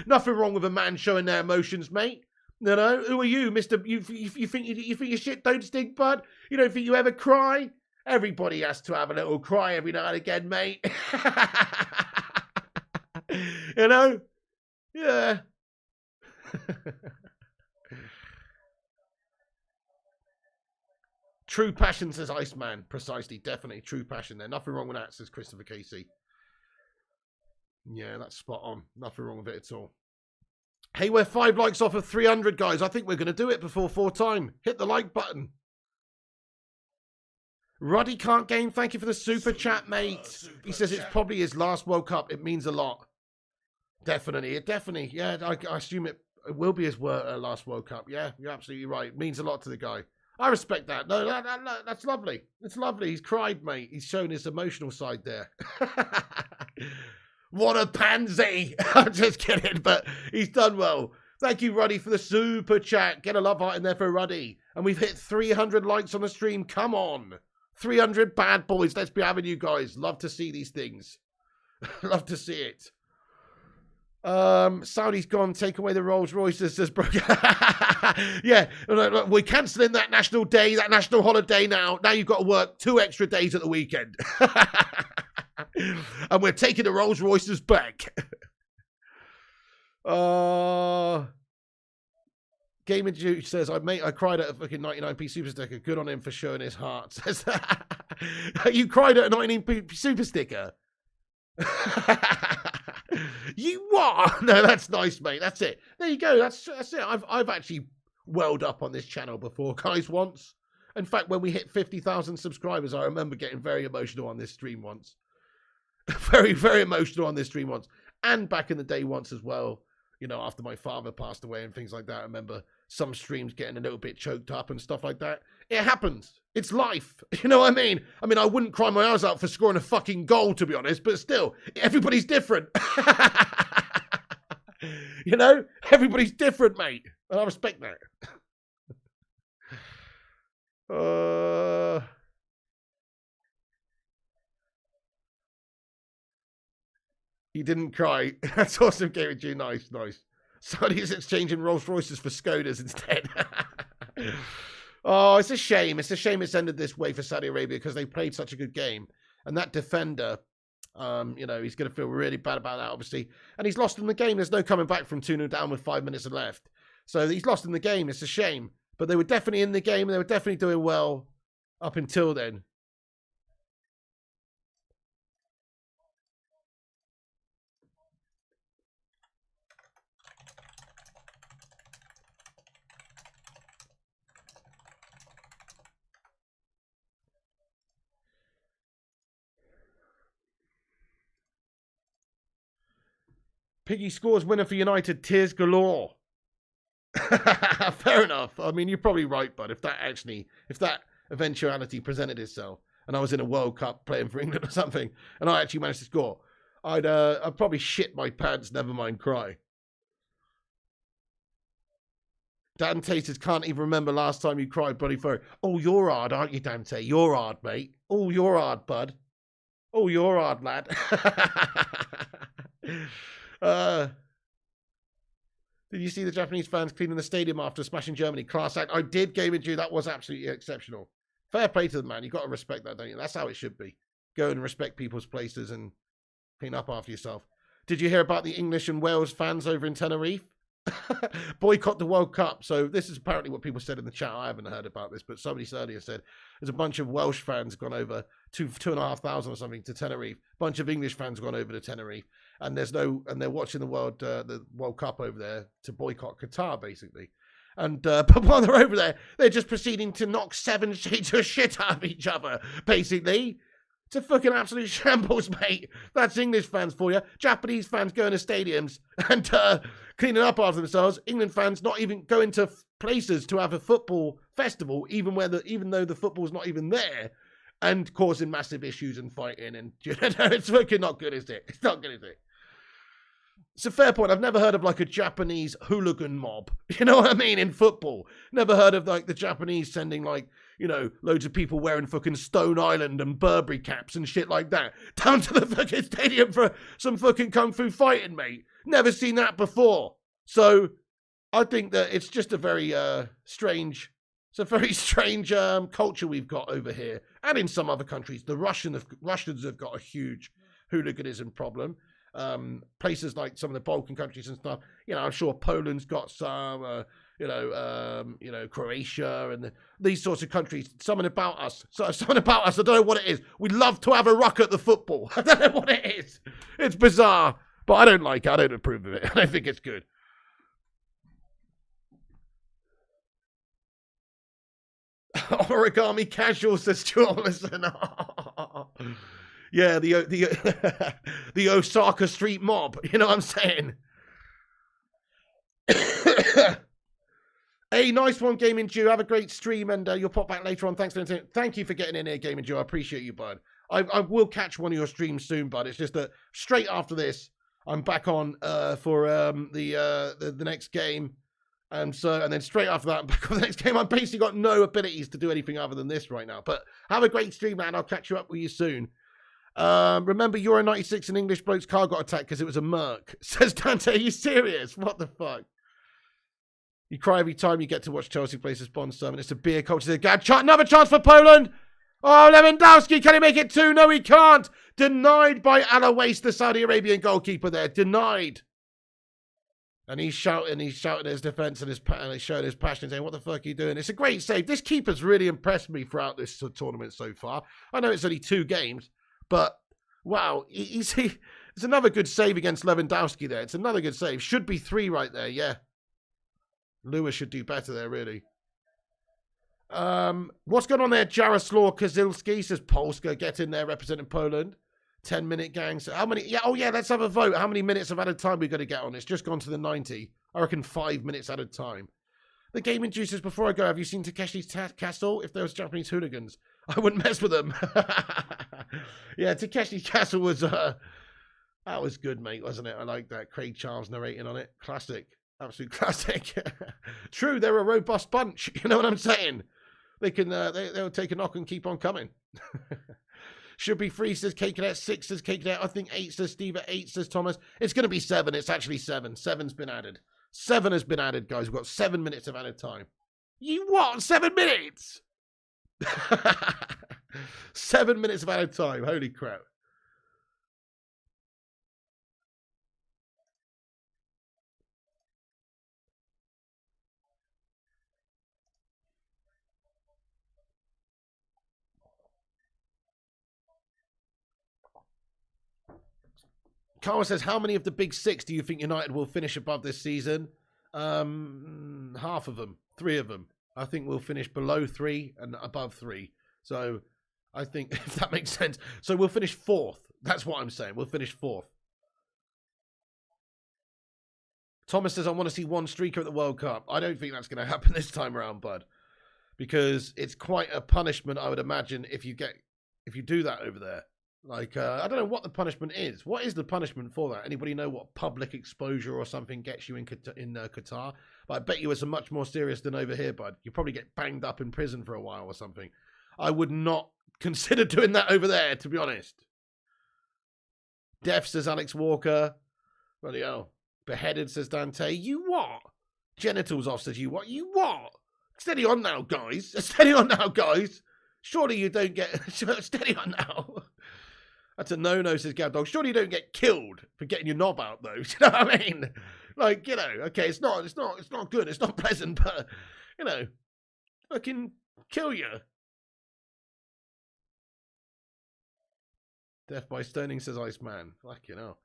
Nothing wrong with a man showing their emotions, mate. You know, who are you, Mister? You think your shit don't stink, bud? You don't think you ever cry? Everybody has to have a little cry every now and again, mate. You know? Yeah. True passion, says Iceman. Precisely, definitely. True passion there. Nothing wrong with that, says Christopher Casey. Yeah, that's spot on. Nothing wrong with it at all. Hey, we're 5 likes off of 300, guys. I think we're going to do it before 4 time. Hit the like button. Ruddy Can't Game, thank you for the super chat, mate. He says it's probably his last World Cup. It means a lot. Definitely. Yeah, I assume it will be his last World Cup. Yeah, you're absolutely right. It means a lot to the guy. I respect that. No, that's lovely. It's lovely. He's cried, mate. He's shown his emotional side there. What a pansy. I'm just kidding, but he's done well. Thank you, Ruddy, for the super chat. Get a love heart in there for Ruddy. And we've hit 300 likes on the stream. Come on. 300 bad boys. Let's be having you guys. Love to see these things. Love to see it. Saudi's gone. Take away the Rolls Royces, says bro. Yeah, we're cancelling that national day, that national holiday now. Now you've got to work 2 extra days at the weekend. And we're taking the Rolls Royces back. Gamer Juice says, I cried at a fucking 99p Super Sticker. Good on him for showing his heart. Says, you cried at a 99p Super Sticker? You what? No, that's nice, mate. That's it. There you go. That's it. I've actually welled up on this channel before, guys, once. In fact, when we hit 50,000 subscribers, I remember getting very emotional on this stream once. Very, very emotional on this stream once. And back in the day once as well. You know, after my father passed away and things like that, I remember some streams getting a little bit choked up and stuff like that. It happens. It's life. You know what I mean? I wouldn't cry my eyes out for scoring a fucking goal, to be honest, but still, everybody's different. You know? Everybody's different, mate. And I respect that. He didn't cry. That's awesome, Gary G. Nice. Saudi's exchanging Rolls Royces for Skodas instead. Oh, it's a shame. It's a shame it's ended this way for Saudi Arabia because they played such a good game. And that defender, you know, he's going to feel really bad about that, obviously. And he's lost in the game. There's no coming back from 2-0 down with 5 minutes left. So he's lost in the game. It's a shame. But they were definitely in the game. And they were definitely doing well up until then. Piggy scores winner for United, tears galore. Fair enough. I mean, you're probably right, bud. If that eventuality presented itself and I was in a World Cup playing for England or something and I actually managed to score, I'd probably shit my pants, never mind cry. Dante says, can't even remember last time you cried, bloody furry. Oh, you're hard, aren't you, Dante? You're hard, mate. Oh, you're hard, bud. Oh, you're hard, lad. Did you see the Japanese fans cleaning the stadium after smashing Germany? Class act. I did, Gaming Jew. That was absolutely exceptional. Fair play to the man. You've got to respect that, don't you? That's how it should be. Go and respect people's places and clean up after yourself. Did you hear about the English and Wales fans over in Tenerife? Boycott the World Cup. So this is apparently what people said in the chat. I haven't heard about this, but somebody earlier said there's a bunch of Welsh fans gone over, 2,500 or something, to Tenerife. A bunch of English fans gone over to Tenerife, and they're watching the World Cup over there to boycott Qatar, basically. And but while they're over there, they're just proceeding to knock 7 shades of shit out of each other, basically. It's a fucking absolute shambles, mate. That's English fans for you. Japanese fans going to stadiums and cleaning up after themselves. England fans not even going to places to have a football festival, even though the football's not even there, and causing massive issues and fighting. And it's fucking not good, is it? It's not good, is it? It's a fair point. I've never heard of like a Japanese hooligan mob. You know what I mean? In football. Never heard of like the Japanese sending like, you know, loads of people wearing fucking Stone Island and Burberry caps and shit like that down to the fucking stadium for some fucking kung fu fighting, mate. Never seen that before. So I think that it's just a very strange culture we've got over here. And in some other countries. The Russians have got a huge hooliganism problem. Places like some of the Balkan countries and stuff, you know, I'm sure Poland's got some, Croatia and these sorts of countries. Something about us. I don't know what it is. We love to have a rock at the football. I don't know what it is. It's bizarre, but I don't like it. I don't approve of it. I don't think it's good. Origami casual, says Stuart. Listen. Yeah, the Osaka street mob. You know what I'm saying? Hey, nice one, Gaming Jew. Have a great stream, and you'll pop back later on. Thank you for getting in here, Gaming Jew. I appreciate you, bud. I will catch one of your streams soon, bud. It's just that straight after this, I'm back on for the next game. And then straight after that, I'm back on the next game. I've basically got no abilities to do anything other than this right now. But have a great stream, man. I'll catch you up with you soon. Remember Euro 96 an English bloke's car got attacked because it was a Merc. Says Dante, are you serious? What the fuck? You cry every time you get to watch Chelsea play this Bond summon. It's a beer culture. Another chance for Poland. Oh, Lewandowski, can he make it 2? No, he can't. Denied by Alawaste, the Saudi Arabian goalkeeper there. Denied. And he's shouting his defence and he's showing his passion, saying, what the fuck are you doing? It's a great save. This keeper's really impressed me throughout this tournament so far. I know it's only 2 games. But, wow, it's another good save against Lewandowski there. It's another good save. Should be 3 right there, yeah. Lewis should do better there, really. What's going on there? Jaroslaw Kozilski, says Polska, get in there representing Poland. 10-minute gangs. How many? Yeah, oh, yeah, let's have a vote. How many minutes of added time we've got to get on? It's just gone to the 90. I reckon 5 minutes added time. The gaming juices, before I go, have you seen Takeshi's Castle? If there was Japanese hooligans, I wouldn't mess with them. Yeah, Takeshi's Castle was, that was good, mate, wasn't it? I like that. Craig Charles narrating on it. Classic. Absolute classic. True, they're a robust bunch. You know what I'm saying? They can, they'll take a knock and keep on coming. Should be 3, says K-Cadet. 6, says K-Cadet. I think 8, says Steve. 8, says Thomas. It's going to be 7. It's actually 7. 7's been added. 7 has been added, guys. We've got 7 minutes of added time. You what? 7 minutes? 7 minutes of added time. Holy crap. Carl says, how many of the big 6 do you think United will finish above this season? Half of them. 3 of them. I think we'll finish below 3 and above 3. So I think, if that makes sense. So we'll finish 4th. That's what I'm saying. We'll finish 4th. Thomas says, I want to see one streaker at the World Cup. I don't think that's going to happen this time around, bud. Because it's quite a punishment, I would imagine, if you do that over there. Like, I don't know what the punishment is. What is the punishment for that? Anybody know what public exposure or something gets you in Qatar? But I bet you it's much more serious than over here, bud. You probably get banged up in prison for a while or something. I would not consider doing that over there, to be honest. Deaf, says Alex Walker. Bloody hell. Beheaded, says Dante. You what? Genitals off, says you what? You what? Steady on now, guys. Steady on now, guys. Surely you don't get... Steady on now. That's a no-no, says Gab Dog. Surely you don't get killed for getting your knob out, though. Do you know what I mean? Like, you know, okay, it's not good. It's not pleasant, but, you know, fucking kill you. Death by stoning, says Iceman. Fucking hell.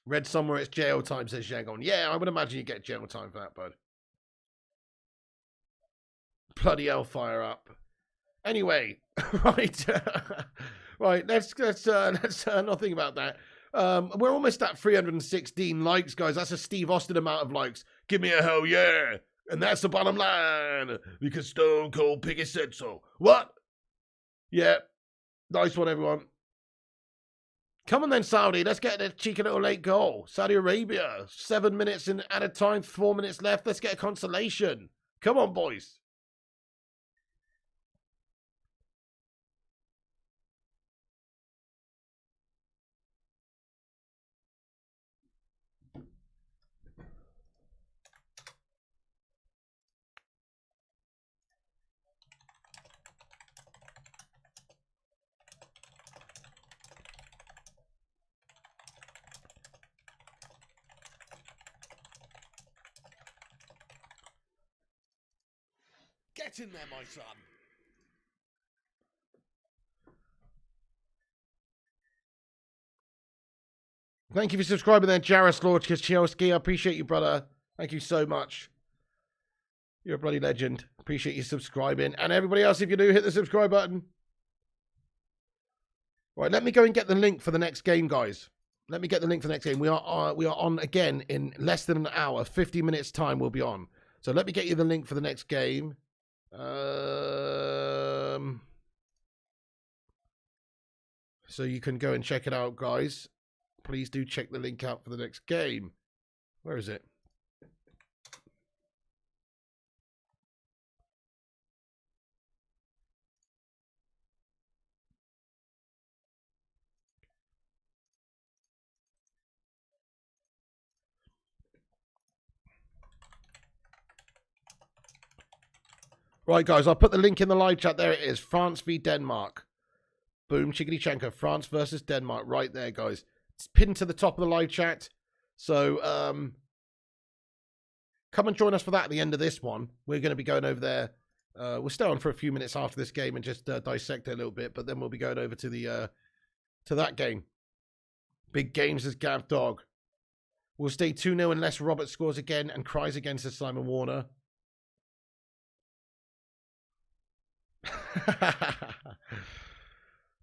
Read somewhere it's jail time, says Jagon. Yeah, I would imagine you get jail time for that, bud. bloody hellfire up. Anyway, right, right. Let's not think about that. We're almost at 316 likes, guys. That's a Steve Austin amount of likes. Give me a hell yeah, and that's the bottom line because Stone Cold Piggy said so. What? Yeah, nice one, everyone. Come on then, Saudi. Let's get a cheeky little late goal. Saudi Arabia, 7 minutes in at a time, 4 minutes left. Let's get a consolation. Come on, boys. Get in there, my son. Thank you for subscribing there, Jaros Lord Kachelski. I appreciate you, brother. Thank you so much. You're a bloody legend. Appreciate you subscribing. And everybody else, if you do, hit the subscribe button. Right, let me go and get the link for the next game, guys. Let me get the link for the next game. We are on again in less than an hour. 50 minutes time we'll be on. So let me get you the link for the next game. So you can go and check it out, guys. Please do check the link out for the next game. Where is it? Right, guys, I'll put the link in the live chat. There it is. France v Denmark. Boom, chickadee chanko. France versus Denmark. Right there, guys. It's pinned to the top of the live chat. So, come and join us for that at the end of this one. We're going to be going over there. We'll stay on for a few minutes after this game and just dissect it a little bit. But then we'll be going over to the to that game. Big games as Gav Dog. We'll stay 2-0 unless Robert scores again and cries again, says Simon Warner.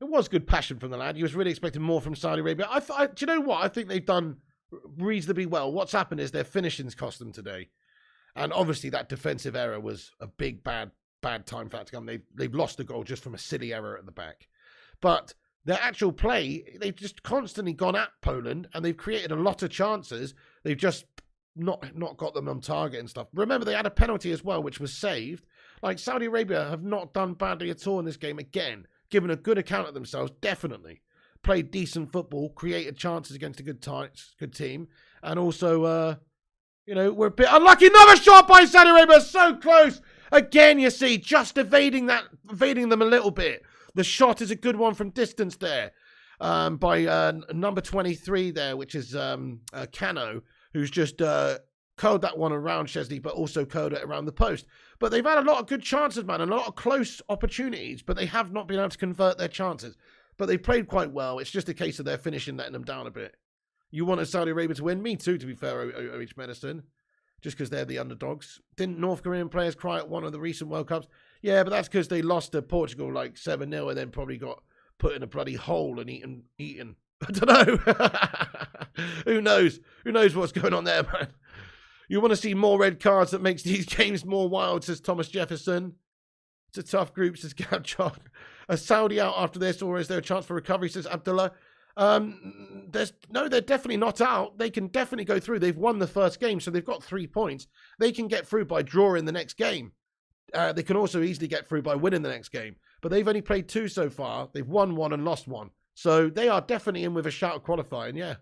It was good passion from the lad. He was really expecting more from Saudi Arabia. Do you know what? I think they've done reasonably well. What's happened is their finishing's cost them today. And obviously that defensive error was a big, bad time for that to come. They've lost a goal just from a silly error at the back. But their actual play, they've just constantly gone at Poland and they've created a lot of chances. They've just not got them on target and stuff. Remember, they had a penalty as well, which was saved. Like, Saudi Arabia have not done badly at all in this game again. Given a good account of themselves, definitely. Played decent football, created chances against a good team. And also, you know, we're a bit unlucky. Another shot by Saudi Arabia, so close. Again, you see, just evading them a little bit. The shot is a good one from distance there by number 23 there, which is Cano, who's just curled that one around Chesney, but also curled it around the post. But they've had a lot of good chances, man, and a lot of close opportunities, but they have not been able to convert their chances. But they played quite well. It's just a case of their finishing letting them down a bit. You wanted Saudi Arabia to win? Me too, to be fair, OH Medicine. Just because they're the underdogs. Didn't North Korean players cry at one of the recent World Cups? Yeah, but that's because they lost to Portugal like 7-0 and then probably got put in a bloody hole and eaten. I don't know. Who knows? Who knows what's going on there, man? You want to see more red cards that makes these games more wild, says Thomas Jefferson. It's a tough group, says Gab John. A Saudi out after this, or is there a chance for recovery, says Abdullah. They're definitely not out. They can definitely go through. They've won the first game, so they've got 3 points. They can get through by drawing the next game. They can also easily get through by winning the next game. But they've only played 2 so far. They've won 1 and lost 1. So they are definitely in with a shout of qualifying, yeah.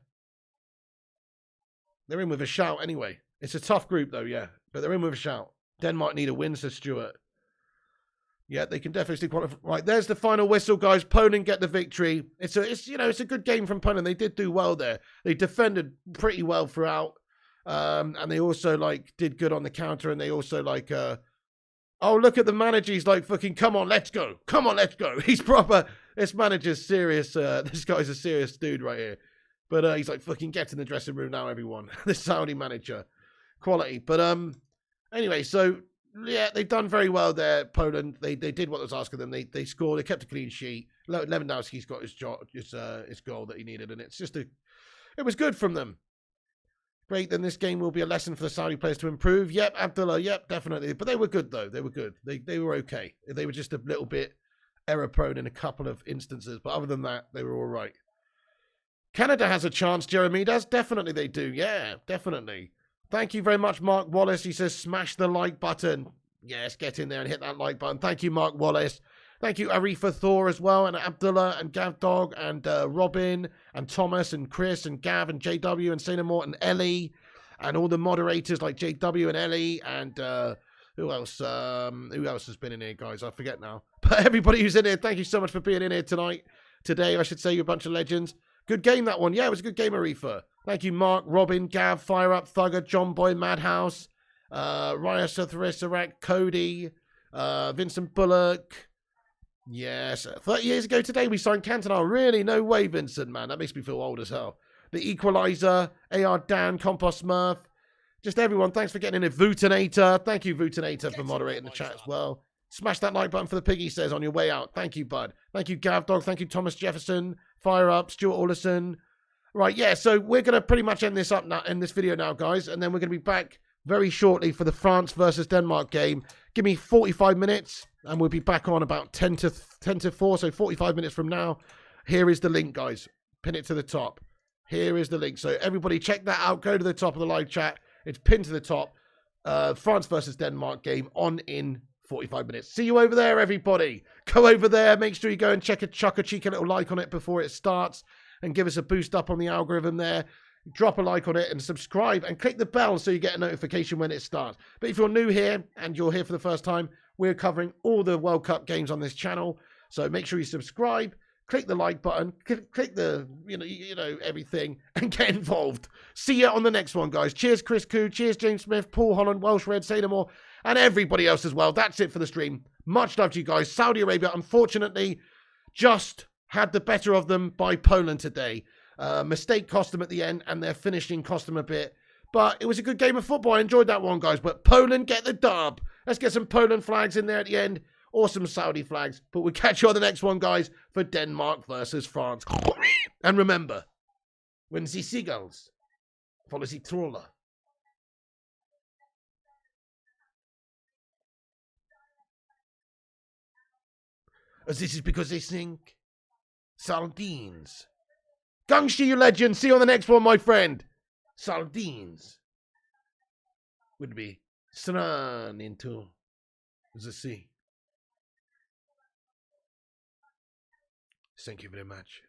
They're in with a shout anyway. It's a tough group, though, yeah. But they're in with a shout. Denmark need a win, says Stuart. Yeah, they can definitely still qualify. Right, there's the final whistle, guys. Poland get the victory. It's a good game from Poland. They did do well there. They defended pretty well throughout. And they also, did good on the counter. And they also, oh, look at the manager. He's like, fucking, come on, let's go. Come on, let's go. He's proper. This manager's serious. This guy's a serious dude right here. But he's like, fucking get in the dressing room now, everyone. The Saudi manager. Quality. But anyway, so yeah, they've done very well there, Poland. They did what was asking them. They scored. They kept a clean sheet. Lewandowski's got his goal that he needed, and it's just it was good from them. Great, then this game will be a lesson for the Saudi players to improve. Yep, Abdullah, yep, definitely. But they were good, though. They were good. They were okay. They were just a little bit error-prone in a couple of instances. But other than that, they were all right. Canada has a chance, Jeremy does. Definitely they do. Yeah, definitely. Thank you very much, Mark Wallace. He says, smash the like button. Yes, get in there and hit that like button. Thank you, Mark Wallace. Thank you, Arifa Thor as well, and Abdullah, and Gav Dog, and Robin, and Thomas, and Chris, and Gav, and JW, and Sainamort, and Ellie, and all the moderators like JW and Ellie, and who else? Who else has been in here, guys? I forget now. But everybody who's in here, thank you so much for being in here today. I should say, you're a bunch of legends. Good game, that one. Yeah, it was a good game, Arifa. Thank you, Mark, Robin, Gav, Fire Up, Thugger, John Boy, Madhouse, Raya Satharisarak, Cody, Vincent Bullock. Yes, 30 years ago today we signed Cantona. Really? No way, Vincent, man. That makes me feel old as hell. The Equalizer, AR Dan, Compost Smurf. Just everyone, thanks for getting in it. Vutinator. Thank you, Vutinator, for moderating the chat as well. Smash that like button for the piggy, says on your way out. Thank you, bud. Thank you, Gav Dog. Thank you, Thomas Jefferson. Fire Up, Stuart Orlison. Right, yeah, so we're going to pretty much end this up now, in this video now, guys. And then we're going to be back very shortly for the France versus Denmark game. Give me 45 minutes and we'll be back on about 10 to 4, so 45 minutes from now. Here is the link, guys. Pin it to the top. Here is the link. So everybody check that out. Go to the top of the live chat. It's pinned to the top. France versus Denmark game on in 45 minutes. See you over there, everybody. Go over there. Make sure you go and chuck a cheeky little like on it before it starts and give us a boost up on the algorithm there. Drop a like on it and subscribe and click the bell so you get a notification when it starts. But if you're new here and you're here for the first time, we're covering all the World Cup games on this channel. So make sure you subscribe, click the like button, click the, you know, everything and get involved. See you on the next one, guys. Cheers, Chris Koo. Cheers, James Smith, Paul Holland, Welsh Red, Sadamore, and everybody else as well. That's it for the stream. Much love to you guys. Saudi Arabia, unfortunately, just had the better of them by Poland today. Mistake cost them at the end, and their finishing cost them a bit. But it was a good game of football. I enjoyed that one, guys. But Poland get the dub. Let's get some Poland flags in there at the end. Or some Saudi flags. But we'll catch you on the next one, guys, for Denmark versus France. And remember, when the seagulls follow the trawler. As this is because they sink sardines. Gangshi, you legend. See you on the next one, my friend. Sardines would be thrown into the sea. Thank you very much.